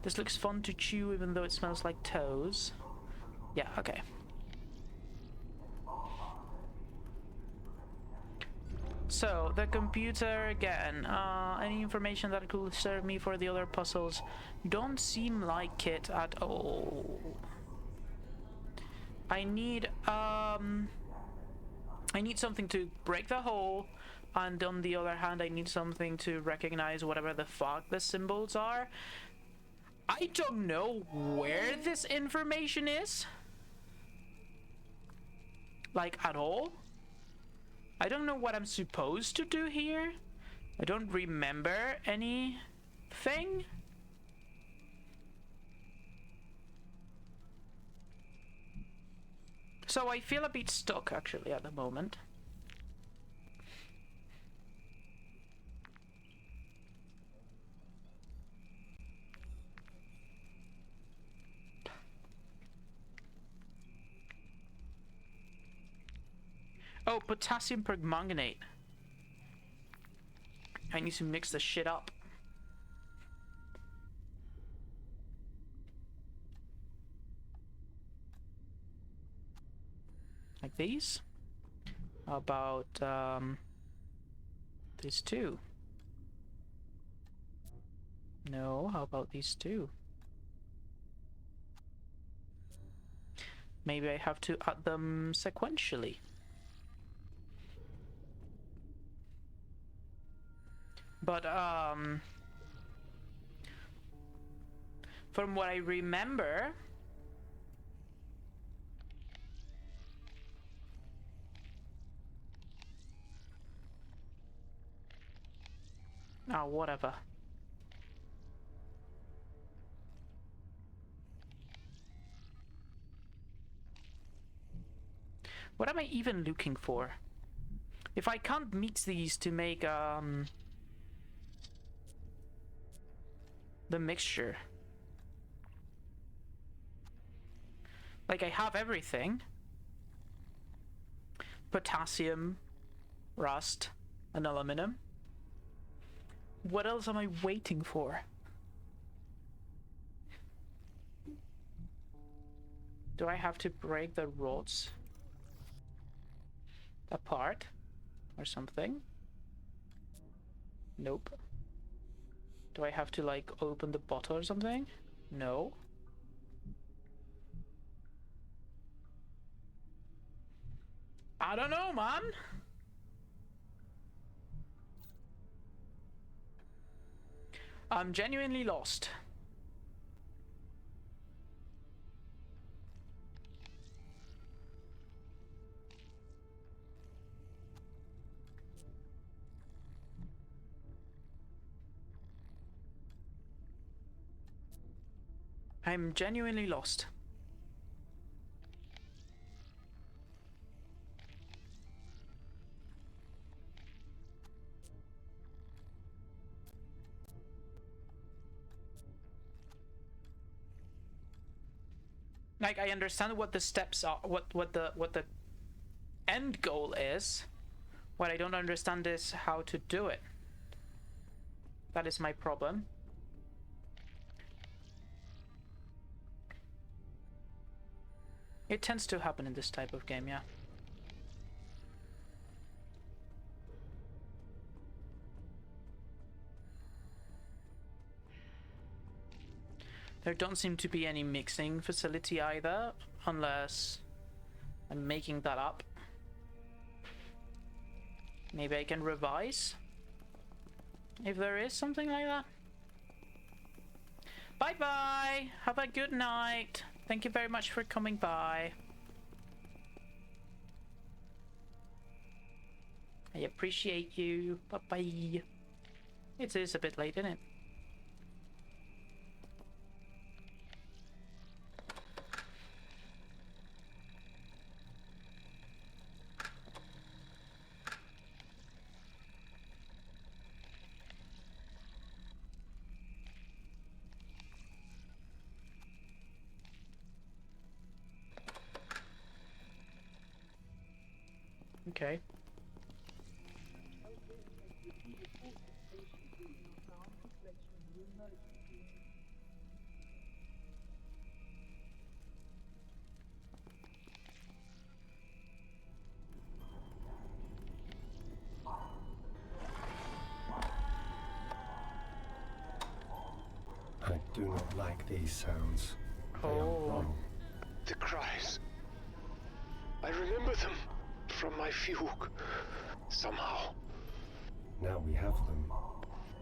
[SPEAKER 1] This looks fun to chew even though it smells like toes. Yeah, okay. So, the computer again. Any information that could serve me for the other puzzles don't seem like it at all. I need something to break the hole, and on the other hand, I need something to recognize whatever the fuck the symbols are. I don't know where this information is. Like, at all. I don't know what I'm supposed to do here. I don't remember anything. So I feel a bit stuck, actually, at the moment. Oh, potassium permanganate. I need to mix this shit up. Like these? How about these two? No, how about these two? Maybe I have to add them sequentially. But from what I remember, oh, whatever. What am I even looking for? If I can't mix these to make the mixture. Like, I have everything. Potassium, rust, and aluminum. What else am I waiting for? Do I have to break the rods apart or something? Nope. Do I have to, like, open the bottle or something? No. I don't know, man. I'm genuinely lost. I'm genuinely lost. Like, I understand what the steps are, what the end goal is. What I don't understand is how to do it. That is my problem. It tends to happen in this type of game, yeah. There don't seem to be any mixing facility either, unless I'm making that up. Maybe I can revise, if there is something like that. Bye-bye! Have a good night! Thank you very much for coming by. I appreciate you. Bye-bye. It is a bit late, isn't it? Okay.
[SPEAKER 7] I do not like these sounds. They are wrong.
[SPEAKER 3] The cries. I remember them from my fugue. Somehow.
[SPEAKER 7] Now we have them.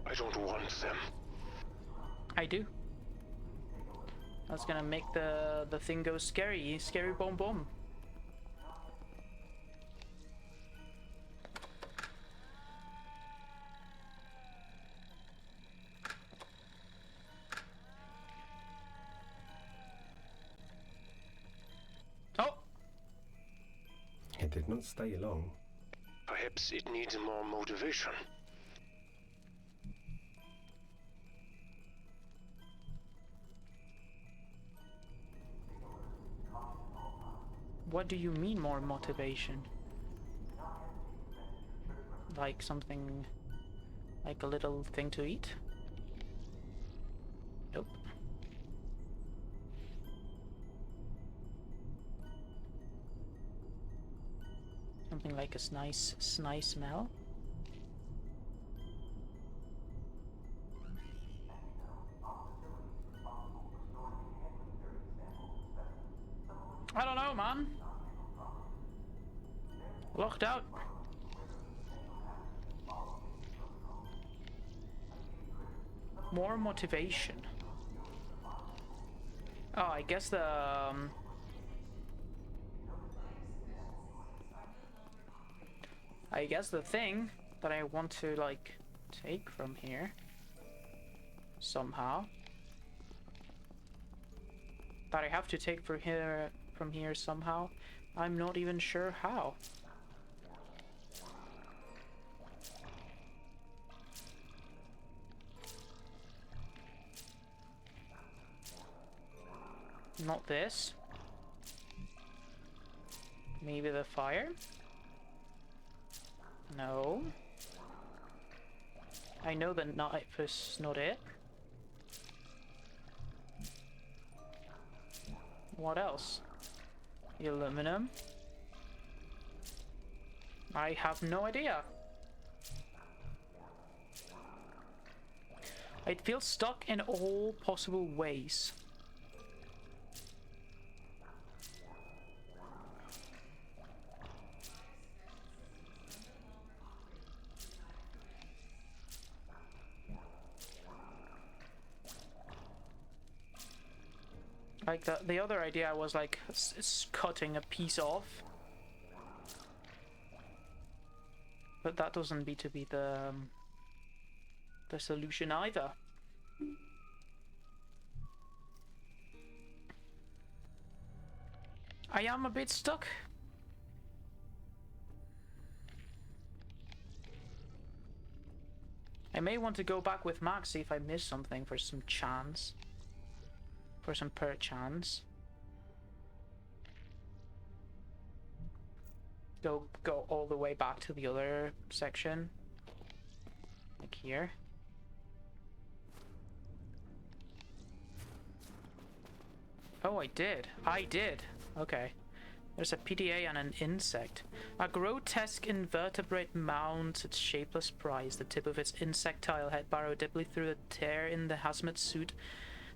[SPEAKER 3] I don't want them.
[SPEAKER 1] I do. That's gonna make the thing go scary. Scary boom boom. Oh!
[SPEAKER 7] It did not stay long.
[SPEAKER 3] Perhaps it needs more motivation.
[SPEAKER 1] What do you mean more motivation? Like something... like a little thing to eat? Nope. Something like a nice smell? I don't know, man. Locked out. More motivation. Oh, I guess the thing that I want to like take from here somehow, that I have to take from here somehow, I'm not even sure how. Not this. Maybe the fire? No. I know the knife is not it. What else? The aluminum? I have no idea. I feel stuck in all possible ways. Like the other idea was like cutting a piece off, but that doesn't need to be the solution either. I am a bit stuck. I may want to go back with Max, see if I missed something for some chance. For some perchance. Go all the way back to the other section. Like here. Oh, I did. Okay. There's a PDA and an insect. A grotesque invertebrate mounds its shapeless prize, the tip of its insectile head burrowed deeply through a tear in the hazmat suit.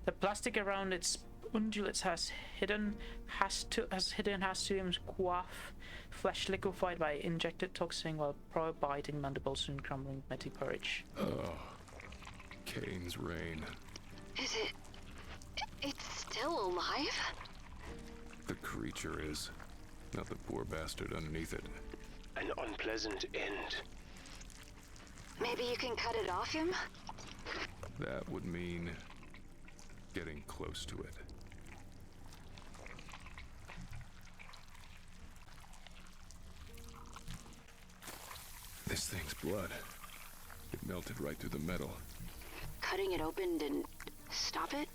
[SPEAKER 1] The plastic around its undulates has hidden Hastium's quaff, flesh liquefied by injected toxin while biting mandibles soon crumbling metty porridge.
[SPEAKER 2] Oh, Cain's reign.
[SPEAKER 15] Is it... it's still alive?
[SPEAKER 2] The creature is, not the poor bastard underneath it.
[SPEAKER 3] An unpleasant end.
[SPEAKER 15] Maybe you can cut it off him?
[SPEAKER 2] That would mean getting close to it. This thing's blood. It melted right through the metal.
[SPEAKER 15] Cutting it open didn't stop it?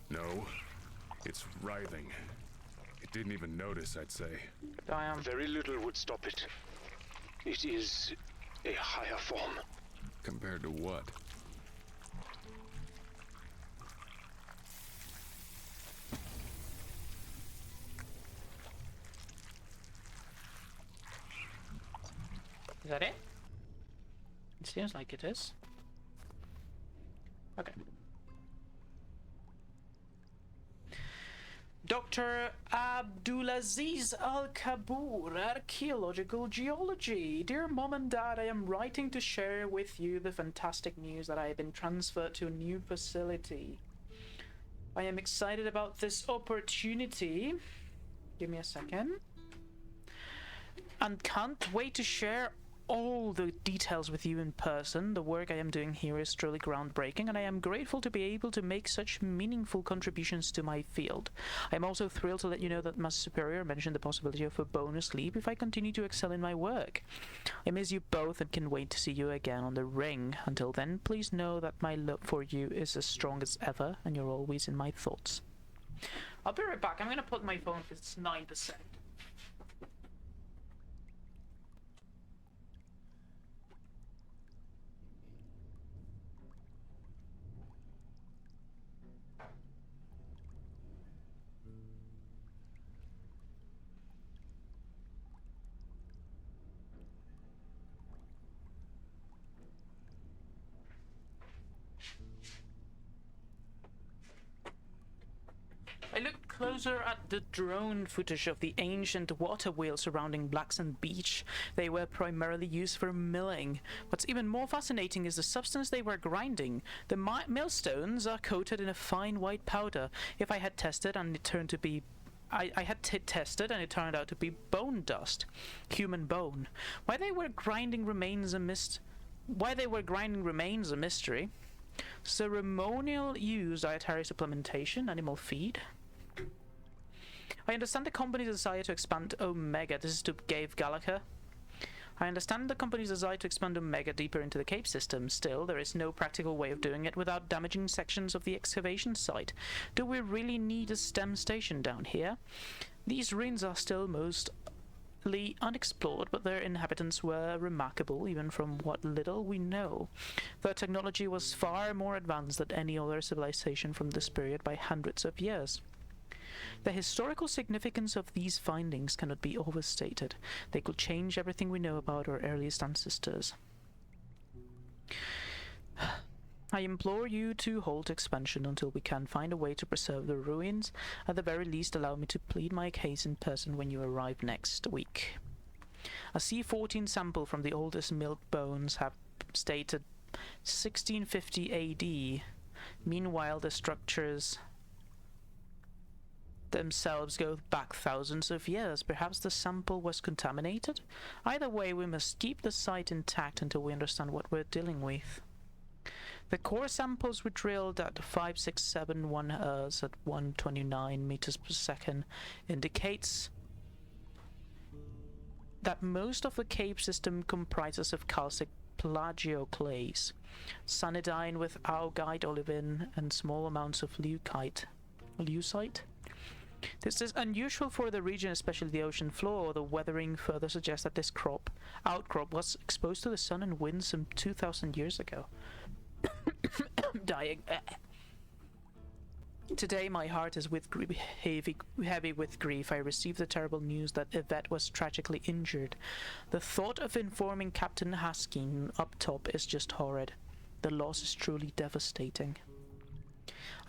[SPEAKER 2] No. It's writhing. It didn't even notice, I'd say.
[SPEAKER 1] Damn.
[SPEAKER 3] Very little would stop it. It is a higher form.
[SPEAKER 2] Compared to what?
[SPEAKER 1] Is that it? It seems like it is. Okay. Dr. Abdulaziz Al-Kabour, Archaeological Geology. Dear Mom and Dad, I am writing to share with you the fantastic news that I have been transferred to a new facility. I am excited about this opportunity. Give me a second. And can't wait to share all the details with you in person. The work I am doing here is truly groundbreaking, and I am grateful to be able to make such meaningful contributions to my field. I am also thrilled to let you know that my superior mentioned the possibility of a bonus leap if I continue to excel in my work. I miss you both and can wait to see you again on the ring. Until then, please know that my love for you is as strong as ever, and you're always in my thoughts. I'll be right back. I'm gonna put my phone because it's 9%. I looked closer at the drone footage of the ancient water wheels surrounding Blacksand Beach. They were primarily used for milling. What's even more fascinating is the substance they were grinding. The millstones are coated in a fine white powder. If I had tested and it turned to be tested and it turned out to be bone dust, human bone. Why they were grinding remains a mystery. Ceremonial use, dietary supplementation, animal feed. I understand the company's desire to expand Omega. This is to Gabe Gallagher. I understand the company's desire to expand Omega deeper into the Cape system. Still, there is no practical way of doing it without damaging sections of the excavation site. Do we really need a STEM station down here? These ruins are still mostly unexplored, but their inhabitants were remarkable, even from what little we know. Their technology was far more advanced than any other civilization from this period by hundreds of years. The historical significance of these findings cannot be overstated. They could change everything we know about our earliest ancestors. I implore you to halt expansion until we can find a way to preserve the ruins. At the very least, allow me to plead my case in person when you arrive next week. A C-14 sample from the oldest milled bones have stated 1650 AD. Meanwhile, the structures themselves go back thousands of years. Perhaps the sample was contaminated? Either way, we must keep the site intact until we understand what we're dealing with. The core samples were drilled at 5671 Hz at 129 meters per second indicates that most of the cave system comprises of calcic plagioclase, sanidine with augite, olivine, and small amounts of leucite. This is unusual for the region, especially the ocean floor. The weathering further suggests that this outcrop was exposed to the sun and wind some 2,000 years ago. Dying. Today my heart is heavy with grief. I received the terrible news that Yvette was tragically injured. The thought of informing Captain Haskin up top is just horrid. The loss is truly devastating.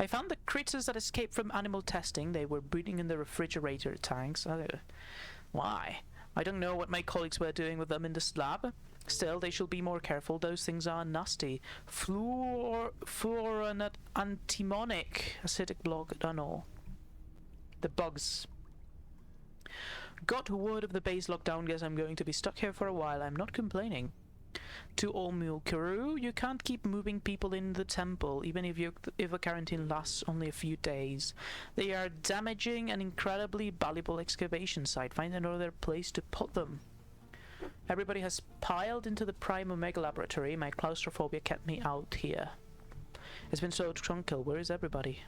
[SPEAKER 1] I found the critters that escaped from animal testing. They were breeding in the refrigerator tanks. Why? I don't know what my colleagues were doing with them in this lab. Still, they should be more careful. Those things are nasty. Fluorinate antimonic acidic block. I don't know. The bugs. Got word of the base lockdown. Guess I'm going to be stuck here for a while. I'm not complaining. To all mule crew, you can't keep moving people in the temple, even if a quarantine lasts only a few days. They are damaging an incredibly valuable excavation site. Find another place to put them. Everybody has piled into the Prime Omega laboratory. My claustrophobia kept me out here. It's been so tranquil. Where is everybody?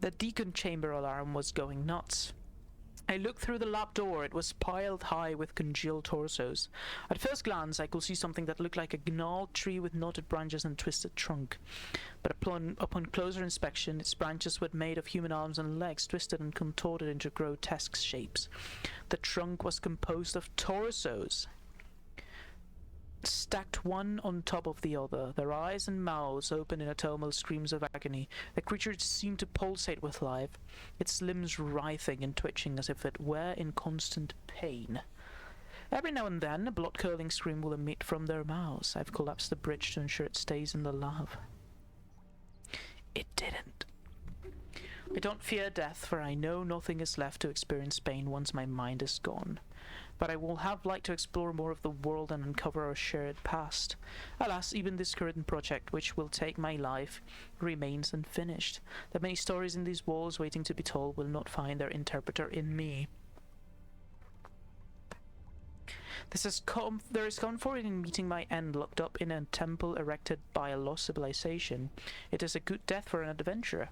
[SPEAKER 1] The deacon chamber alarm was going nuts. I looked through the lab door. It was piled high with congealed torsos. At first glance, I could see something that looked like a gnarled tree with knotted branches and twisted trunk. But upon closer inspection, its branches were made of human arms and legs, twisted and contorted into grotesque shapes. The trunk was composed of torsos, stacked one on top of the other, their eyes and mouths open in eternal screams of agony. The creature seemed to pulsate with life, its limbs writhing and twitching as if it were in constant pain. Every now and then, a blood-curdling scream will emit from their mouths. I've collapsed the bridge to ensure it stays in the lab. It didn't. I don't fear death, for I know nothing is left to experience pain once my mind is gone. But I will have liked to explore more of the world and uncover our shared past. Alas, even this current project, which will take my life, remains unfinished. The many stories in these walls waiting to be told will not find their interpreter in me. There is comfort in meeting my end locked up in a temple erected by a lost civilization. It is a good death for an adventurer.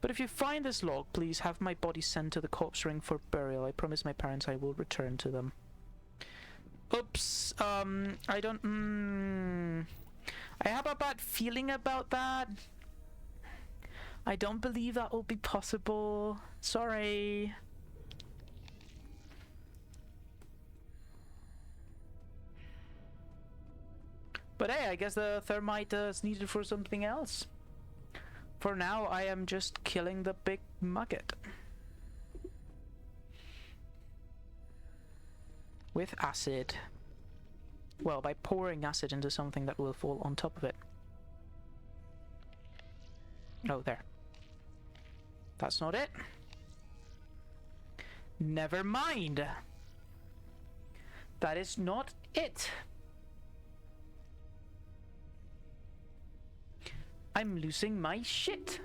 [SPEAKER 1] But if you find this log, please have my body sent to the corpse ring for burial. I promise my parents I will return to them. Oops, I don't, I have a bad feeling about that. I don't believe that will be possible. Sorry. But hey, I guess the thermite is needed for something else. For now, I am just killing the big maggot. With acid. Well, by pouring acid into something that will fall on top of it. Oh, there. That's not it. Never mind. That is not it. I'm losing my shit.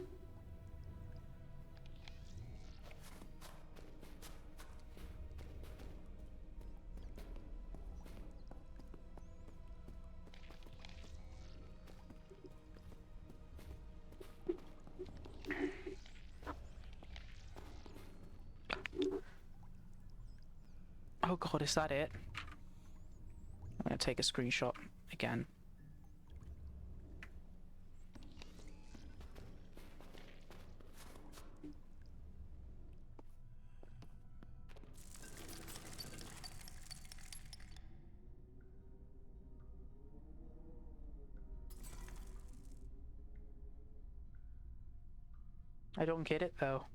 [SPEAKER 1] Oh god, is that it? I'm gonna take a screenshot again. I don't get it though.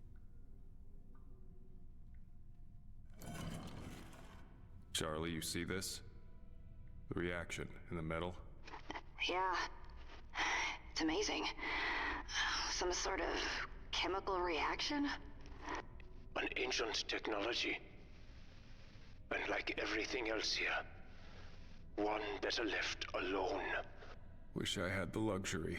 [SPEAKER 2] Charlie, you see this? The reaction in the metal?
[SPEAKER 15] Yeah. It's amazing. Some sort of chemical reaction?
[SPEAKER 3] An ancient technology. And like everything else here, one better left alone.
[SPEAKER 2] Wish I had the luxury.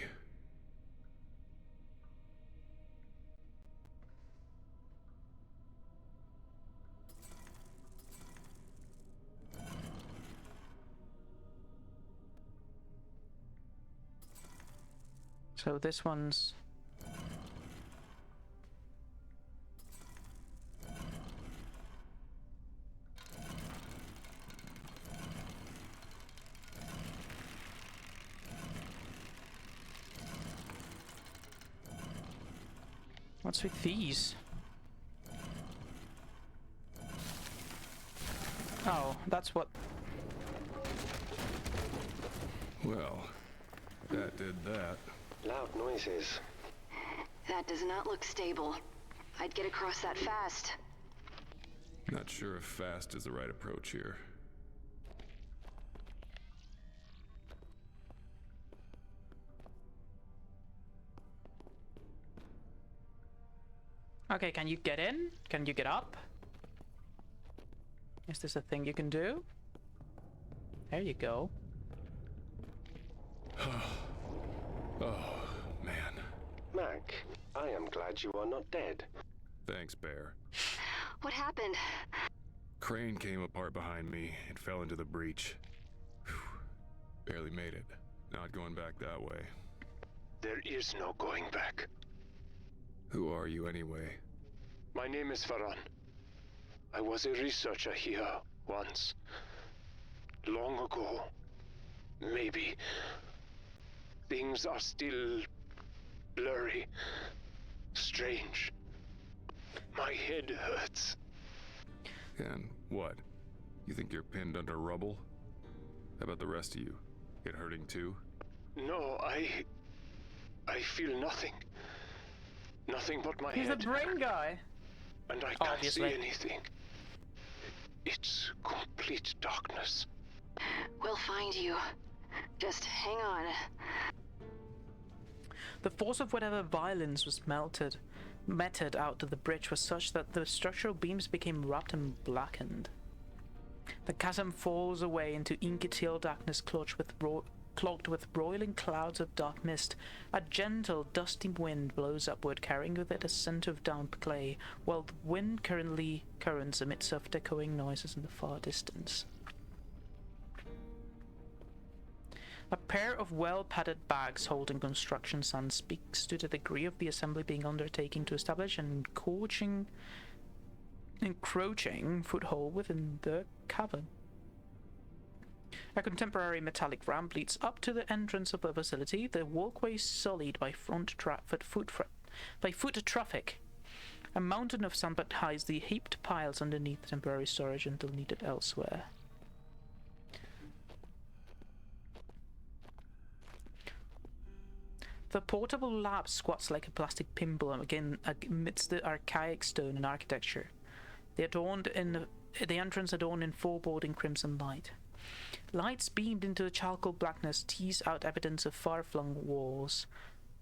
[SPEAKER 1] So this one's... What's with these? Oh, that's what...
[SPEAKER 2] Well, that did that.
[SPEAKER 7] Loud noises.
[SPEAKER 15] That does not look stable. I'd get across that fast.
[SPEAKER 2] Not sure if fast is the right approach here.
[SPEAKER 1] Okay, can you get in? Can you get up? Is this a thing you can do? There you go.
[SPEAKER 2] Oh, man.
[SPEAKER 7] Mac, I am glad you are not dead.
[SPEAKER 2] Thanks, Bear.
[SPEAKER 15] What happened?
[SPEAKER 2] Crane came apart behind me and fell into the breach. Whew. Barely made it. Not going back that way.
[SPEAKER 3] There is no going back.
[SPEAKER 2] Who are you anyway?
[SPEAKER 3] My name is Farhan. I was a researcher here once. Long ago. Maybe. Things are still blurry. Strange. My head hurts.
[SPEAKER 2] And what? You think you're pinned under rubble? How about the rest of you? It hurting too?
[SPEAKER 3] No, I feel nothing. Nothing but my
[SPEAKER 1] He's
[SPEAKER 3] head.
[SPEAKER 1] the brain guy.
[SPEAKER 3] And I can't
[SPEAKER 1] Obviously.
[SPEAKER 3] see anything. It's complete darkness.
[SPEAKER 15] We'll find you. Just hang on.
[SPEAKER 1] The force of whatever violence was meted out of the bridge was such that the structural beams became wrapped and blackened. The chasm falls away into inky-teal darkness clogged with broiling clouds of dark mist. A gentle, dusty wind blows upward, carrying with it a scent of damp clay, while the wind currents emit soft echoing noises in the far distance. A pair of well-padded bags holding construction sand speaks to the degree of the assembly being undertaken to establish an encroaching foothold within the cavern. A contemporary metallic ramp leads up to the entrance of the facility, the walkway sullied by foot traffic. A mountain of sandbag hides the heaped piles underneath temporary storage until needed elsewhere. The portable lab squats like a plastic pinball again amidst the archaic stone and architecture. The entrance adorned in foreboding crimson light. Lights beamed into the charcoal blackness tease out evidence of far-flung walls.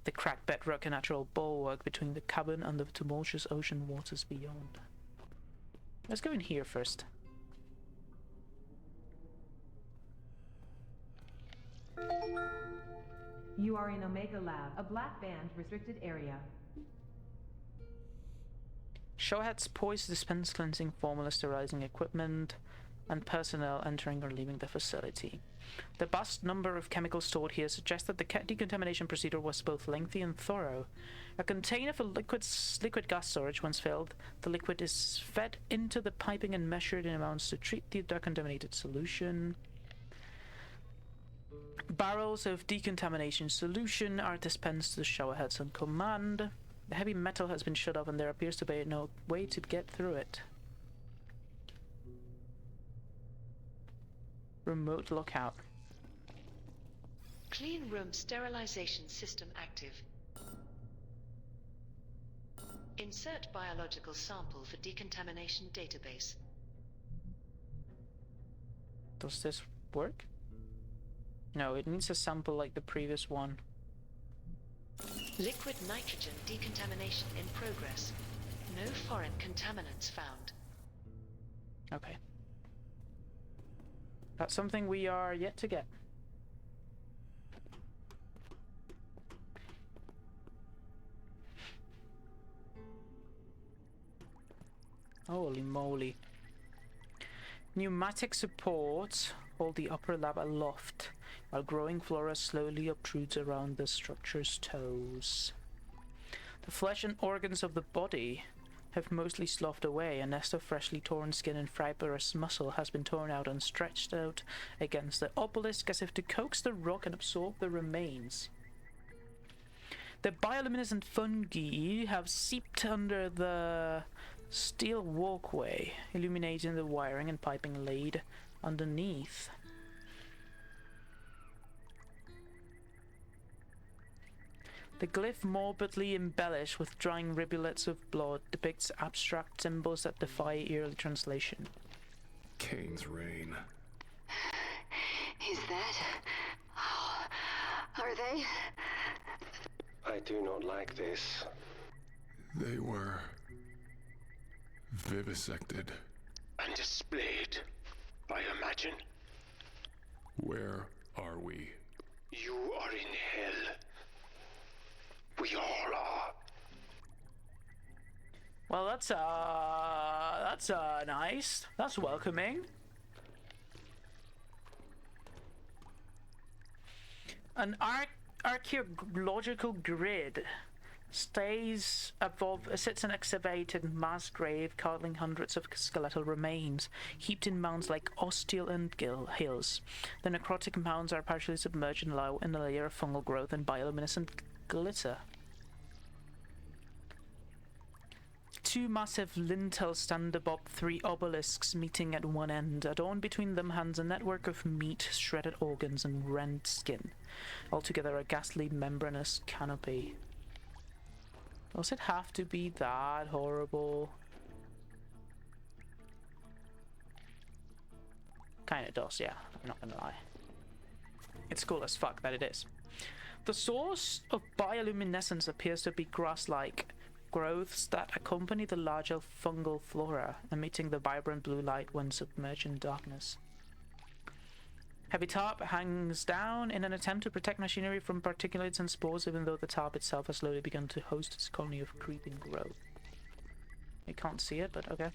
[SPEAKER 1] The cracked bedrock a natural bulwark between the cabin and the tumultuous ocean waters beyond. Let's go in here first.
[SPEAKER 5] You are in Omega Lab, a black band restricted area.
[SPEAKER 1] Showheads poised to dispense cleansing formula, sterilizing equipment, and personnel entering or leaving the facility. The vast number of chemicals stored here suggests that the decontamination procedure was both lengthy and thorough. A container for liquid gas storage, once filled, the liquid is fed into the piping and measured in amounts to treat the decontaminated solution. Barrels of decontamination solution are dispensed to the showerheads on command. The heavy metal has been shut off and there appears to be no way to get through it. Remote lockout.
[SPEAKER 12] Clean room sterilization system active. Insert biological sample for decontamination database.
[SPEAKER 1] Does this work? No, it needs a sample like the previous one.
[SPEAKER 12] Liquid nitrogen decontamination in progress. No foreign contaminants found.
[SPEAKER 1] Okay. That's something we are yet to get. Holy moly. Pneumatic supports hold the upper lab aloft, while growing flora slowly obtrudes around the structure's toes. The flesh and organs of the body have mostly sloughed away. A nest of freshly torn skin and fibrous muscle has been torn out and stretched out against the obelisk as if to coax the rock and absorb the remains. The bioluminescent fungi have seeped under the steel walkway, illuminating the wiring and piping laid underneath. The glyph, morbidly embellished with drying rivulets of blood, depicts abstract symbols that defy early translation.
[SPEAKER 2] Cain's reign.
[SPEAKER 15] Is that... Oh, are they...
[SPEAKER 7] I do not like this.
[SPEAKER 2] They were... vivisected.
[SPEAKER 3] And displayed, I imagine.
[SPEAKER 2] Where are we?
[SPEAKER 3] You are in hell. We all are.
[SPEAKER 1] Well, that's nice. That's welcoming. An archaeological grid Stays above sits an excavated mass grave containing hundreds of skeletal remains, heaped in mounds like ostial and hills. The necrotic mounds are partially submerged in a layer of fungal growth and bioluminescent glitter. Two massive lintels stand above three obelisks meeting at one end. Adorned between them hangs a network of meat, shredded organs, and rent skin. Altogether a ghastly membranous canopy. Does it have to be that horrible? Kinda does, yeah. I'm not gonna lie. It's cool as fuck that it is. The source of bioluminescence appears to be grass-like growths that accompany the larger fungal flora, emitting the vibrant blue light when submerged in darkness. Heavy tarp hangs down in an attempt to protect machinery from particulates and spores, even though the tarp itself has slowly begun to host its colony of creeping growth. You can't see it, but okay.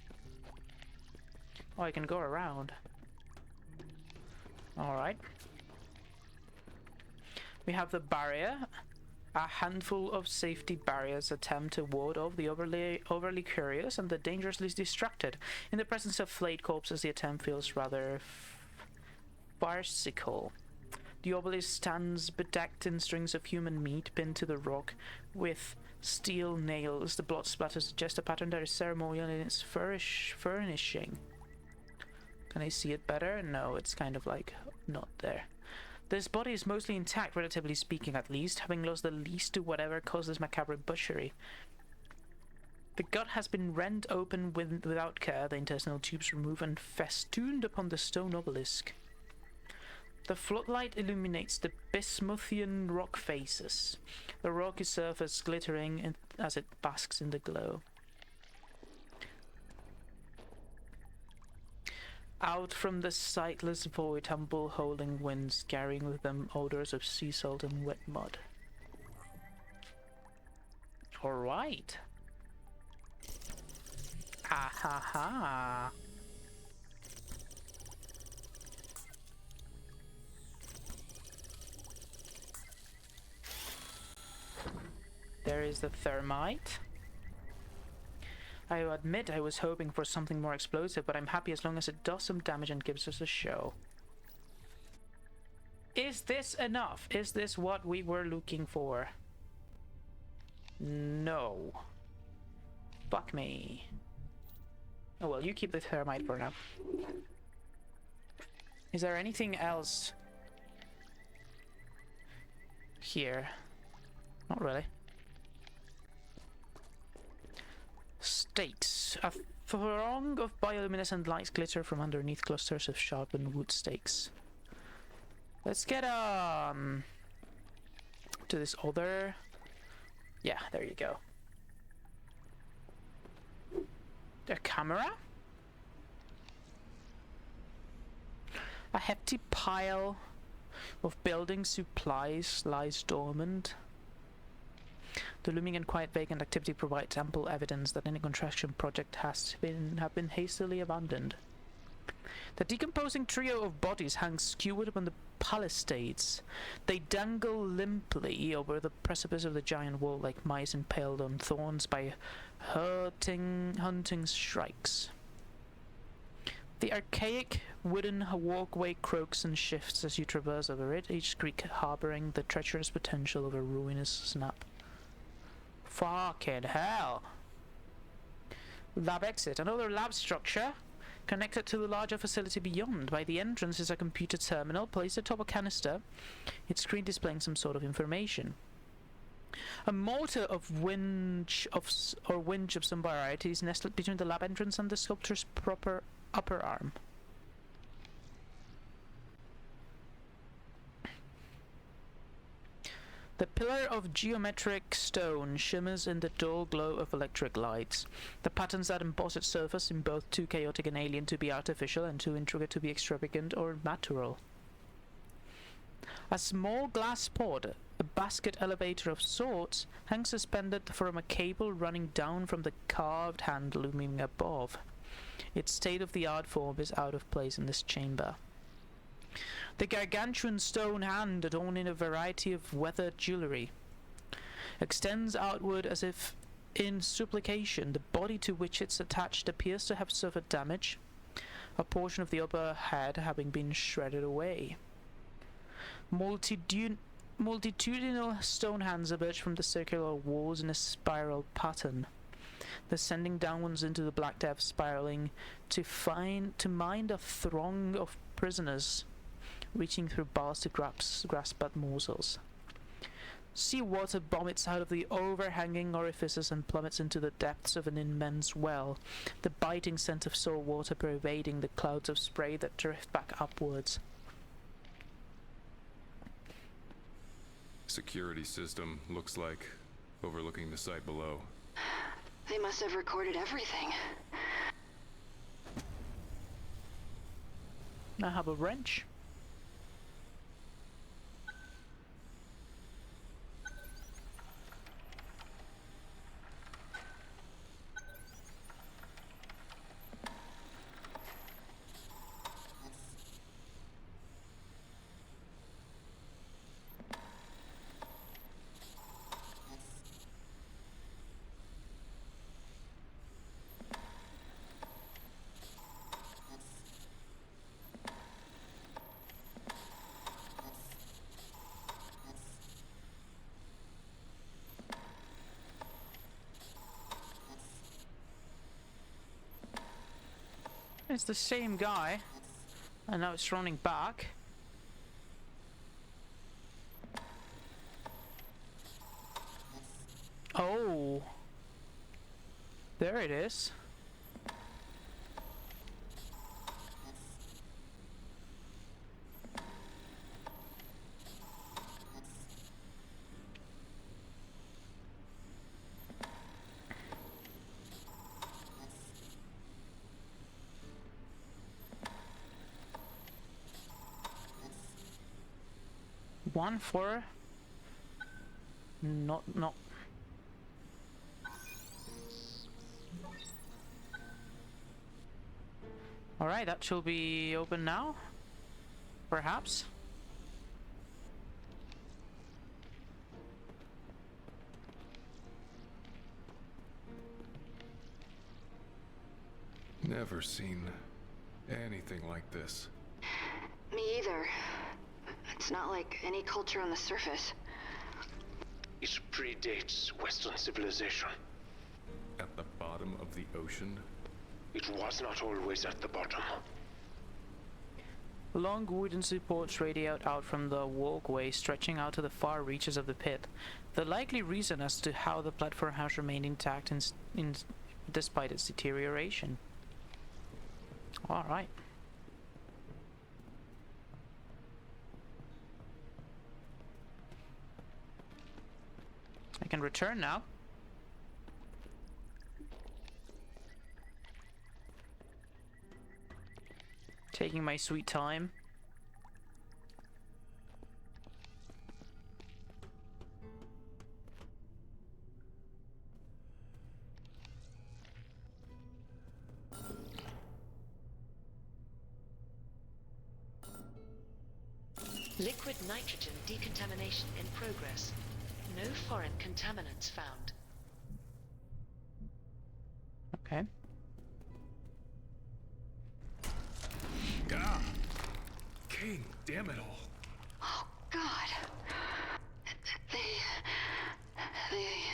[SPEAKER 1] Oh, I can go around. Alright. We have the barrier. A handful of safety barriers attempt to ward off the overly curious and the dangerously distracted. In the presence of flayed corpses, the attempt feels rather farcical. The obelisk stands bedecked in strings of human meat pinned to the rock with steel nails. The blood splatter suggests a pattern that is ceremonial in its furnishing. Can I see it better? No, it's kind of like not there. This body is mostly intact, relatively speaking at least, having lost the least to whatever caused this macabre butchery. The gut has been rent open without care, the intestinal tubes removed and festooned upon the stone obelisk. The floodlight illuminates the bismuthian rock faces, the rocky surface glittering as it basks in the glow. Out from the sightless void tumble howling winds, carrying with them odors of sea salt and wet mud. Alright. Ah ha ha. There is the thermite. I admit I was hoping for something more explosive, but I'm happy as long as it does some damage and gives us a show. Is this enough? Is this what we were looking for? No. Fuck me. Oh well, you keep the thermite for now. Is there anything else here? Not really. Stakes. A throng of bioluminescent lights glitter from underneath clusters of sharpened wood stakes. Let's get to this other. Yeah, there you go. A camera? A hefty pile of building supplies lies dormant. The looming and quite vacant activity provides ample evidence that any construction project have been hastily abandoned. The decomposing trio of bodies hangs skewered upon the palisades. They dangle limply over the precipice of the giant wall like mice impaled on thorns by hunting shrikes. The archaic wooden walkway croaks and shifts as you traverse over it, each creak harboring the treacherous potential of a ruinous snap. Fucking hell. Lab exit. Another lab structure connected to the larger facility beyond. By the entrance is a computer terminal placed atop a canister, its screen displaying some sort of information. A motor of winch of some variety is nestled between the lab entrance and the sculpture's proper upper arm. The pillar of geometric stone shimmers in the dull glow of electric lights. The patterns that emboss its surface seem both too chaotic and alien to be artificial and too intricate to be extravagant or natural. A small glass pod, a basket elevator of sorts, hangs suspended from a cable running down from the carved hand looming above. Its state-of-the-art form is out of place in this chamber. The gargantuan stone hand adorned in a variety of weathered jewelry. extends outward as if in supplication. The body to which it's attached appears to have suffered damage, a portion of the upper head having been shredded away. Multitudinal stone hands emerge from the circular walls in a spiral pattern, descending downwards into the black depths, spiraling to mind a throng of prisoners, reaching through bars to grasp at morsels. Sea water vomits out of the overhanging orifices and plummets into the depths of an immense well, the biting scent of salt water pervading the clouds of spray that drift back upwards.
[SPEAKER 2] Security system looks like overlooking the site below.
[SPEAKER 15] They must have recorded everything.
[SPEAKER 1] I have a wrench. It's the same guy, and now it's running back. Oh, there it is. One for not. All right, that should be open now, perhaps.
[SPEAKER 2] Never seen anything like this.
[SPEAKER 15] Me either. It's not like any culture on the surface.
[SPEAKER 3] It predates Western civilization.
[SPEAKER 2] At the bottom of the ocean?
[SPEAKER 3] It was not always at the bottom.
[SPEAKER 1] Long wooden supports radiate out from the walkway, stretching out to the far reaches of the pit. The likely reason as to how the platform has remained intact despite its deterioration. All right. I can return now. Taking my sweet time.
[SPEAKER 12] Liquid nitrogen decontamination in progress. No foreign contaminants found.
[SPEAKER 1] Okay.
[SPEAKER 2] Ah! King, damn it all.
[SPEAKER 15] Oh, God.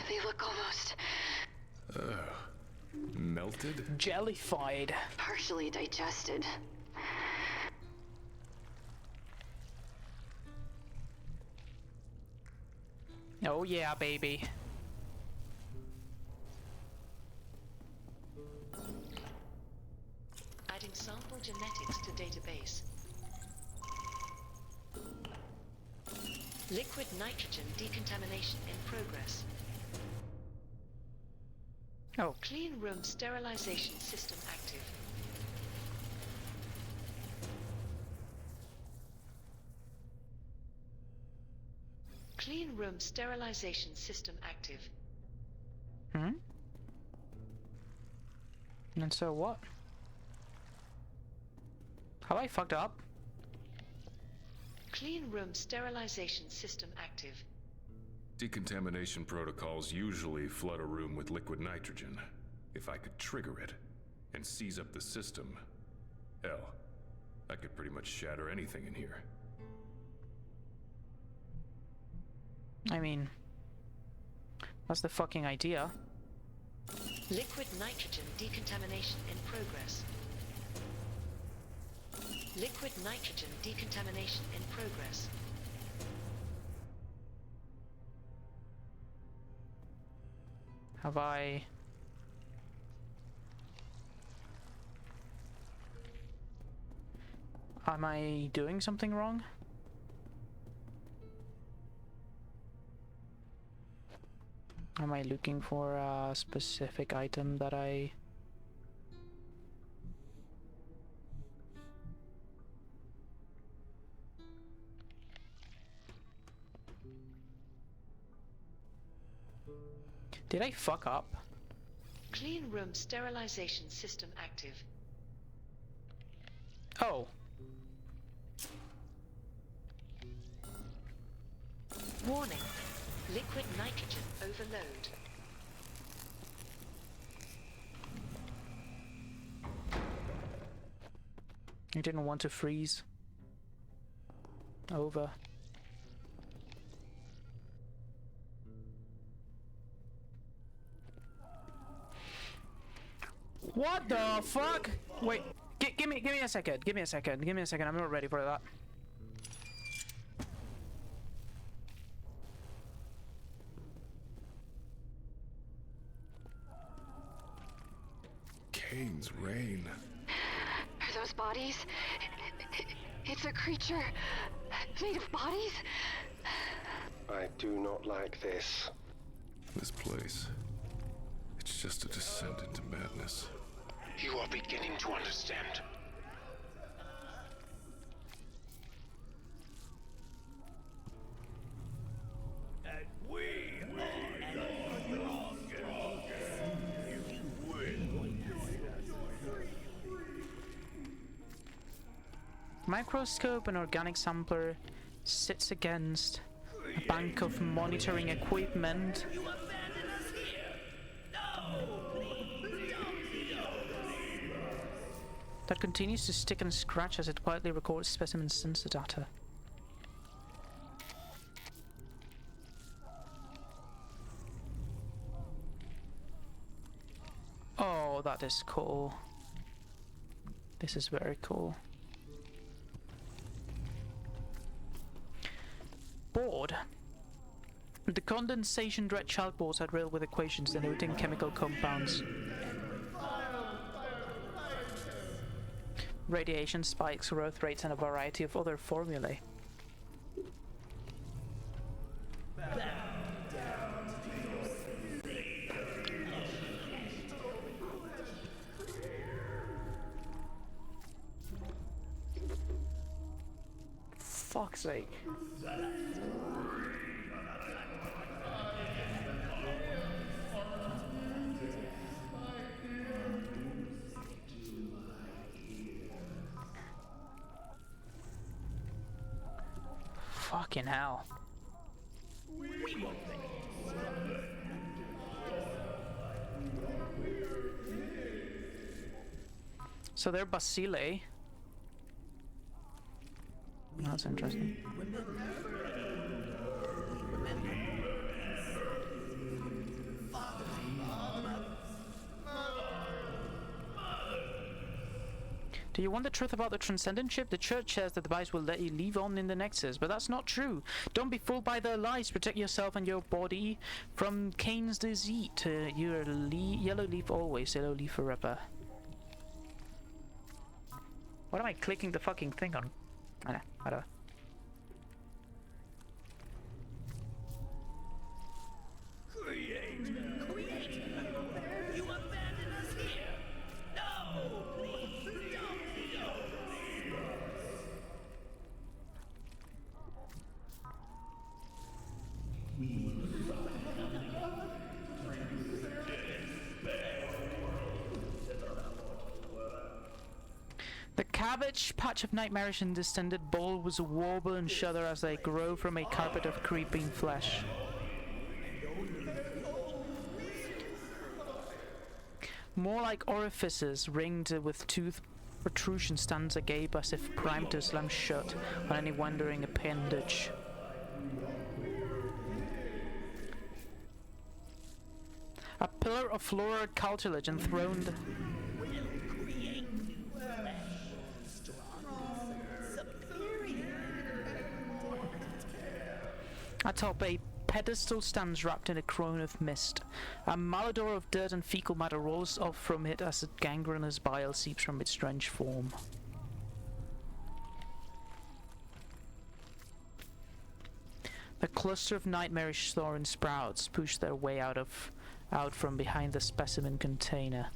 [SPEAKER 15] They look almost...
[SPEAKER 2] Melted?
[SPEAKER 1] Jellified.
[SPEAKER 15] partially digested.
[SPEAKER 1] Oh yeah, baby.
[SPEAKER 12] Adding sample genetics to database. Liquid nitrogen decontamination in progress.
[SPEAKER 1] Oh.
[SPEAKER 12] Clean room sterilization system active. Clean room sterilization system active.
[SPEAKER 1] Hmm? And so what? Have I fucked up?
[SPEAKER 12] Clean room sterilization system active.
[SPEAKER 2] Decontamination protocols usually flood a room with liquid nitrogen. If I could trigger it and seize up the system, hell, I could pretty much shatter anything in here.
[SPEAKER 1] I mean, that's the fucking idea.
[SPEAKER 12] Liquid nitrogen decontamination in progress. Liquid nitrogen decontamination in progress.
[SPEAKER 1] Have I... Am I doing something wrong? Am I looking for a specific item that I... Did I fuck up?
[SPEAKER 12] Clean room sterilization system active.
[SPEAKER 1] Oh.
[SPEAKER 12] Warning. Liquid nitrogen overload.
[SPEAKER 1] You didn't want to freeze. Over. What the fuck? Wait, give me a second. Give me a second. Give me a second. I'm not ready for that.
[SPEAKER 2] Kane's rain.
[SPEAKER 15] Are those bodies? It's a creature made of bodies?
[SPEAKER 7] I do not like this.
[SPEAKER 2] This place. It's just a descent into madness.
[SPEAKER 3] You are beginning to understand.
[SPEAKER 6] And we are no
[SPEAKER 1] Microscope and organic sampler sits against a bank of monitoring equipment. That continues to stick and scratch as it quietly records specimen sensor data. Oh, that is cool. This is very cool. Board. The condensation dread chalkboards are drilled with equations denoting chemical compounds. Radiation spikes, growth rates, and a variety of other formulae. Fuck's sake. Fucking hell. So they're bacilli. That's interesting. Do you want the truth about the Transcendent ship? The church says the device will let you leave on in the Nexus, but that's not true. Don't be fooled by their lies. Protect yourself and your body from Kane's deceit. You're yellow leaf always, yellow leaf forever. What am I clicking the fucking thing on? I know, whatever. The cabbage patch of nightmarish and distended bulbs warble and shudder as they grow from a carpet of creeping flesh. More like orifices ringed with tooth protrusion stands agape as if primed to slam shut on any wandering appendage. A pillar of florid cartilage enthroned atop a pedestal stands wrapped in a crown of mist. A malodor of dirt and fecal matter rolls off from it as gangrenous bile seeps from its strange form. The cluster of nightmarish thorn sprouts push their way out from behind the specimen container,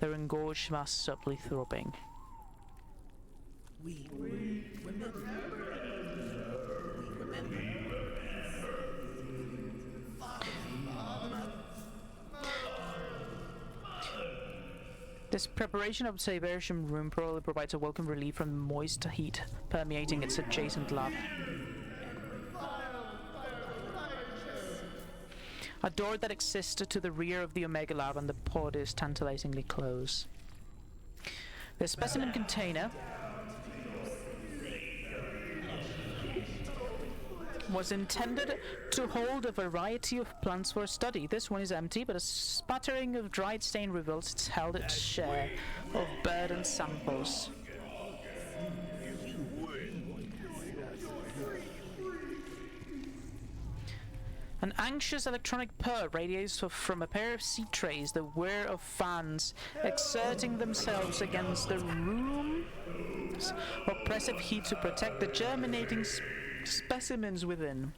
[SPEAKER 1] their engorged mass subtly throbbing.
[SPEAKER 17] We remember.
[SPEAKER 1] This preparation observation room probably provides a welcome relief from the moist heat permeating its adjacent lab. A door that exists to the rear of the Omega Lab and the pod is tantalizingly close. The specimen container was intended to hold a variety of plants for study. This one is empty, but a spattering of dried stain reveals it's held its share of burdened samples. An anxious electronic purr radiates from a pair of seat trays, the whir of fans exerting themselves against the room's oppressive heat to protect the germinating specimens within.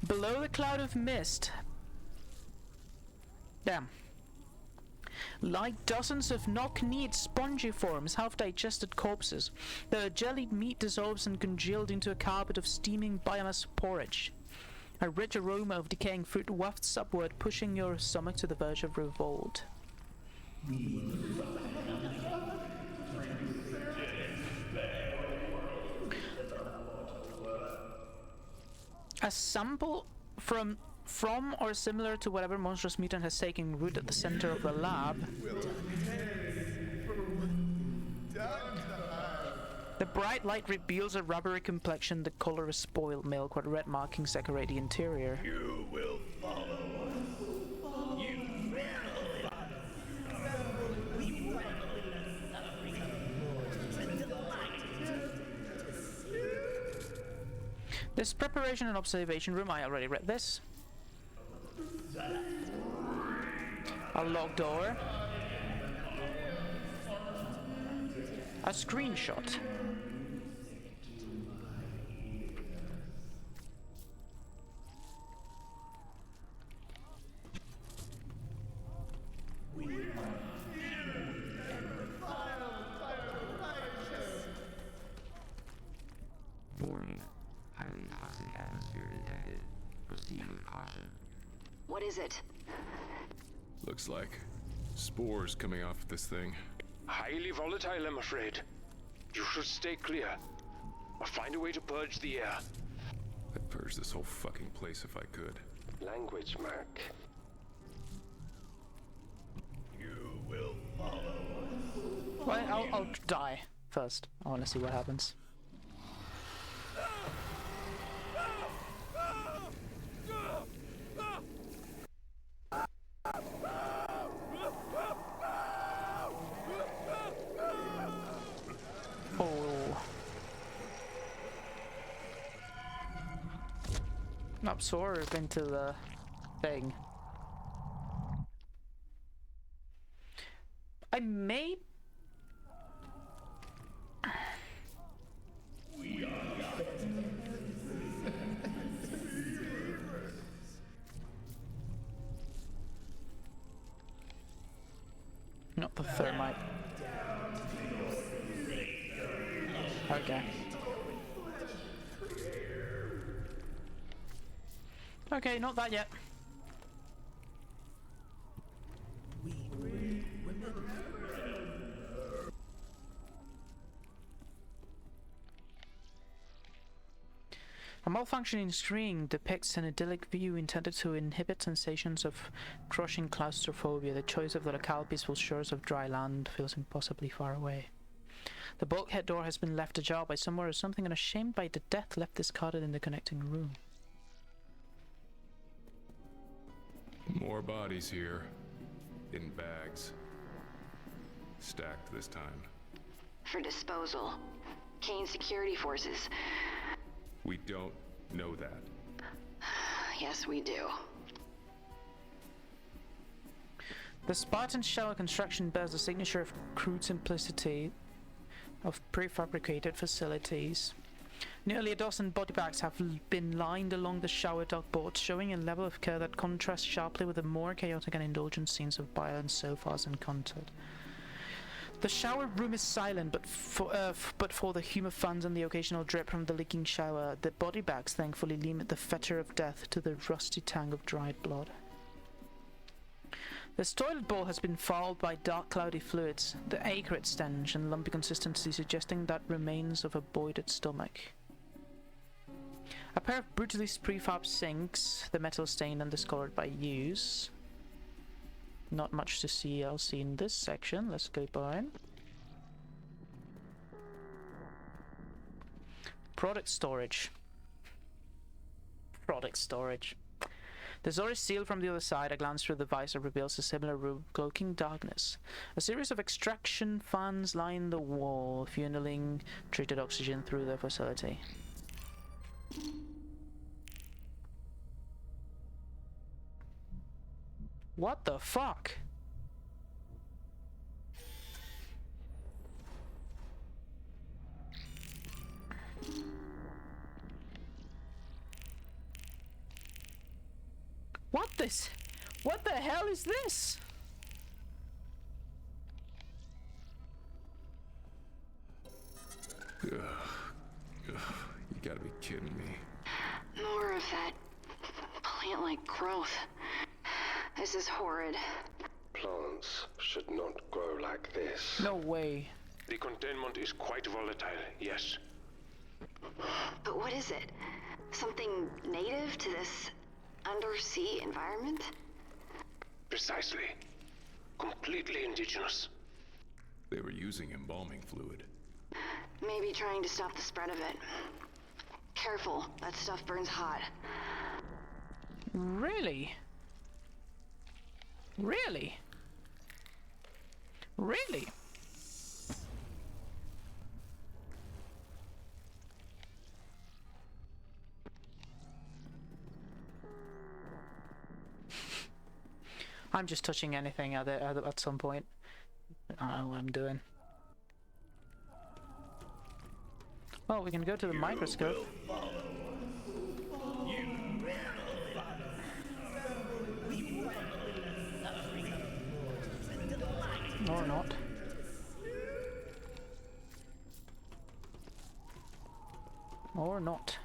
[SPEAKER 1] Below the cloud of mist, like dozens of knock-kneed spongiforms, half-digested corpses, the jellied meat dissolves and congealed into a carpet of steaming biomass porridge. A rich aroma of decaying fruit wafts upward, pushing your stomach to the verge of revolt. A sample from or similar to whatever monstrous mutant has taken root at the center of the lab. The bright light reveals a rubbery complexion, the color of spoiled milk, with red markings decorate the interior.
[SPEAKER 17] You will follow. You will follow. We will
[SPEAKER 1] This preparation and observation room, I already read this. A locked door. A screenshot.
[SPEAKER 10] Warning. Highly toxic atmosphere detected. Proceed with caution.
[SPEAKER 15] What is it?
[SPEAKER 2] Looks like spores coming off this thing.
[SPEAKER 3] Highly volatile, I'm afraid. You should stay clear. Or find a way to purge the air.
[SPEAKER 2] I'd purge this whole fucking place if I could.
[SPEAKER 3] Language, Mark.
[SPEAKER 17] You will follow.
[SPEAKER 1] Well, I'll die first. I want to see what happens. Oh. Absorb into the thing. I may... Not the thermite. Okay. Okay, not that yet. A malfunctioning screen depicts an idyllic view intended to inhibit sensations of crushing claustrophobia. The choice of the locale peaceful shores of dry land feels impossibly far away. The bulkhead door has been left ajar by somewhere or something, and ashamed by the death left discarded in the connecting room.
[SPEAKER 2] More bodies here. In bags. Stacked this time.
[SPEAKER 15] For disposal. Kane security forces.
[SPEAKER 2] We don't know that.
[SPEAKER 15] Yes, we do.
[SPEAKER 1] The Spartan shower construction bears the signature of crude simplicity of prefabricated facilities. Nearly a dozen body bags have been lined along the shower dock boards, showing a level of care that contrasts sharply with the more chaotic and indulgent scenes of violence so far encountered. The shower room is silent, but for the humor fans and the occasional drip from the leaking shower, the body bags thankfully limit the fetor of death to the rusty tang of dried blood. This toilet bowl has been fouled by dark cloudy fluids, the acrid stench and lumpy consistency suggesting that remains of a voided stomach. A pair of brutally prefab sinks, the metal stained and discolored by use. Not much to see else in this section. Let's go by. Product storage. Product storage. The door is sealed from the other side. A glance through the visor reveals a similar room cloaking darkness. A series of extraction fans line the wall, funneling treated oxygen through the facility. What the fuck? What the hell is this?
[SPEAKER 2] Ugh. You gotta be kidding me.
[SPEAKER 15] More of that plant-like growth. This is horrid.
[SPEAKER 3] Plants should not grow like this.
[SPEAKER 1] No way.
[SPEAKER 3] The containment is quite volatile, yes.
[SPEAKER 15] But what is it? Something native to this undersea environment?
[SPEAKER 3] Precisely. Completely indigenous.
[SPEAKER 2] They were using embalming fluid.
[SPEAKER 15] Maybe trying to stop the spread of it. Careful, that stuff burns hot.
[SPEAKER 1] Really? Really? Really? I'm just touching anything at some point. I don't know what I'm doing. Well, we can go to the microscope. Or not. Or not.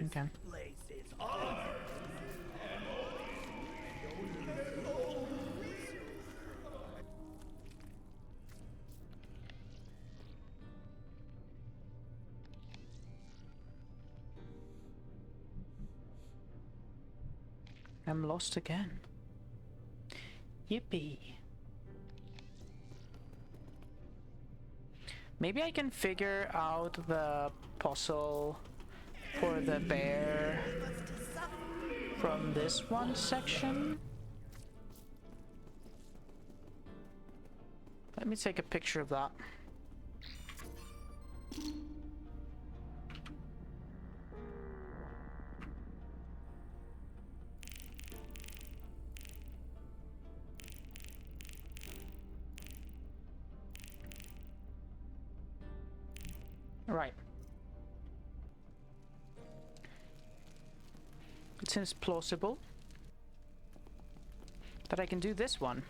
[SPEAKER 1] Okay. I'm lost again. Yippee. Maybe I can figure out the puzzle for the bear from this one section. Let me take a picture of that. Right. It seems plausible that I can do this one.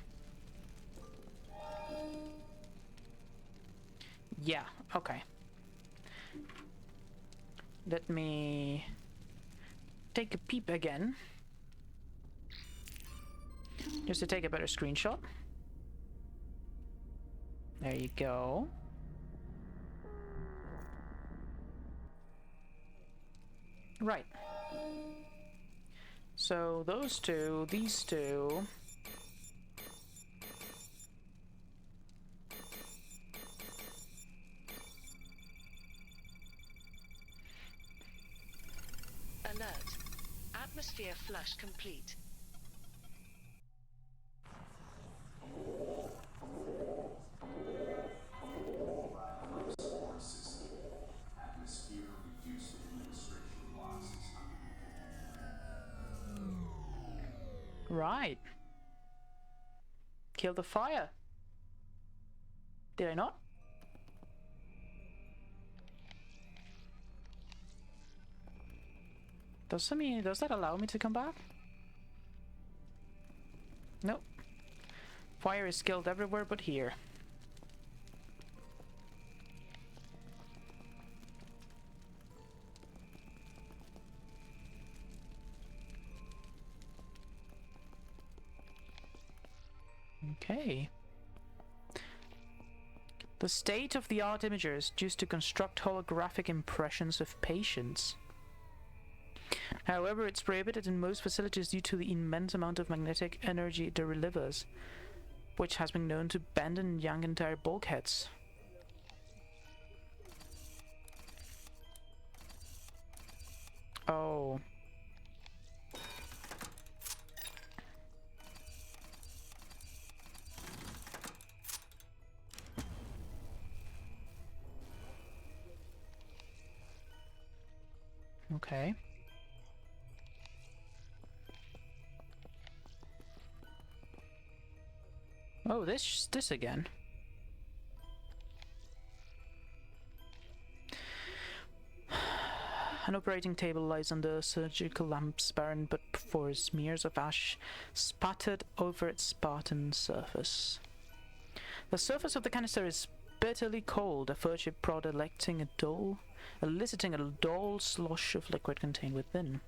[SPEAKER 1] Yeah, okay. Let me take a peep again. Just to take a better screenshot. There you go. Right. So those two, these two.
[SPEAKER 12] Alert. Atmosphere flush complete.
[SPEAKER 1] Right. Kill the fire. Did I not? Does that allow me to come back? Nope. Fire is killed everywhere but here. Okay. The state-of-the-art imagers used to construct holographic impressions of patients. However, it's prohibited in most facilities due to the immense amount of magnetic energy it delivers, which has been known to bend and yank entire bulkheads. Oh. Okay. Oh, this again. An operating table lies under surgical lamps, barren but for smears of ash spattered over its Spartan surface. The surface of the canister is bitterly cold, a furtive prod eliciting a dull slosh of liquid contained within.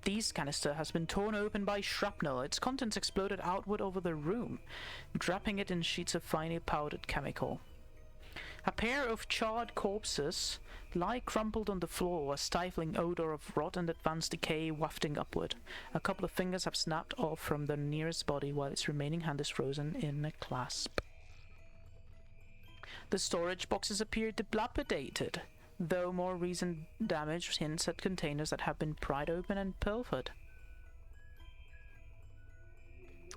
[SPEAKER 1] This canister has been torn open by shrapnel. Its contents exploded outward over the room, dropping it in sheets of finely powdered chemical. A pair of charred corpses lie crumpled on the floor, a stifling odor of rot and advanced decay wafting upward. A couple of fingers have snapped off from the nearest body while its remaining hand is frozen in a clasp. The storage boxes appear dilapidated, though more recent damage hints at containers that have been pried open and pilfered.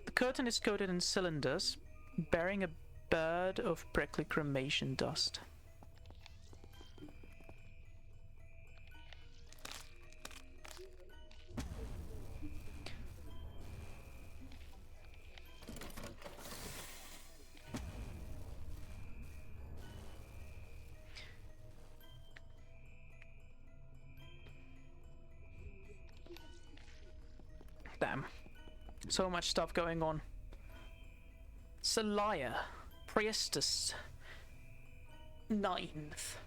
[SPEAKER 1] The curtain is coated in cylinders, bearing a bed of prickly cremation dust. Damn. So much stuff going on. Celaya. Priestess. 9th.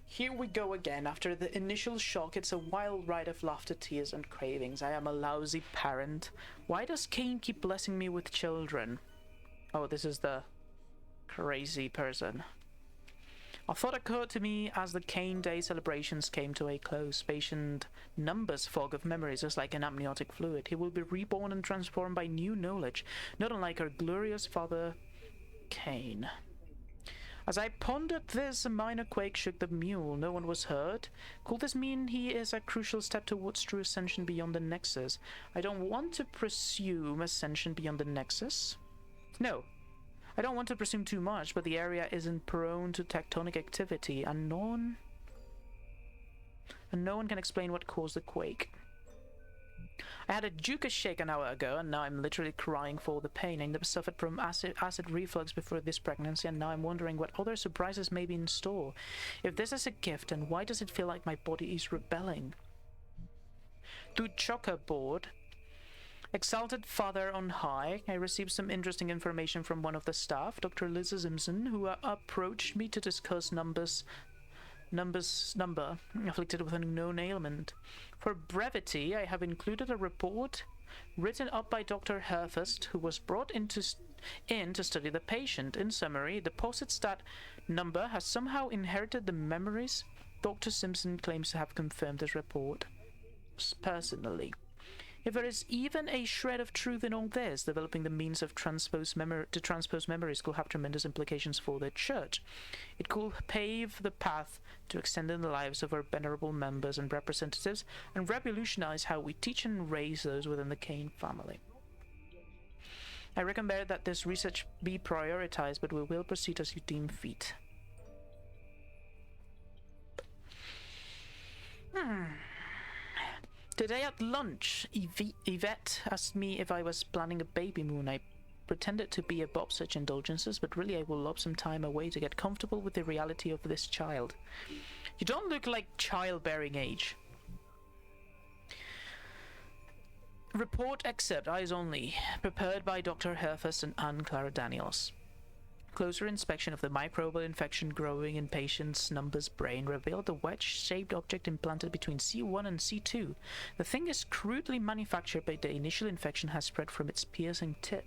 [SPEAKER 1] Here we go again. After the initial shock, it's a wild ride of laughter, tears, and cravings. I am a lousy parent. Why does Cain keep blessing me with children? Oh, this is the crazy person. A thought occurred to me as the Cain Day celebrations came to a close. Patient Number's fog of memories is like an amniotic fluid. He will be reborn and transformed by new knowledge, not unlike her glorious father, Cain. As I pondered this, a minor quake shook the mule. No one was hurt. Could this mean he is a crucial step towards true ascension beyond the Nexus? I don't want to presume ascension beyond the Nexus. No. I don't want to presume too much, but the area isn't prone to tectonic activity, and no one can explain what caused the quake. I had a Duca shake an hour ago, and now I'm literally crying for the pain. I never suffered from acid reflux before this pregnancy, and now I'm wondering what other surprises may be in store. If this is a gift, then why does it feel like my body is rebelling? Through Chocker board, Exalted Father on high, I received some interesting information from one of the staff, Dr. Liza Simpson, who approached me to discuss Number's number afflicted with a known ailment. For brevity, I have included a report written up by Dr. Herfest, who was brought in to study the patient. In summary, it posits that number has somehow inherited the memories. Dr. Simpson claims to have confirmed his report personally. If there is even a shred of truth in all this, developing the means of transpose memories could have tremendous implications for the church. It could pave the path to extending the lives of our venerable members and representatives, and revolutionize how we teach and raise those within the Kane family. I recommend that this research be prioritized, but we will proceed as you deem fit. Today at lunch, Yvette asked me if I was planning a baby moon. I pretended to be above such indulgences, but really I will lob some time away to get comfortable with the reality of this child. You don't look like childbearing age. Report excerpt, eyes only, prepared by Dr. Herfest and Anne Clara Daniels. Closer inspection of the microbial infection growing in patient's number's brain revealed the wedge-shaped object implanted between C1 and C2. The thing is crudely manufactured, but the initial infection has spread from its piercing tip.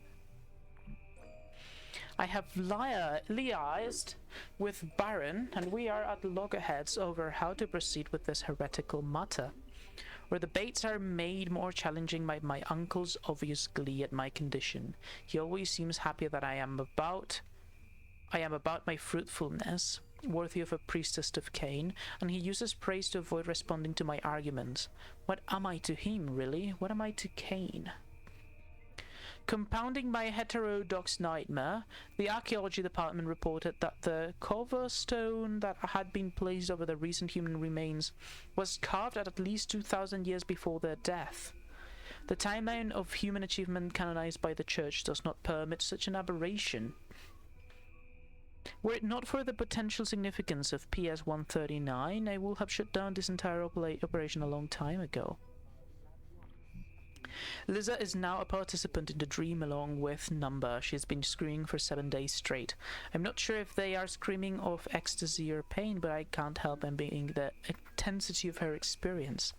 [SPEAKER 1] I have liaised with Baron, and we are at loggerheads over how to proceed with this heretical matter, where the baits are made more challenging by my uncle's obvious glee at my condition. He always seems happy that I am about my fruitfulness, worthy of a priestess of Cain, and he uses praise to avoid responding to my arguments. What am I to him, really? What am I to Cain? Compounding my heterodox nightmare, the archaeology department reported that the cover stone that had been placed over the recent human remains was carved at least 2,000 years before their death. The timeline of human achievement canonized by the church does not permit such an aberration. Were it not for the potential significance of PS-139, I would have shut down this entire operation a long time ago. Liza is now a participant in the dream along with Number. She has been screaming for 7 days straight. I'm not sure if they are screaming of ecstasy or pain, but I can't help being the intensity of her experience.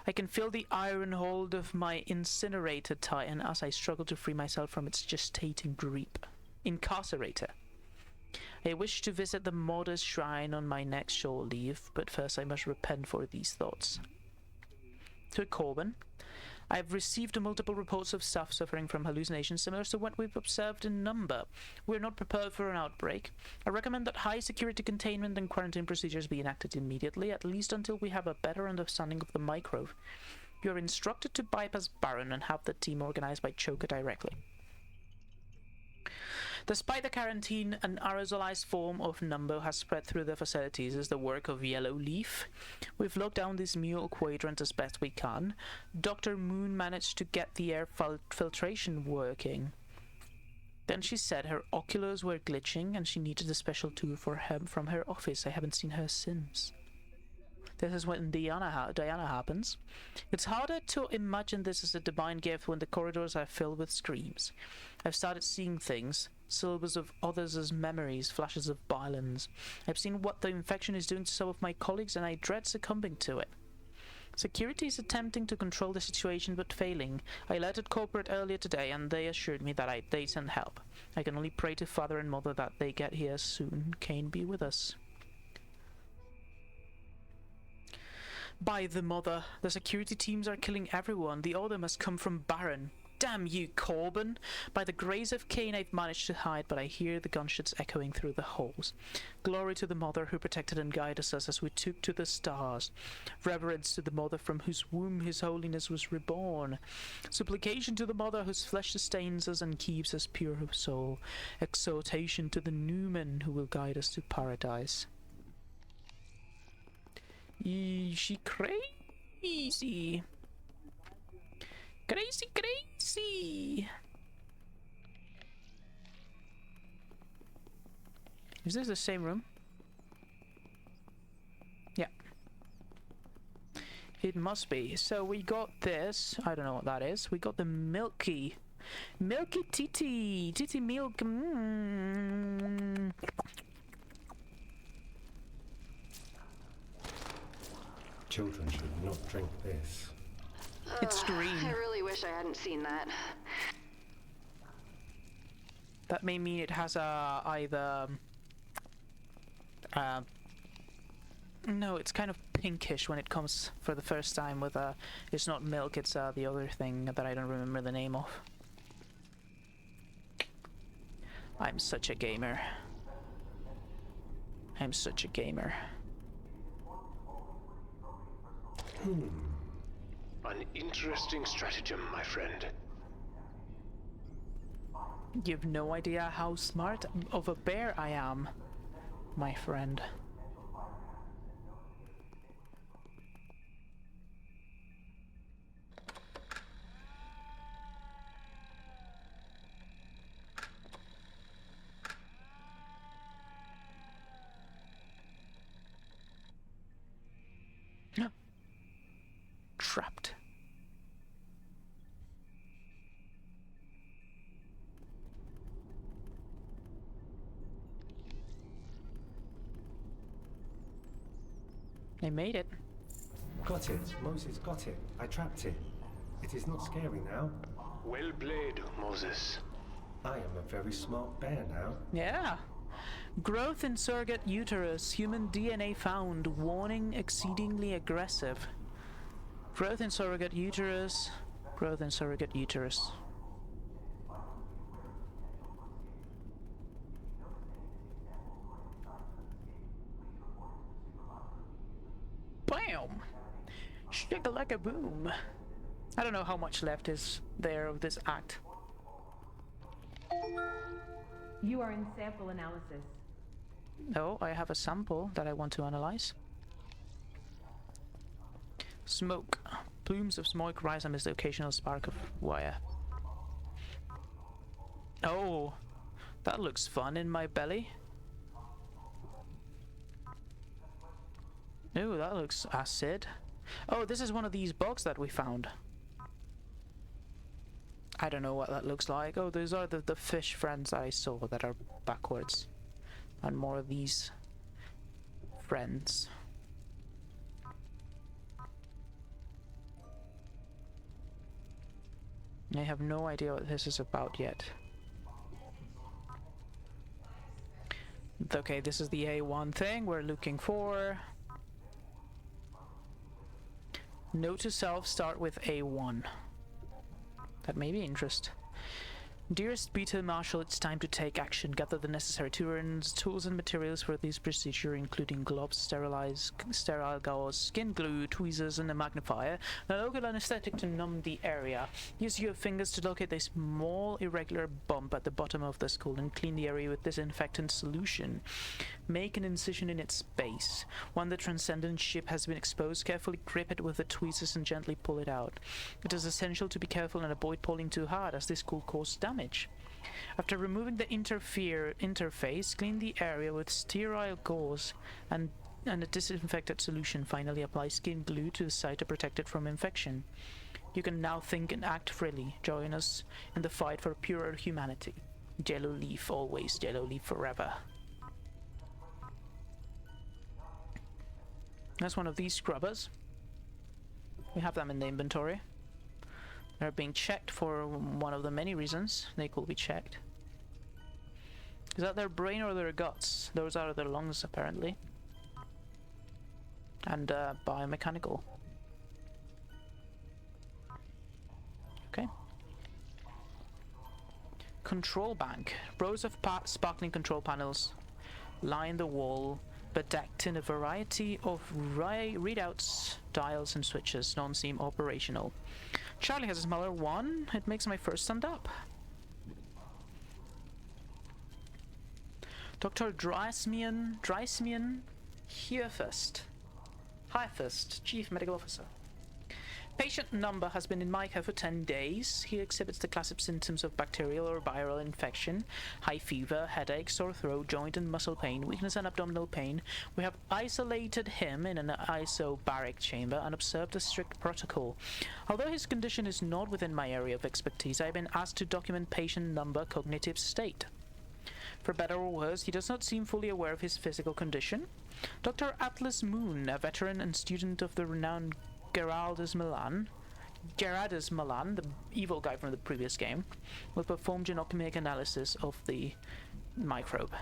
[SPEAKER 1] I can feel the iron hold of my incinerator tighten as I struggle to free myself from its gestating grip. Incarcerator. I wish to visit the Martyr's Shrine on my next shore leave, but first I must repent for these thoughts. To Corbin, I have received multiple reports of staff suffering from hallucinations similar to what we've observed in Number. We're not prepared for an outbreak. I recommend that high security containment and quarantine procedures be enacted immediately, at least until we have a better understanding of the microbe. You are instructed to bypass Baron and have the team organized by Choker directly. Despite the quarantine, an aerosolized form of Number has spread through the facilities as the work of Yellow Leaf. We've locked down this mule quadrant as best we can. Dr. Moon managed to get the air filtration working. Then she said her oculars were glitching and she needed a special tool for him from her office. I haven't seen her since. This is when Diana happens. It's harder to imagine this as a divine gift when the corridors are filled with screams. I've started seeing things, syllables of others as memories, flashes of violence. I've seen what the infection is doing to some of my colleagues and I dread succumbing to it. Security is attempting to control the situation but failing. I alerted corporate earlier today and they assured me that they'd send help. I can only pray to Father and Mother that they get here soon. Cain be with us. By the mother, the security teams are killing everyone. The order must come from Baron. Damn you, Corbin! By the grace of Cain I've managed to hide, but I hear the gunshots echoing through the halls. Glory to the Mother who protected and guided us as we took to the stars. Reverence to the Mother from whose womb His Holiness was reborn. Supplication to the Mother whose flesh sustains us and keeps us pure of soul. Exhortation to the Newman who will guide us to paradise. She crazy. Crazy. Is this the same room? Yeah. It must be. So we got this. I don't know what that is. We got the Milky Titty milk.
[SPEAKER 7] Children should not drink this.
[SPEAKER 1] It's green.
[SPEAKER 15] I really wish I hadn't seen that.
[SPEAKER 1] That may mean it has either... no, it's kind of pinkish when it comes for the first time with it's not milk, it's the other thing that I don't remember the name of. I'm such a gamer. I'm such a gamer.
[SPEAKER 3] An interesting stratagem, my friend.
[SPEAKER 1] You have no idea how smart of a bear I am, my friend. Trapped. I made it.
[SPEAKER 7] Got it. Moses got it. I trapped it. It is not scary now.
[SPEAKER 3] Well played, Moses.
[SPEAKER 7] I am a very smart bear now.
[SPEAKER 1] Yeah. Growth in surrogate uterus. Human DNA found. Warning exceedingly aggressive. Growth in surrogate uterus. Growth in surrogate uterus. Bam! Shaka-laka-boom. I don't know how much left is there of this act.
[SPEAKER 5] You are in sample analysis.
[SPEAKER 1] Oh, I have a sample that I want to analyze. Smoke. Plumes of smoke rise amidst the occasional spark of wire. Oh, that looks fun in my belly. Ooh, that looks acid. Oh, this is one of these bugs that we found. I don't know what that looks like. Oh, those are the fish friends I saw that are backwards. And more of these friends. I have no idea what this is about yet. Okay, this is the A1 thing we're looking for. Note to self, start with A1. That may be interest. Dearest Beta Marshal, it's time to take action. Gather the necessary tools and materials for this procedure, including gloves, sterile gauze, skin glue, tweezers, and a magnifier. A local anesthetic to numb the area. Use your fingers to locate a small irregular bump at the bottom of the skull and clean the area with disinfectant solution. Make an incision in its base. When the transcendent ship has been exposed, carefully grip it with the tweezers and gently pull it out. It is essential to be careful and avoid pulling too hard, as this could cause damage. After removing the interface, clean the area with sterile gauze and a disinfectant solution. Finally, apply skin glue to the site to protect it from infection. You can now think and act freely. Join us in the fight for purer humanity. Yellow leaf always, yellow leaf forever. That's one of these scrubbers. We have them in the inventory. They're being checked for one of the many reasons they could be checked. Is that their brain or their guts? Those are their lungs, apparently. And biomechanical. Okay. Control bank. Rows of sparkling control panels line the wall, bedecked in a variety of readouts, dials, and switches. None seem operational. Charlie has a smaller one. It makes my first stand up. Dr. Dreismian Hierfest, Chief Medical Officer. Patient number has been in my care for 10 days. He exhibits the classic symptoms of bacterial or viral infection, high fever, headache, sore throat, joint and muscle pain, weakness and abdominal pain. We have isolated him in an isobaric chamber and observed a strict protocol. Although his condition is not within my area of expertise, I have been asked to document patient number, cognitive state. For better or worse, he does not seem fully aware of his physical condition. Dr. Atlas Moon, a veteran and student of the renowned Geraldus Milan, the evil guy from the previous game, will perform genomic analysis of the microbe.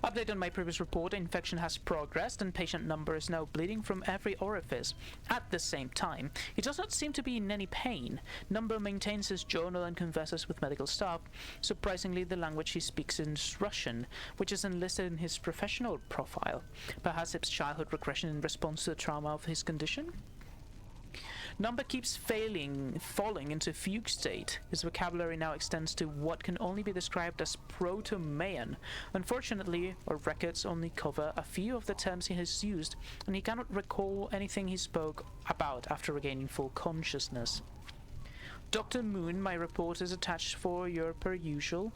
[SPEAKER 1] Update on my previous report, infection has progressed and patient number is now bleeding from every orifice. At the same time, he does not seem to be in any pain. Number maintains his journal and converses with medical staff. Surprisingly, the language he speaks is Russian, which is enlisted in his professional profile. Perhaps it's childhood regression in response to the trauma of his condition? Number keeps falling into fugue state. His vocabulary now extends to what can only be described as Proto-Mayan. Unfortunately, our records only cover a few of the terms he has used, and he cannot recall anything he spoke about after regaining full consciousness. Dr. Moon, my report is attached for your perusal.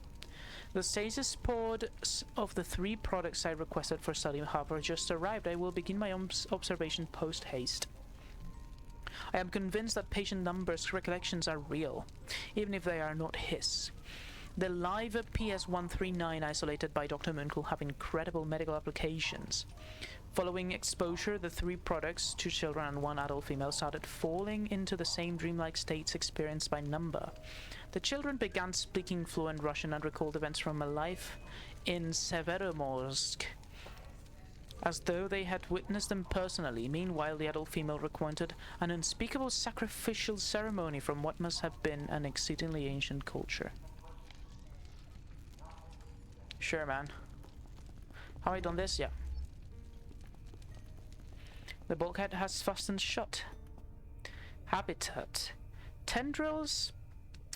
[SPEAKER 1] The stasis pods of the 3 products I requested for study have just arrived. I will begin my observation post-haste. I am convinced that patient numbers' recollections are real, even if they are not his. The live PS-139 isolated by Dr. Moon could have incredible medical applications. Following exposure, the 3 products, 2 children and 1 adult female, started falling into the same dreamlike states experienced by Number. The children began speaking fluent Russian and recalled events from a life in Severomorsk, as though they had witnessed them personally. Meanwhile, the adult female recounted an unspeakable sacrificial ceremony from what must have been an exceedingly ancient culture. Sure, man. Have I done this? Yeah. The bulkhead has fastened shut. Habitat. Tendrils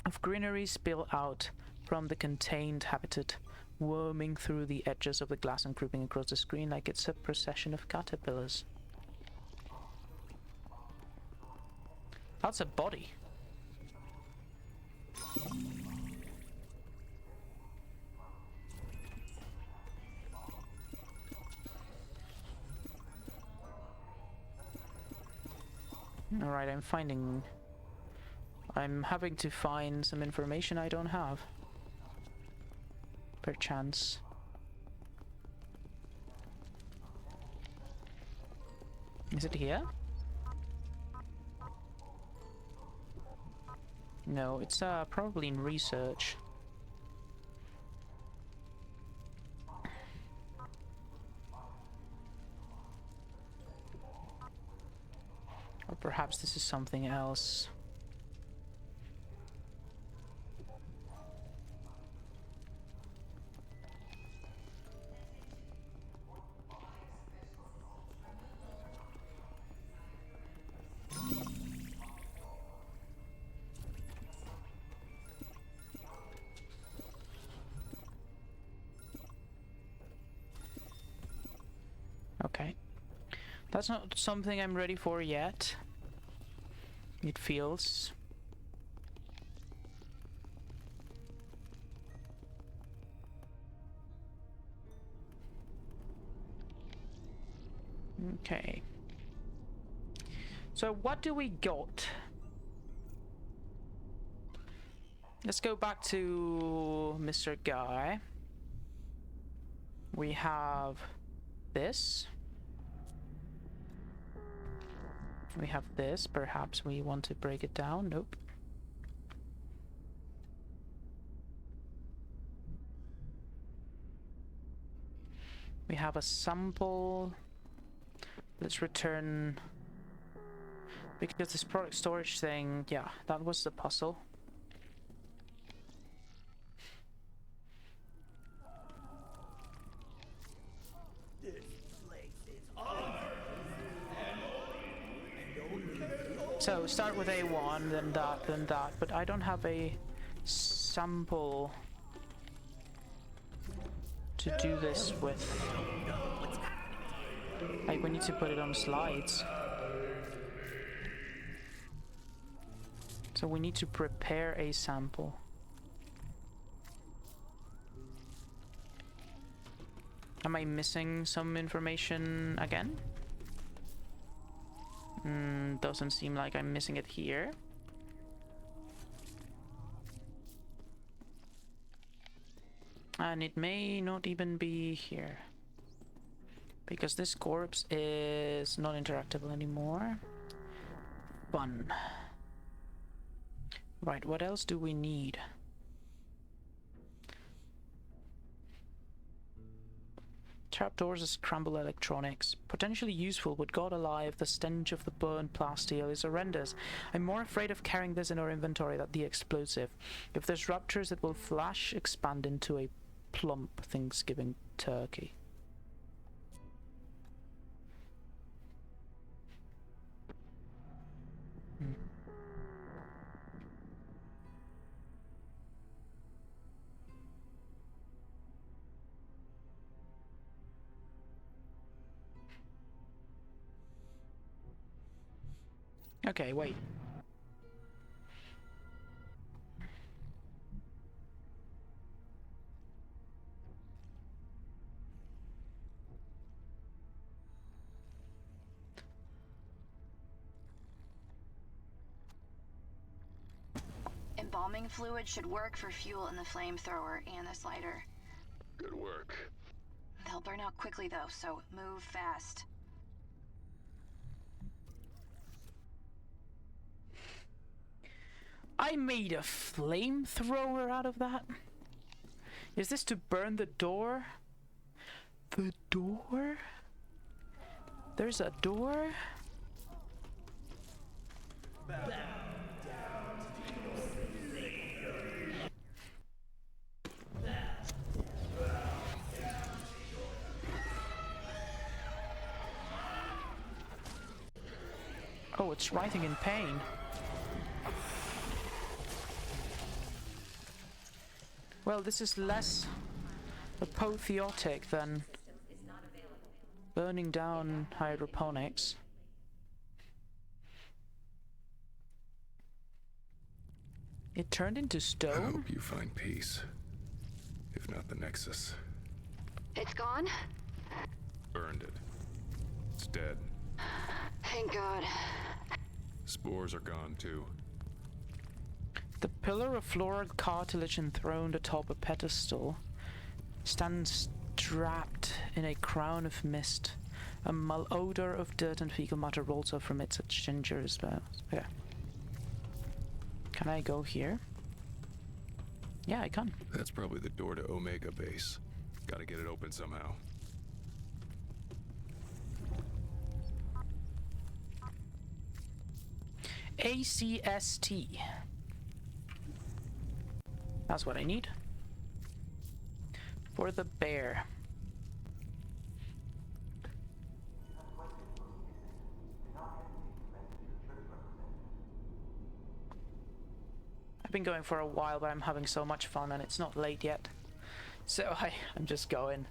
[SPEAKER 1] of greenery spill out from the contained habitat, worming through the edges of the glass and creeping across the screen like it's a procession of caterpillars. That's a body. Alright, I'm having to find some information I don't have. Perchance. Is it here? No, it's probably in research. Or perhaps this is something else. Okay. That's not something I'm ready for yet. It feels. Okay. So what do we got? Let's go back to Mr. Guy. We have this. We have this. Perhaps we want to break it down. Nope. We have a sample. Let's return, because this product storage thing, yeah, that was the puzzle. So start with A1, then that, but I don't have a sample to do this with. Like, we need to put it on slides. So we need to prepare a sample. Am I missing some information again? Doesn't seem like I'm missing it here. And it may not even be here. Because this corpse is not interactable anymore. Fun. Right, what else do we need? Trapdoors and scramble electronics. Potentially useful, but God alive, the stench of the burned plasteel is horrendous. I'm more afraid of carrying this in our inventory than the explosive. If there's ruptures, it will flash, expand into a plump Thanksgiving turkey. Okay, wait.
[SPEAKER 4] Embalming fluid should work for fuel in the flamethrower and the slider.
[SPEAKER 3] Good work.
[SPEAKER 4] They'll burn out quickly though, so move fast.
[SPEAKER 1] I made a flamethrower out of that? Is this to burn the door? The door? There's a door? Oh, it's writhing in pain. Well, this is less apotheotic than burning down hydroponics. It turned into
[SPEAKER 2] I
[SPEAKER 1] stone?
[SPEAKER 2] hope you find peace. If not the Nexus.
[SPEAKER 15] It's gone?
[SPEAKER 2] Burned it. It's dead.
[SPEAKER 15] Thank God.
[SPEAKER 2] Spores are gone too.
[SPEAKER 1] The pillar of floral cartilage enthroned atop a pedestal stands trapped in a crown of mist. A malodor of dirt and fecal matter rolls up from its ginger as well. Yeah. Can I go here? Yeah, I can.
[SPEAKER 2] That's probably the door to Omega Base. Gotta get it open somehow.
[SPEAKER 1] ACST. That's what I need. For the bear. I've been going for a while, but I'm having so much fun and it's not late yet. So I'm just going.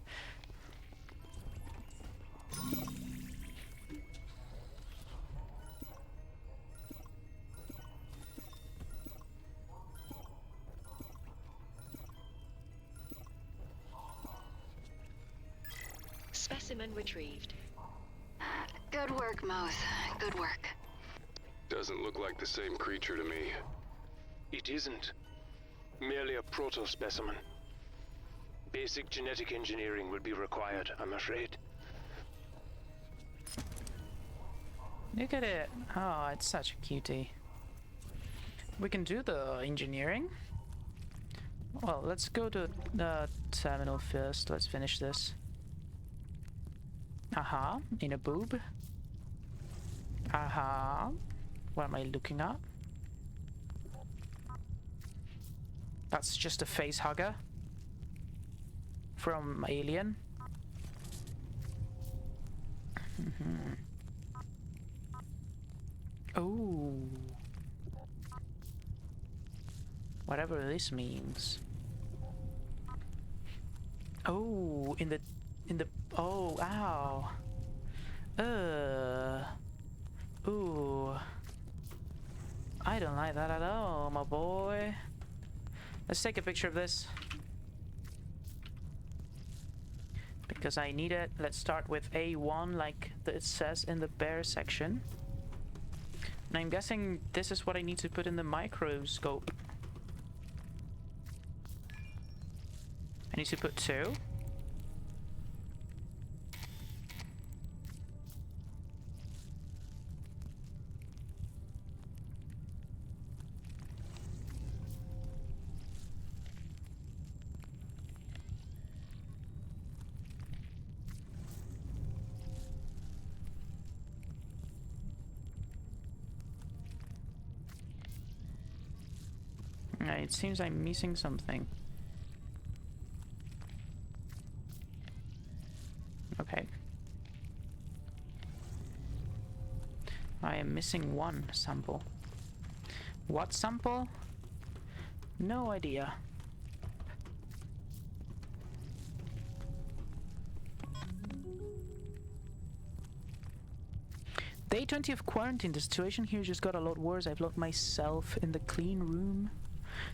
[SPEAKER 12] Specimen retrieved.
[SPEAKER 15] Good work, Mouse. Good work.
[SPEAKER 3] Doesn't look like the same creature to me. It isn't. Merely a proto-specimen. Basic genetic engineering would be required, I'm afraid.
[SPEAKER 1] Look at it. Oh, it's such a cutie. We can do the engineering. Well, let's go to the terminal first. Let's finish this. Aha, in a boob. Aha. What am I looking at? That's just a face hugger from Alien. Oh. Whatever this means. Oh, in the oh, ow. Ooh. I don't like that at all, my boy. Let's take a picture of this. Because I need it. Let's start with A1 like it says in the bear section. And I'm guessing this is what I need to put in the microscope. I need to put 2. It seems I'm missing something. Okay. I am missing one sample. What sample? No idea. Day 20 of quarantine. The situation here just got a lot worse. I've locked myself in the clean room.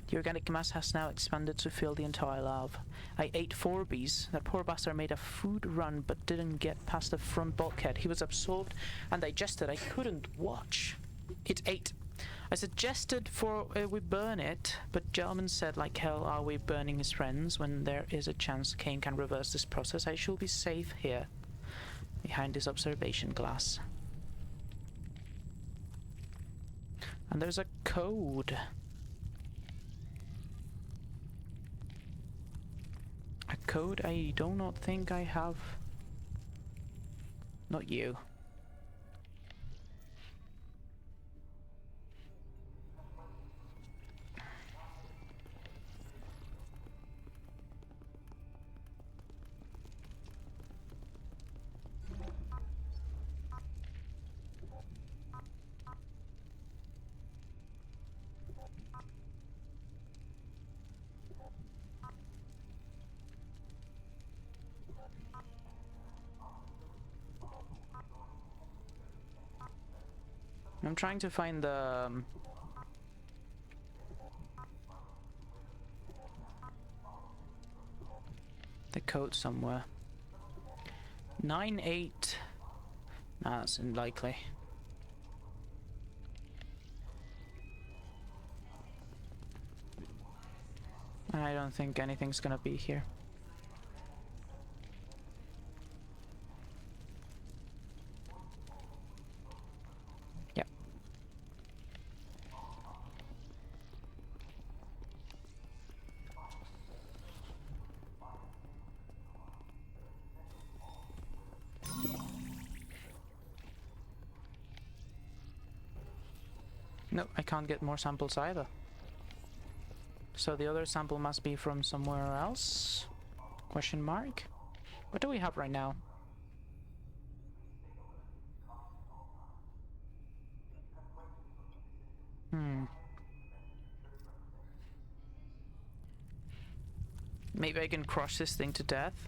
[SPEAKER 1] The organic mass has now expanded to fill the entire lab. I ate 4 bees. That poor bastard made a food run but didn't get past the front bulkhead. He was absorbed and digested. I couldn't watch. It ate. I suggested we burn it, but Gelman said, like hell are we burning his friends when there is a chance Kane can reverse this process. I shall be safe here, behind this observation glass. And there's a code. A code I do not think I have. Not you. I'm trying to find the code somewhere. 98. Nah, that's unlikely. I don't think anything's gonna be here. No, I can't get more samples either. So the other sample must be from somewhere else? Question mark? What do we have right now? Maybe I can crush this thing to death?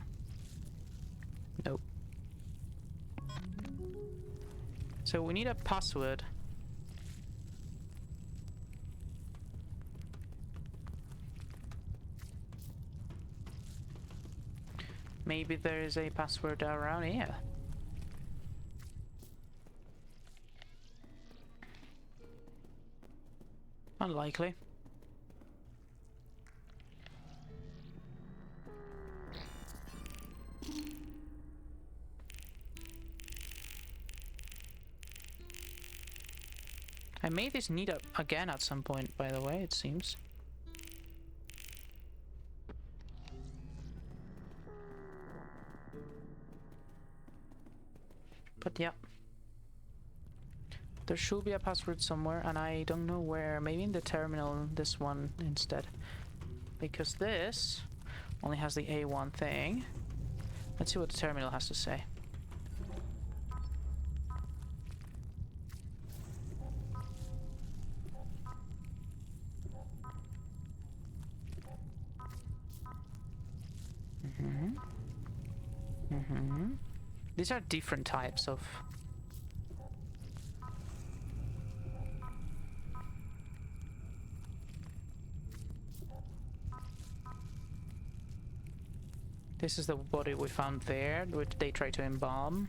[SPEAKER 1] Nope. So we need a password. Maybe there is a password around here. Unlikely. I made this need up again at some point, by the way, it seems. But yeah. There should be a password somewhere, and I don't know where. Maybe in the terminal, this one instead. Because this only has the A1 thing. Let's see what the terminal has to say. These are different types of... This is the body we found there, which they tried to embalm.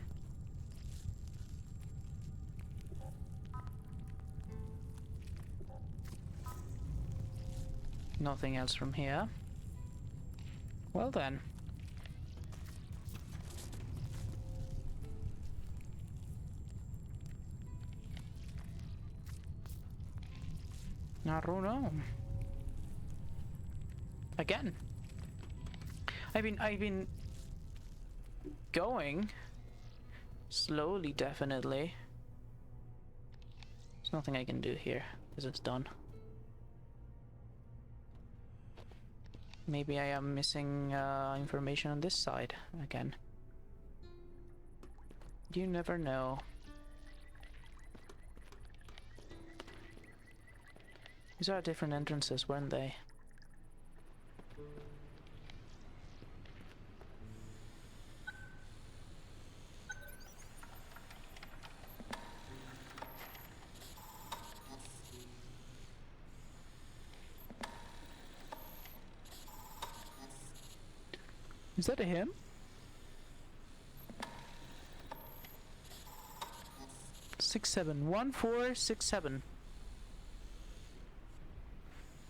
[SPEAKER 1] Nothing else from here. Well then. I don't know. Again. I've been going slowly, definitely. There's nothing I can do here because it's done. Maybe I am missing information on this side again. You never know. These are different entrances, weren't they? Is that a him? Six, 7, 1, 4, 6, 7.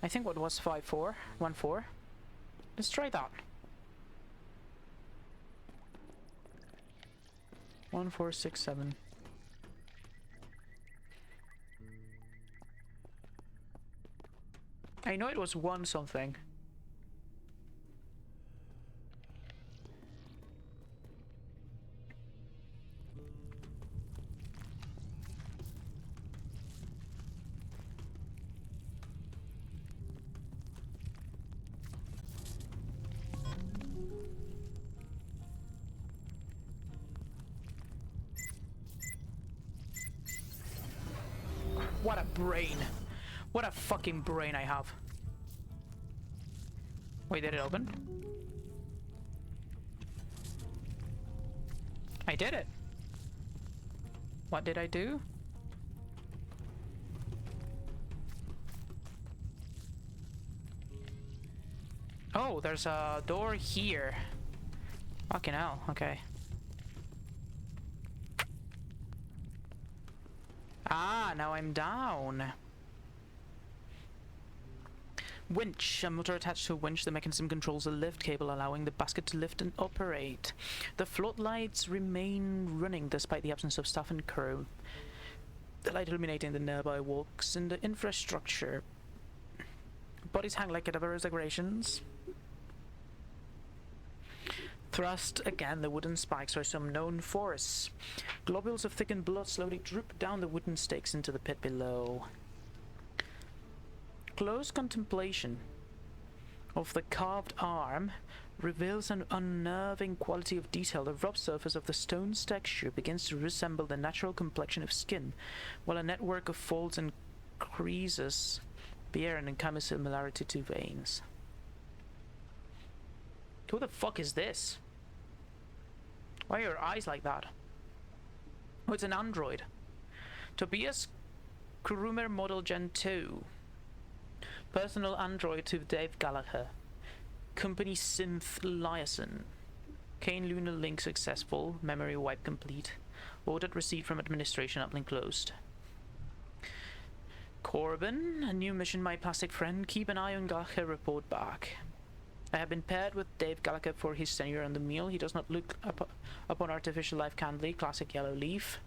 [SPEAKER 1] I think what was 5, 4, 1, 4. Let's try that. 1, 4, 6, 7. I know it was 1 something. What a brain. What a fucking brain I have. Wait, did it open? I did it. What did I do? Oh, there's a door here. Fucking hell, okay. Ah, now I'm down. Winch. A motor attached to a winch. The mechanism controls a lift cable, allowing the basket to lift and operate. The floodlights remain running despite the absence of staff and crew. The light illuminating the nearby walks and the infrastructure. Bodies hang like cadaverous decorations. Thrust again, the wooden spikes are some known force. Globules of thickened blood slowly droop down the wooden stakes into the pit below. Close contemplation of the carved arm reveals an unnerving quality of detail. The rough surface of the stone's texture begins to resemble the natural complexion of skin, while a network of folds and creases bear an uncanny similarity to veins. Who the fuck is this? Why are your eyes like that? Oh, it's an android. Tobias Krumer Model Gen 2. Personal android to Dave Gallagher. Company Synth Liaison. Kane Lunar Link successful. Memory wipe complete. Audit received from administration. Uplink closed. Corbin, a new mission, my plastic friend. Keep an eye on Gallagher, report back. I have been paired with Dave Gallagher for his tenure on the meal. He does not look upon artificial life kindly. Classic yellow leaf.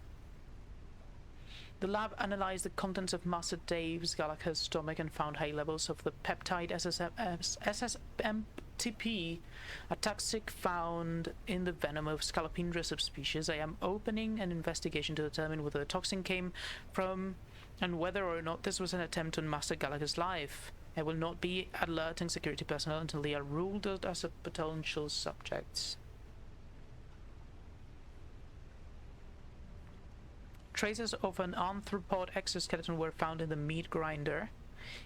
[SPEAKER 1] The lab analyzed the contents of Master Dave's Gallagher's stomach and found high levels of the peptide SSMTP, a toxic found in the venom of Scalopendra subspecies. I am opening an investigation to determine whether the toxin came from and whether or not this was an attempt on Master Gallagher's life. I will not be alerting security personnel until they are ruled out as potential subjects. Traces of an arthropod exoskeleton were found in the meat grinder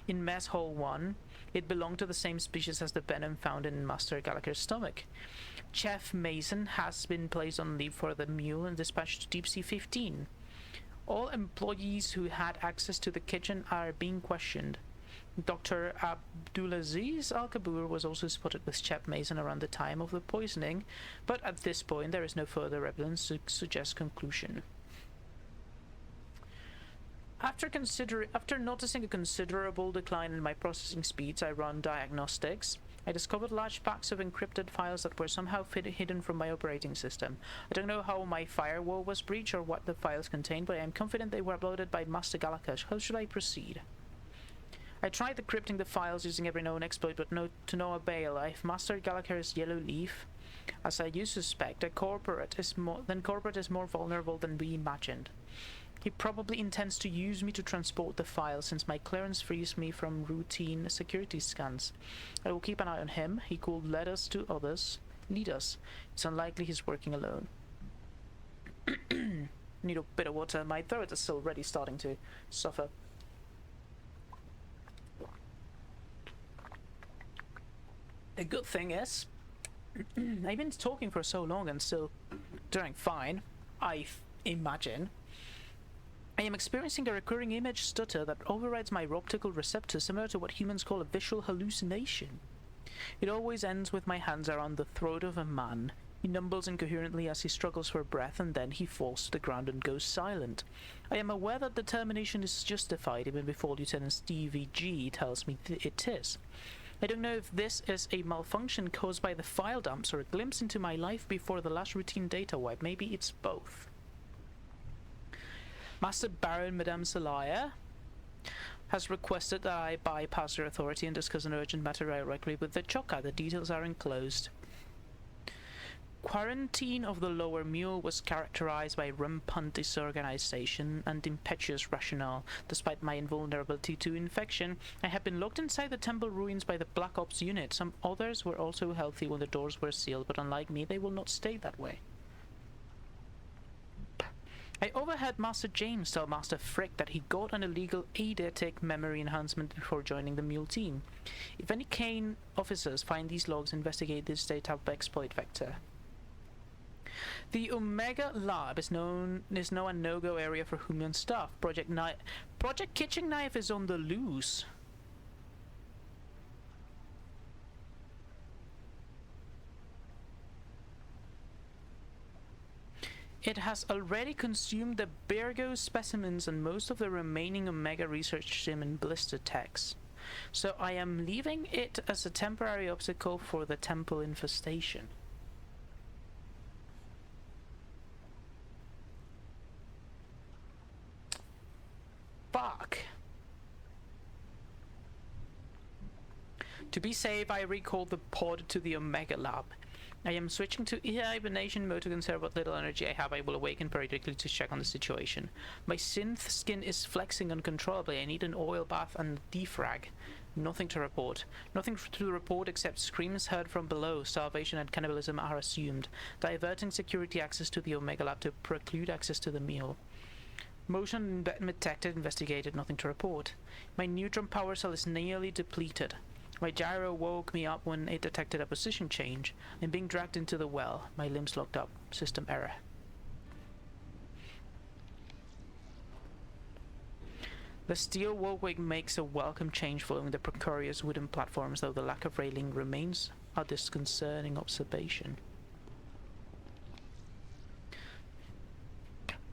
[SPEAKER 1] in Mess Hall 1. It belonged to the same species as the venom found in Master Gallagher's stomach. Chef Mason has been placed on leave for the mule and dispatched to Deep Sea 15. All employees who had access to the kitchen are being questioned. Dr. Abdulaziz Al-Kabur was also spotted with Chef Mason around the time of the poisoning, but at this point there is no further evidence to suggest conclusion. After noticing a considerable decline in my processing speeds, I ran diagnostics. I discovered large packs of encrypted files that were somehow hidden from my operating system. I don't know how my firewall was breached or what the files contained, but I am confident they were uploaded by Master Gallagher. How should I proceed? I tried decrypting the files using every known exploit, but to no avail. If Master Gallagher's yellow leaf, as I used to suspect, then corporate is more vulnerable than we imagined. He probably intends to use me to transport the file since my clearance frees me from routine security scans. I will keep an eye on him. He could lead us to others. Lead us. It's unlikely he's working alone. Need a bit of water. My throat is already starting to suffer. The good thing is, I've been talking for so long and still doing fine, I imagine. I am experiencing a recurring image stutter that overrides my optical receptor, similar to what humans call a visual hallucination. It always ends with my hands around the throat of a man. He mumbles incoherently as he struggles for breath, and then he falls to the ground and goes silent. I am aware that the termination is justified even before Lieutenant Stevie G tells me it is. I don't know if this is a malfunction caused by the file dumps or a glimpse into my life before the last routine data wipe. Maybe it's both. Master Baron Madame Celaya has requested that I bypass her authority and discuss an urgent matter directly with the Chokka. The details are enclosed. Quarantine of the lower mule was characterized by rampant disorganization and impetuous rationale. Despite my invulnerability to infection, I had been locked inside the temple ruins by the Black Ops unit. Some others were also healthy when the doors were sealed, but unlike me, they will not stay that way. I overheard Master James tell Master Frick that he got an illegal eidetic memory enhancement before joining the mule team. If any Kane officers find these logs, investigate this data exploit vector. The Omega Lab is now a no-go area for human staff. Project Kitchen Knife is on the loose. It has already consumed the Birgo specimens and most of the remaining Omega research sim and blister techs. So I am leaving it as a temporary obstacle for the temple infestation. Fuck. To be safe, I recall the pod to the Omega Lab. I am switching to hibernation mode to conserve what little energy I have. I will awaken periodically to check on the situation. My synth skin is flexing uncontrollably. I need an oil bath and a defrag. Nothing to report. Nothing to report except screams heard from below. Starvation and cannibalism are assumed. Diverting security access to the Omega Lab to preclude access to the meal. Motion detected, investigated, nothing to report. My neutron power cell is nearly depleted. My gyro woke me up when it detected a position change. I'm being dragged into the well. My limbs locked up. System error. The steel walkway makes a welcome change following the precarious wooden platforms, though the lack of railing remains a disconcerting observation.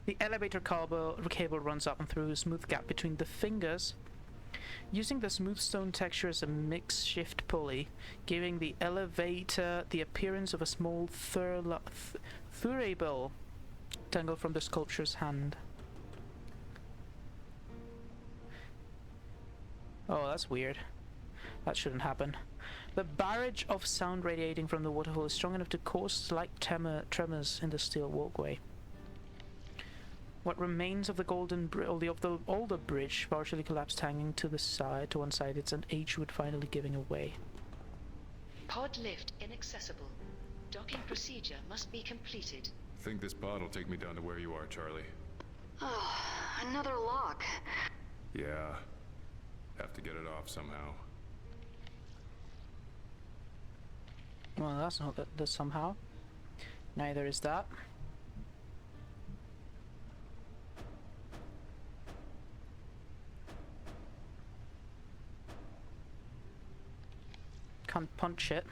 [SPEAKER 1] The elevator cable runs up and through a smooth gap between the fingers, using the smooth stone texture as a makeshift pulley, giving the elevator the appearance of a small thurible dangled from the sculpture's hand. Oh, that's weird. That shouldn't happen. The barrage of sound radiating from the waterfall is strong enough to cause slight tremors in the steel walkway. What remains of the the older bridge partially collapsed, hanging to one side. It's an H-wood finally giving away.
[SPEAKER 12] Pod lift inaccessible. Docking procedure must be completed.
[SPEAKER 2] Think this pod will take me down to where you are, Charlie.
[SPEAKER 15] Oh, another lock.
[SPEAKER 2] Yeah. Have to get it off somehow.
[SPEAKER 1] Well, that's not the somehow. Neither is that. Can't punch it.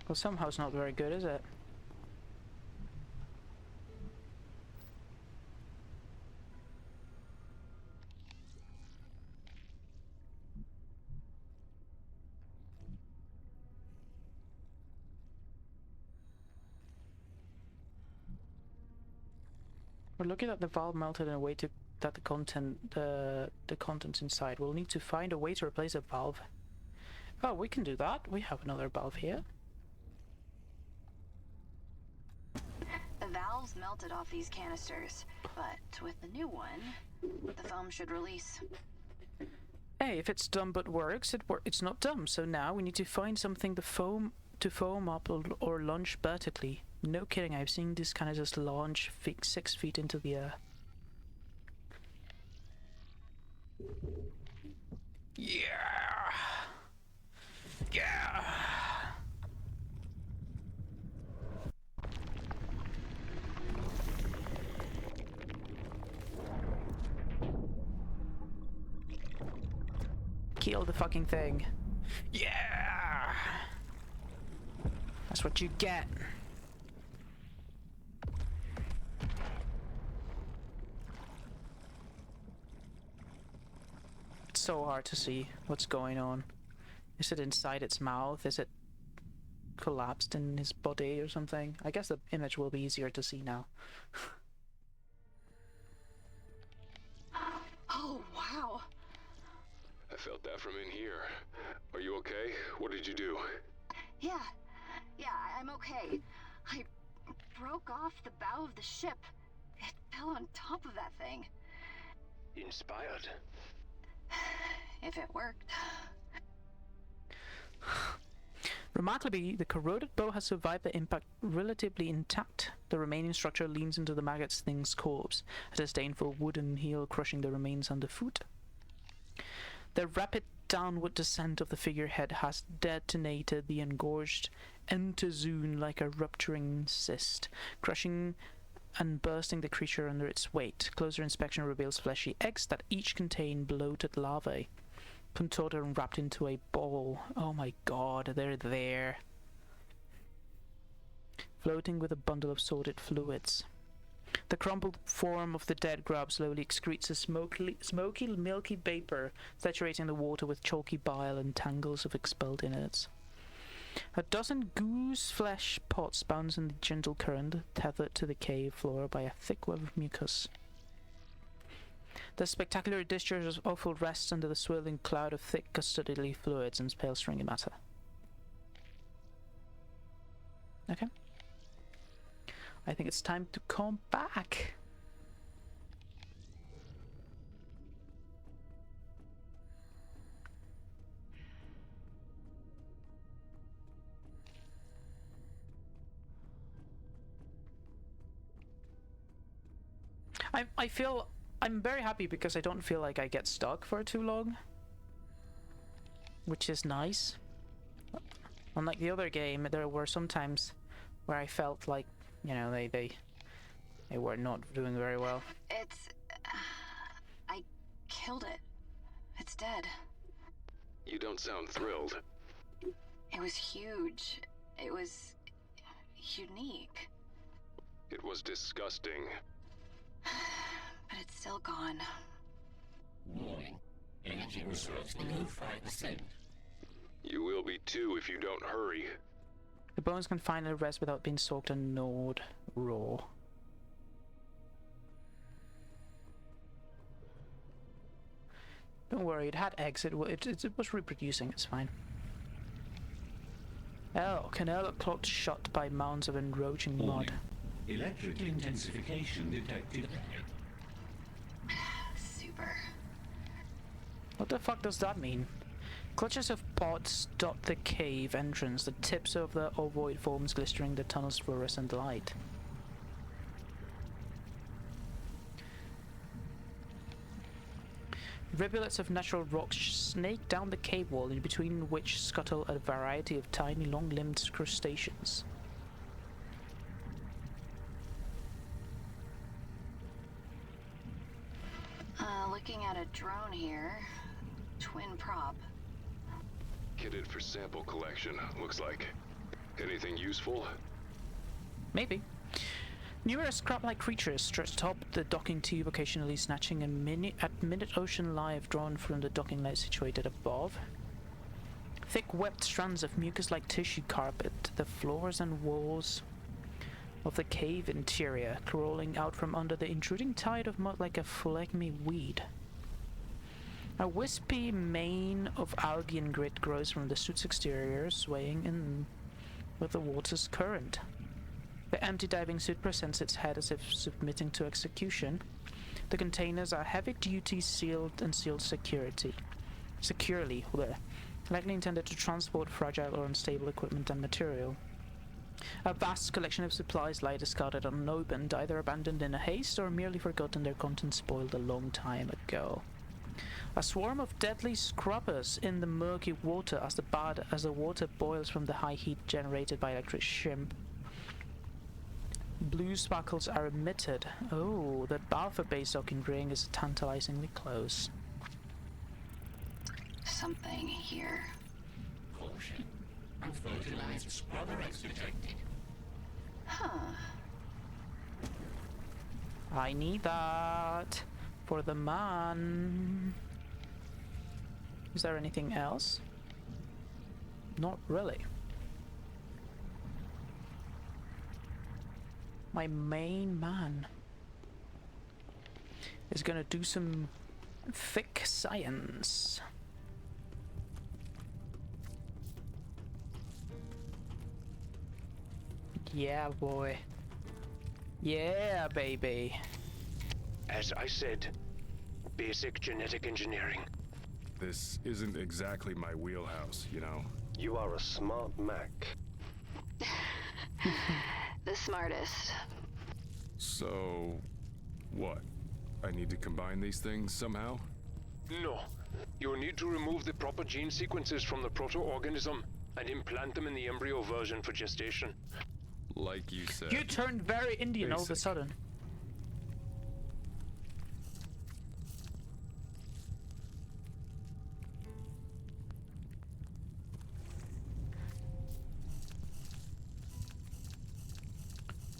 [SPEAKER 1] Well, somehow it's not very good, is it? We're looking at the valve melted in a way to that the contents inside. We'll need to find a way to replace a valve. Oh, we can do that. We have another valve here.
[SPEAKER 4] The valves melted off these canisters, but with the new one, the foam should release.
[SPEAKER 1] Hey, if it's dumb but works, it's not dumb. So now we need to find something to foam up or launch vertically. No kidding, I've seen this kind of just launch 6 feet into the air. Yeah! Yeah! Kill the fucking thing. Yeah! That's what you get. It's so hard to see what's going on. Is it inside its mouth? Is it collapsed in his body or something? I guess the image will be easier to see now.
[SPEAKER 4] Oh, wow.
[SPEAKER 2] I felt that from in here. Are you okay? What did you do?
[SPEAKER 4] Yeah, I'm okay. I broke off the bow of the ship. It fell on top of that thing.
[SPEAKER 3] Inspired.
[SPEAKER 4] If it worked.
[SPEAKER 1] Remarkably, the corroded bow has survived the impact relatively intact. The remaining structure leans into the maggot thing's corpse, a disdainful wooden heel crushing the remains underfoot. The rapid downward descent of the figurehead has detonated the engorged entozoon like a rupturing cyst, crushing and bursting the creature under its weight. Closer inspection reveals fleshy eggs that each contain bloated larvae, contorted and wrapped into a ball. Oh my god, they're there. Floating with a bundle of sordid fluids. The crumpled form of the dead grub slowly excretes a smoky, milky vapor, saturating the water with chalky bile and tangles of expelled innards. A dozen goose flesh pots bounce in the gentle current, tethered to the cave floor by a thick web of mucus. The spectacular discharge of offal rests under the swirling cloud of thick custodially fluids and pale stringy matter. Okay. I think it's time to come back. I'm very happy because I don't feel like I get stuck for too long, which is nice. Unlike the other game, there were some times where I felt like, you know, they were not doing very well.
[SPEAKER 4] I killed it. It's dead.
[SPEAKER 2] You don't sound thrilled.
[SPEAKER 4] It was huge. It was unique.
[SPEAKER 2] It was disgusting.
[SPEAKER 4] But it's still gone.
[SPEAKER 9] Warning. Energy reserves below 5%.
[SPEAKER 2] You will be too if you don't hurry.
[SPEAKER 1] The bones can finally rest without being soaked and gnawed raw. Don't worry, it had eggs. It was reproducing. It's fine. Oh, canal clogged shut by mounds of encroaching mud.
[SPEAKER 17] Electrical intensification detected.
[SPEAKER 4] Super.
[SPEAKER 1] What the fuck does that mean? Clutches of pods dot the cave entrance, the tips of the ovoid forms glistering the tunnel's fluorescent light. Rivulets of natural rocks snake down the cave wall, in between which scuttle a variety of tiny, long-limbed crustaceans.
[SPEAKER 4] Looking at a drone here. Twin prop.
[SPEAKER 2] Kitted for sample collection, looks like. Anything useful?
[SPEAKER 1] Maybe. Numerous crab-like creatures stretch atop the docking tube, occasionally snatching a minute ocean live drawn from the docking light situated above. Thick webbed strands of mucus-like tissue carpet the floors and walls. of the cave interior, crawling out from under the intruding tide of mud like a phlegmy weed. A wispy mane of algae and grit grows from the suit's exterior, swaying in with the water's current. The empty diving suit presents its head as if submitting to execution. The containers are heavy-duty, sealed securely, likely intended to transport fragile or unstable equipment and material. A vast collection of supplies lie discarded unopened, either abandoned in a haste or merely forgotten, their contents spoiled a long time ago. A swarm of deadly scrubbers in the murky water as the water boils from the high heat generated by electric shrimp. Blue sparkles are emitted. Oh, the Balfour base docking ring is tantalizingly close.
[SPEAKER 4] Something here.
[SPEAKER 9] Caution. Unfertilized scrubber eggs detected.
[SPEAKER 4] Huh.
[SPEAKER 1] I need that for the man. Is there anything else? Not really. My main man is gonna do some thick science. Yeah, boy. Yeah, baby.
[SPEAKER 3] As I said, basic genetic engineering.
[SPEAKER 2] This isn't exactly my wheelhouse, you know.
[SPEAKER 3] You are a smart Mac.
[SPEAKER 15] The smartest.
[SPEAKER 2] So, what? I need to combine these things somehow?
[SPEAKER 3] No. You need to remove the proper gene sequences from the proto-organism and implant them in the embryo version for gestation.
[SPEAKER 2] Like you said.
[SPEAKER 1] You turned very Indian all of a sudden.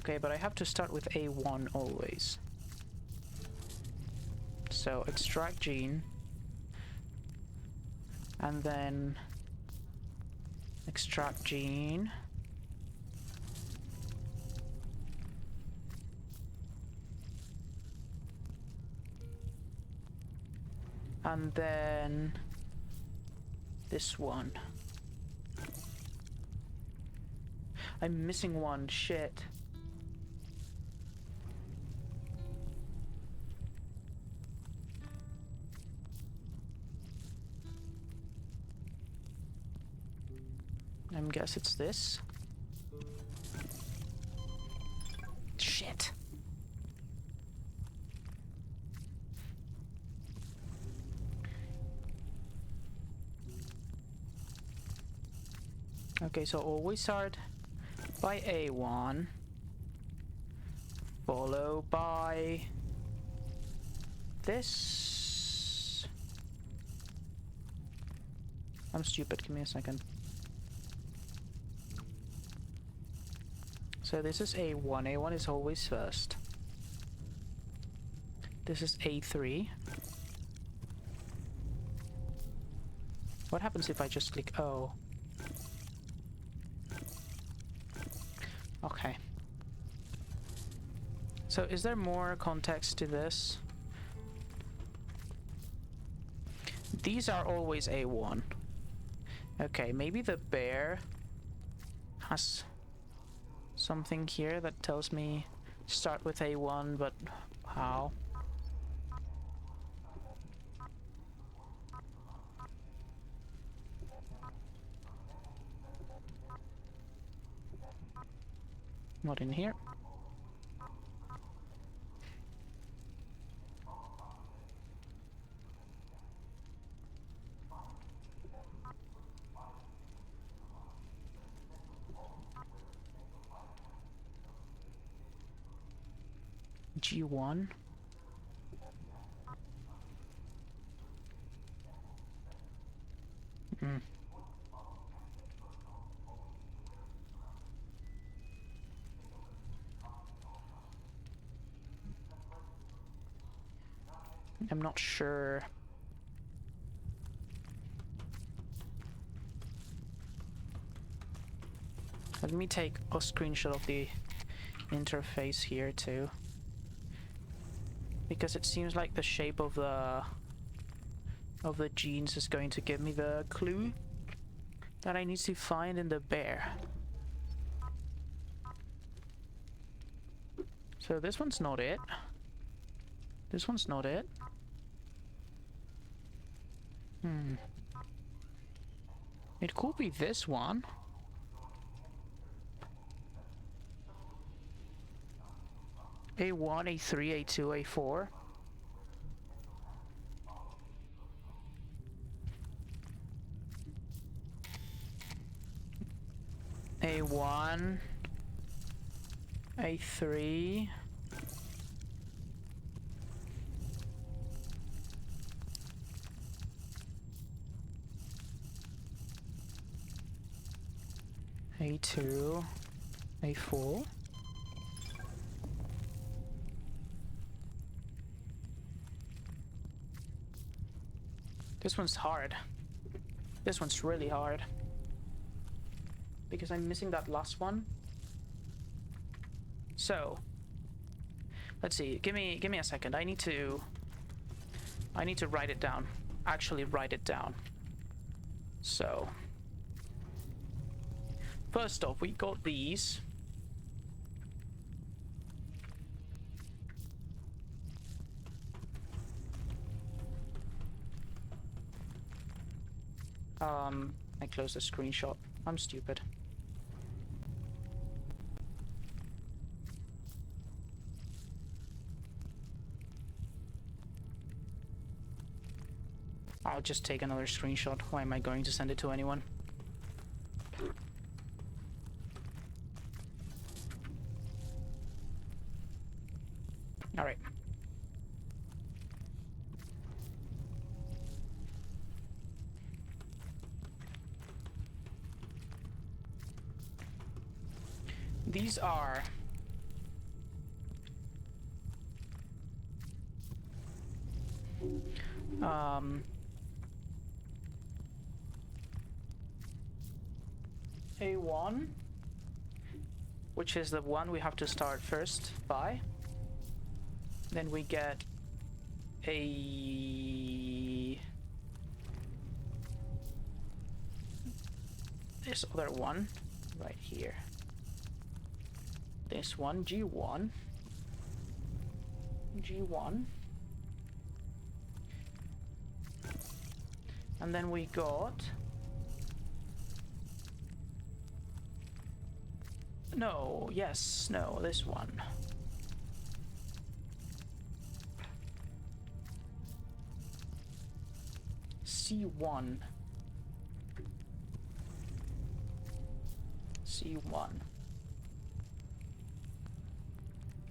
[SPEAKER 1] Okay, but I have to start with A1 always. So extract gene, and then extract gene, and then this one. I'm missing one, shit. I guess it's this. Shit. Okay, so always start by A1, followed by this. I'm stupid, give me a second. So this is A1. A1 is always first. This is A3. What happens if I just click O? Okay. So is there more context to this? These are always A1. Okay, maybe the bear has something here that tells me start with A1, but how? Not in here. G1. I'm not sure. Let me take a screenshot of the interface here too. Because it seems like the shape of the genes is going to give me the clue that I need to find in the bear. So this one's not it. This one's not it. It could be this one. A1, A3, A2, A4. A1, A3. A2, A4. This one's hard. This one's really hard. Because I'm missing that last one. So, let's see. Give me a second. I need to write it down. Actually write it down. So, first off, we got these. I closed the screenshot. I'm stupid. I'll just take another screenshot. Why am I going to send it to anyone? All right. These are A1, which is the one we have to start first by. Then we get this other one right here. This one, G1. G1. And then we got... No, yes, no, this one. C1. C1.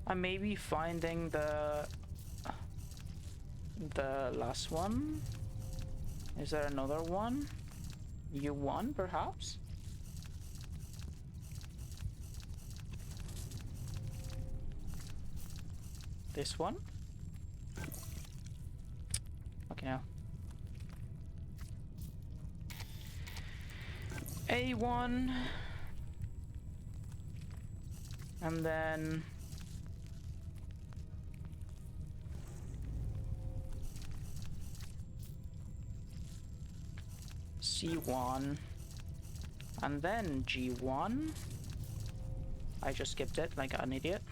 [SPEAKER 1] I may be finding the last one. Is there another one? U1, perhaps? This one? Okay, now. A1. And then... C1, and then G1. I just skipped it like an idiot.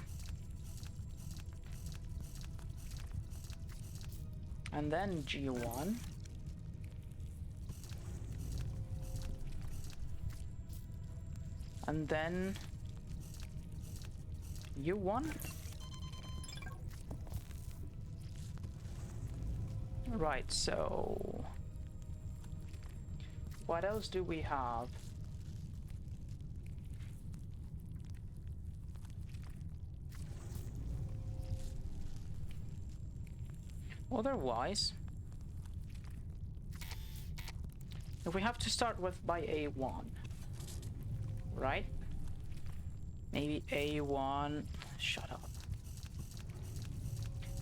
[SPEAKER 1] And then G1. And then U1. Right, so... what else do we have? Otherwise, if we have to start with by A1, right? Maybe A1, shut up.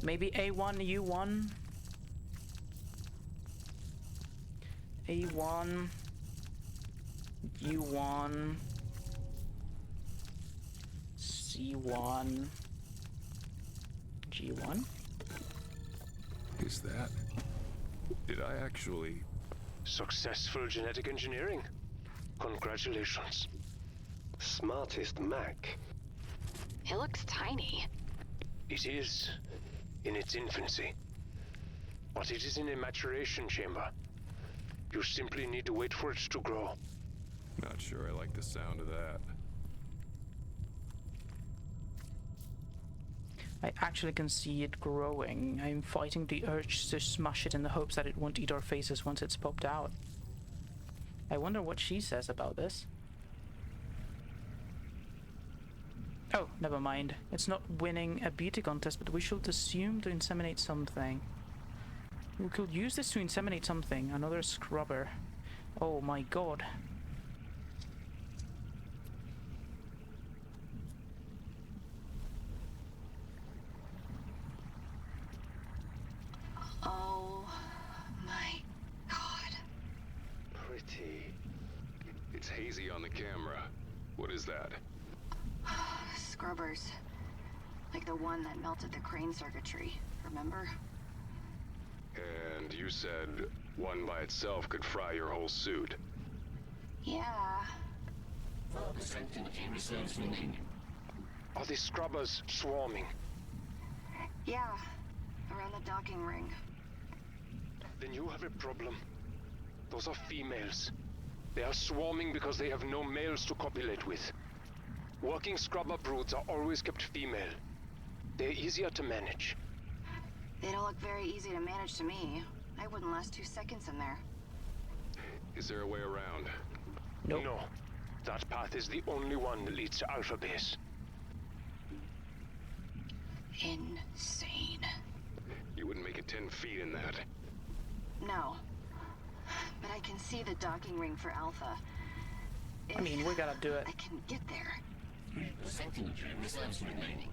[SPEAKER 1] Maybe A1, U1. A1, U1, C1. G1?
[SPEAKER 2] Is that... Did I actually...
[SPEAKER 3] Successful genetic engineering. Congratulations.
[SPEAKER 7] Smartest Mac.
[SPEAKER 15] It looks tiny.
[SPEAKER 3] It is in its infancy. But it is in a maturation chamber. You simply need to wait for it to grow.
[SPEAKER 2] Not sure I like the sound of that.
[SPEAKER 1] I actually can see it growing. I'm fighting the urge to smash it in the hopes that it won't eat our faces once it's popped out. I wonder what she says about this. Oh, never mind. It's not winning a beauty contest, but we should assume to inseminate something. We could use this to inseminate something. Another scrubber. Oh my god.
[SPEAKER 15] Oh my god.
[SPEAKER 2] Pretty. It's hazy on the camera. What is that?
[SPEAKER 15] Scrubbers. Like the one that melted the crane circuitry, remember?
[SPEAKER 2] And you said one by itself could fry your whole suit.
[SPEAKER 15] Yeah.
[SPEAKER 9] 4% energy reserves remaining.
[SPEAKER 3] Are the scrubbers swarming?
[SPEAKER 15] Yeah. Around the docking ring.
[SPEAKER 3] Then you have a problem. Those are females. They are swarming because they have no males to copulate with. Working scrubber broods are always kept female. They're easier to manage.
[SPEAKER 15] They don't look very easy to manage to me. I wouldn't last 2 seconds in there.
[SPEAKER 2] Is there a way around?
[SPEAKER 1] Nope.
[SPEAKER 3] No. That path is the only one that leads to Alpha Base.
[SPEAKER 15] Insane.
[SPEAKER 2] You wouldn't make it 10 feet in that.
[SPEAKER 15] No. But I can see the docking ring for Alpha.
[SPEAKER 1] I mean, we gotta do it.
[SPEAKER 15] I can get there.
[SPEAKER 9] 3% energy reserves remaining.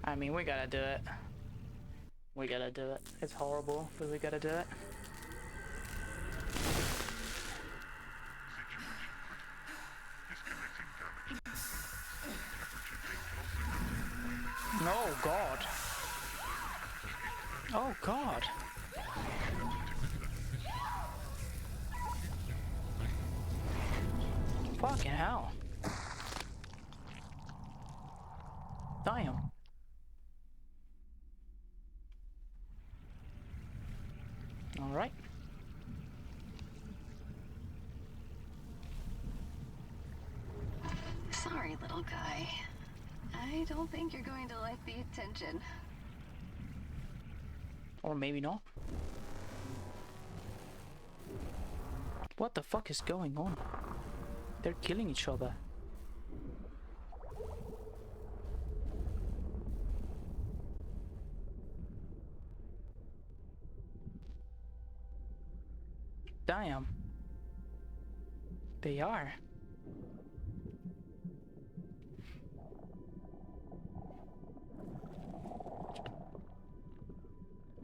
[SPEAKER 1] I mean, we gotta do it. We gotta do it. It's horrible, but we gotta do it. Oh god. Oh god. Fucking hell. Damn. All right.
[SPEAKER 15] Sorry, little guy. I don't think you're going to like the attention.
[SPEAKER 1] Or maybe not. What the fuck is going on? They're killing each other. Damn. They are.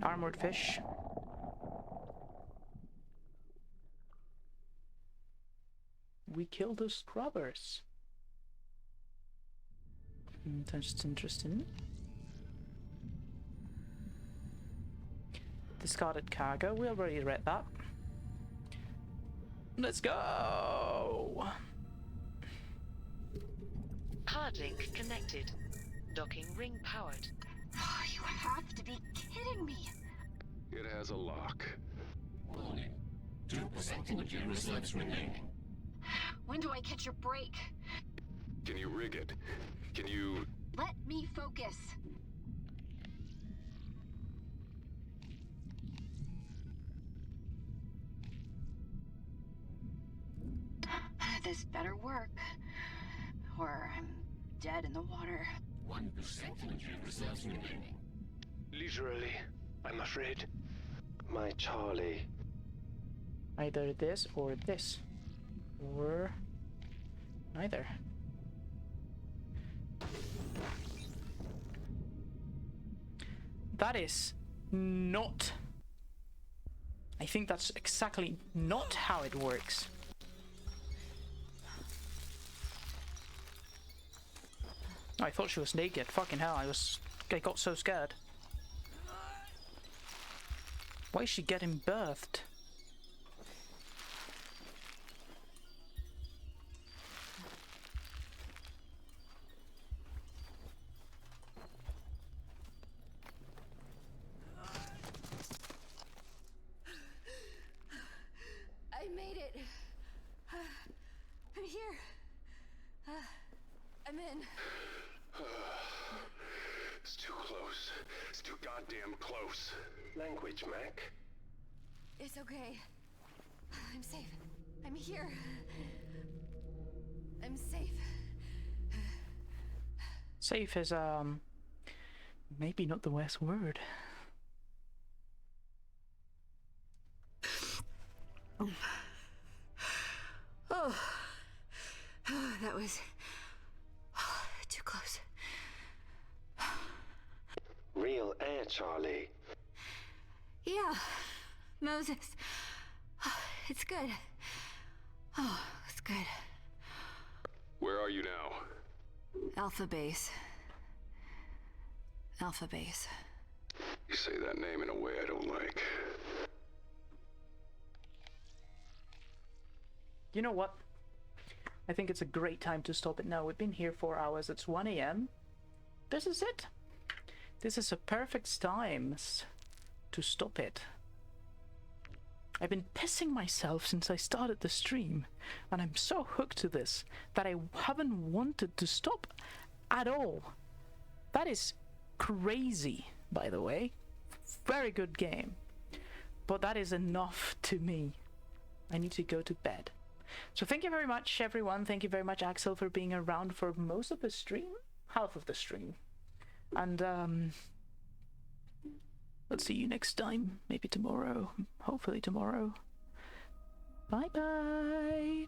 [SPEAKER 1] Armored fish. We killed the scrubbers. That's interesting. Discarded cargo. We already read that. Let's go!
[SPEAKER 12] Hard link connected. Docking ring powered.
[SPEAKER 15] You have to be kidding me.
[SPEAKER 2] It has a lock.
[SPEAKER 9] Warning. 2% energy reserves remaining.
[SPEAKER 15] When do I catch your break?
[SPEAKER 2] Can you rig it? Can you...
[SPEAKER 15] Let me focus. This better work. Or I'm dead in the water.
[SPEAKER 9] 1% energy reserves remaining.
[SPEAKER 3] Literally, I'm afraid.
[SPEAKER 7] My Charlie.
[SPEAKER 1] Either this or this. Or neither. That is not... I think that's exactly not how it works. I thought she was naked. Fucking hell, I got so scared. Why is she getting birthed?
[SPEAKER 13] I made it. I'm here. I'm in.
[SPEAKER 3] It's too close. It's too goddamn close. Language, Mac.
[SPEAKER 13] It's okay. I'm safe. I'm here. I'm safe.
[SPEAKER 1] Safe is, maybe not the worst word.
[SPEAKER 13] Oh, that was too close.
[SPEAKER 3] Real air, Charlie.
[SPEAKER 13] Yeah, Moses. It's good. Oh, it's good.
[SPEAKER 2] Where are you now?
[SPEAKER 13] Alpha Base. Alpha Base.
[SPEAKER 2] You say that name in a way I don't like.
[SPEAKER 1] You know what? I think it's a great time to stop it now. We've been here 4 hours. It's 1 AM. This is it. This is a perfect time to stop it. I've been pissing myself since I started the stream, and I'm so hooked to this that I haven't wanted to stop at all. That is crazy, by the way. Very good game. But that is enough to me. I need to go to bed. So thank you very much, everyone. Thank you very much, Axel, for being around for most of the stream. Half of the stream. And, let's see you next time. Maybe tomorrow. Hopefully tomorrow. Bye-bye.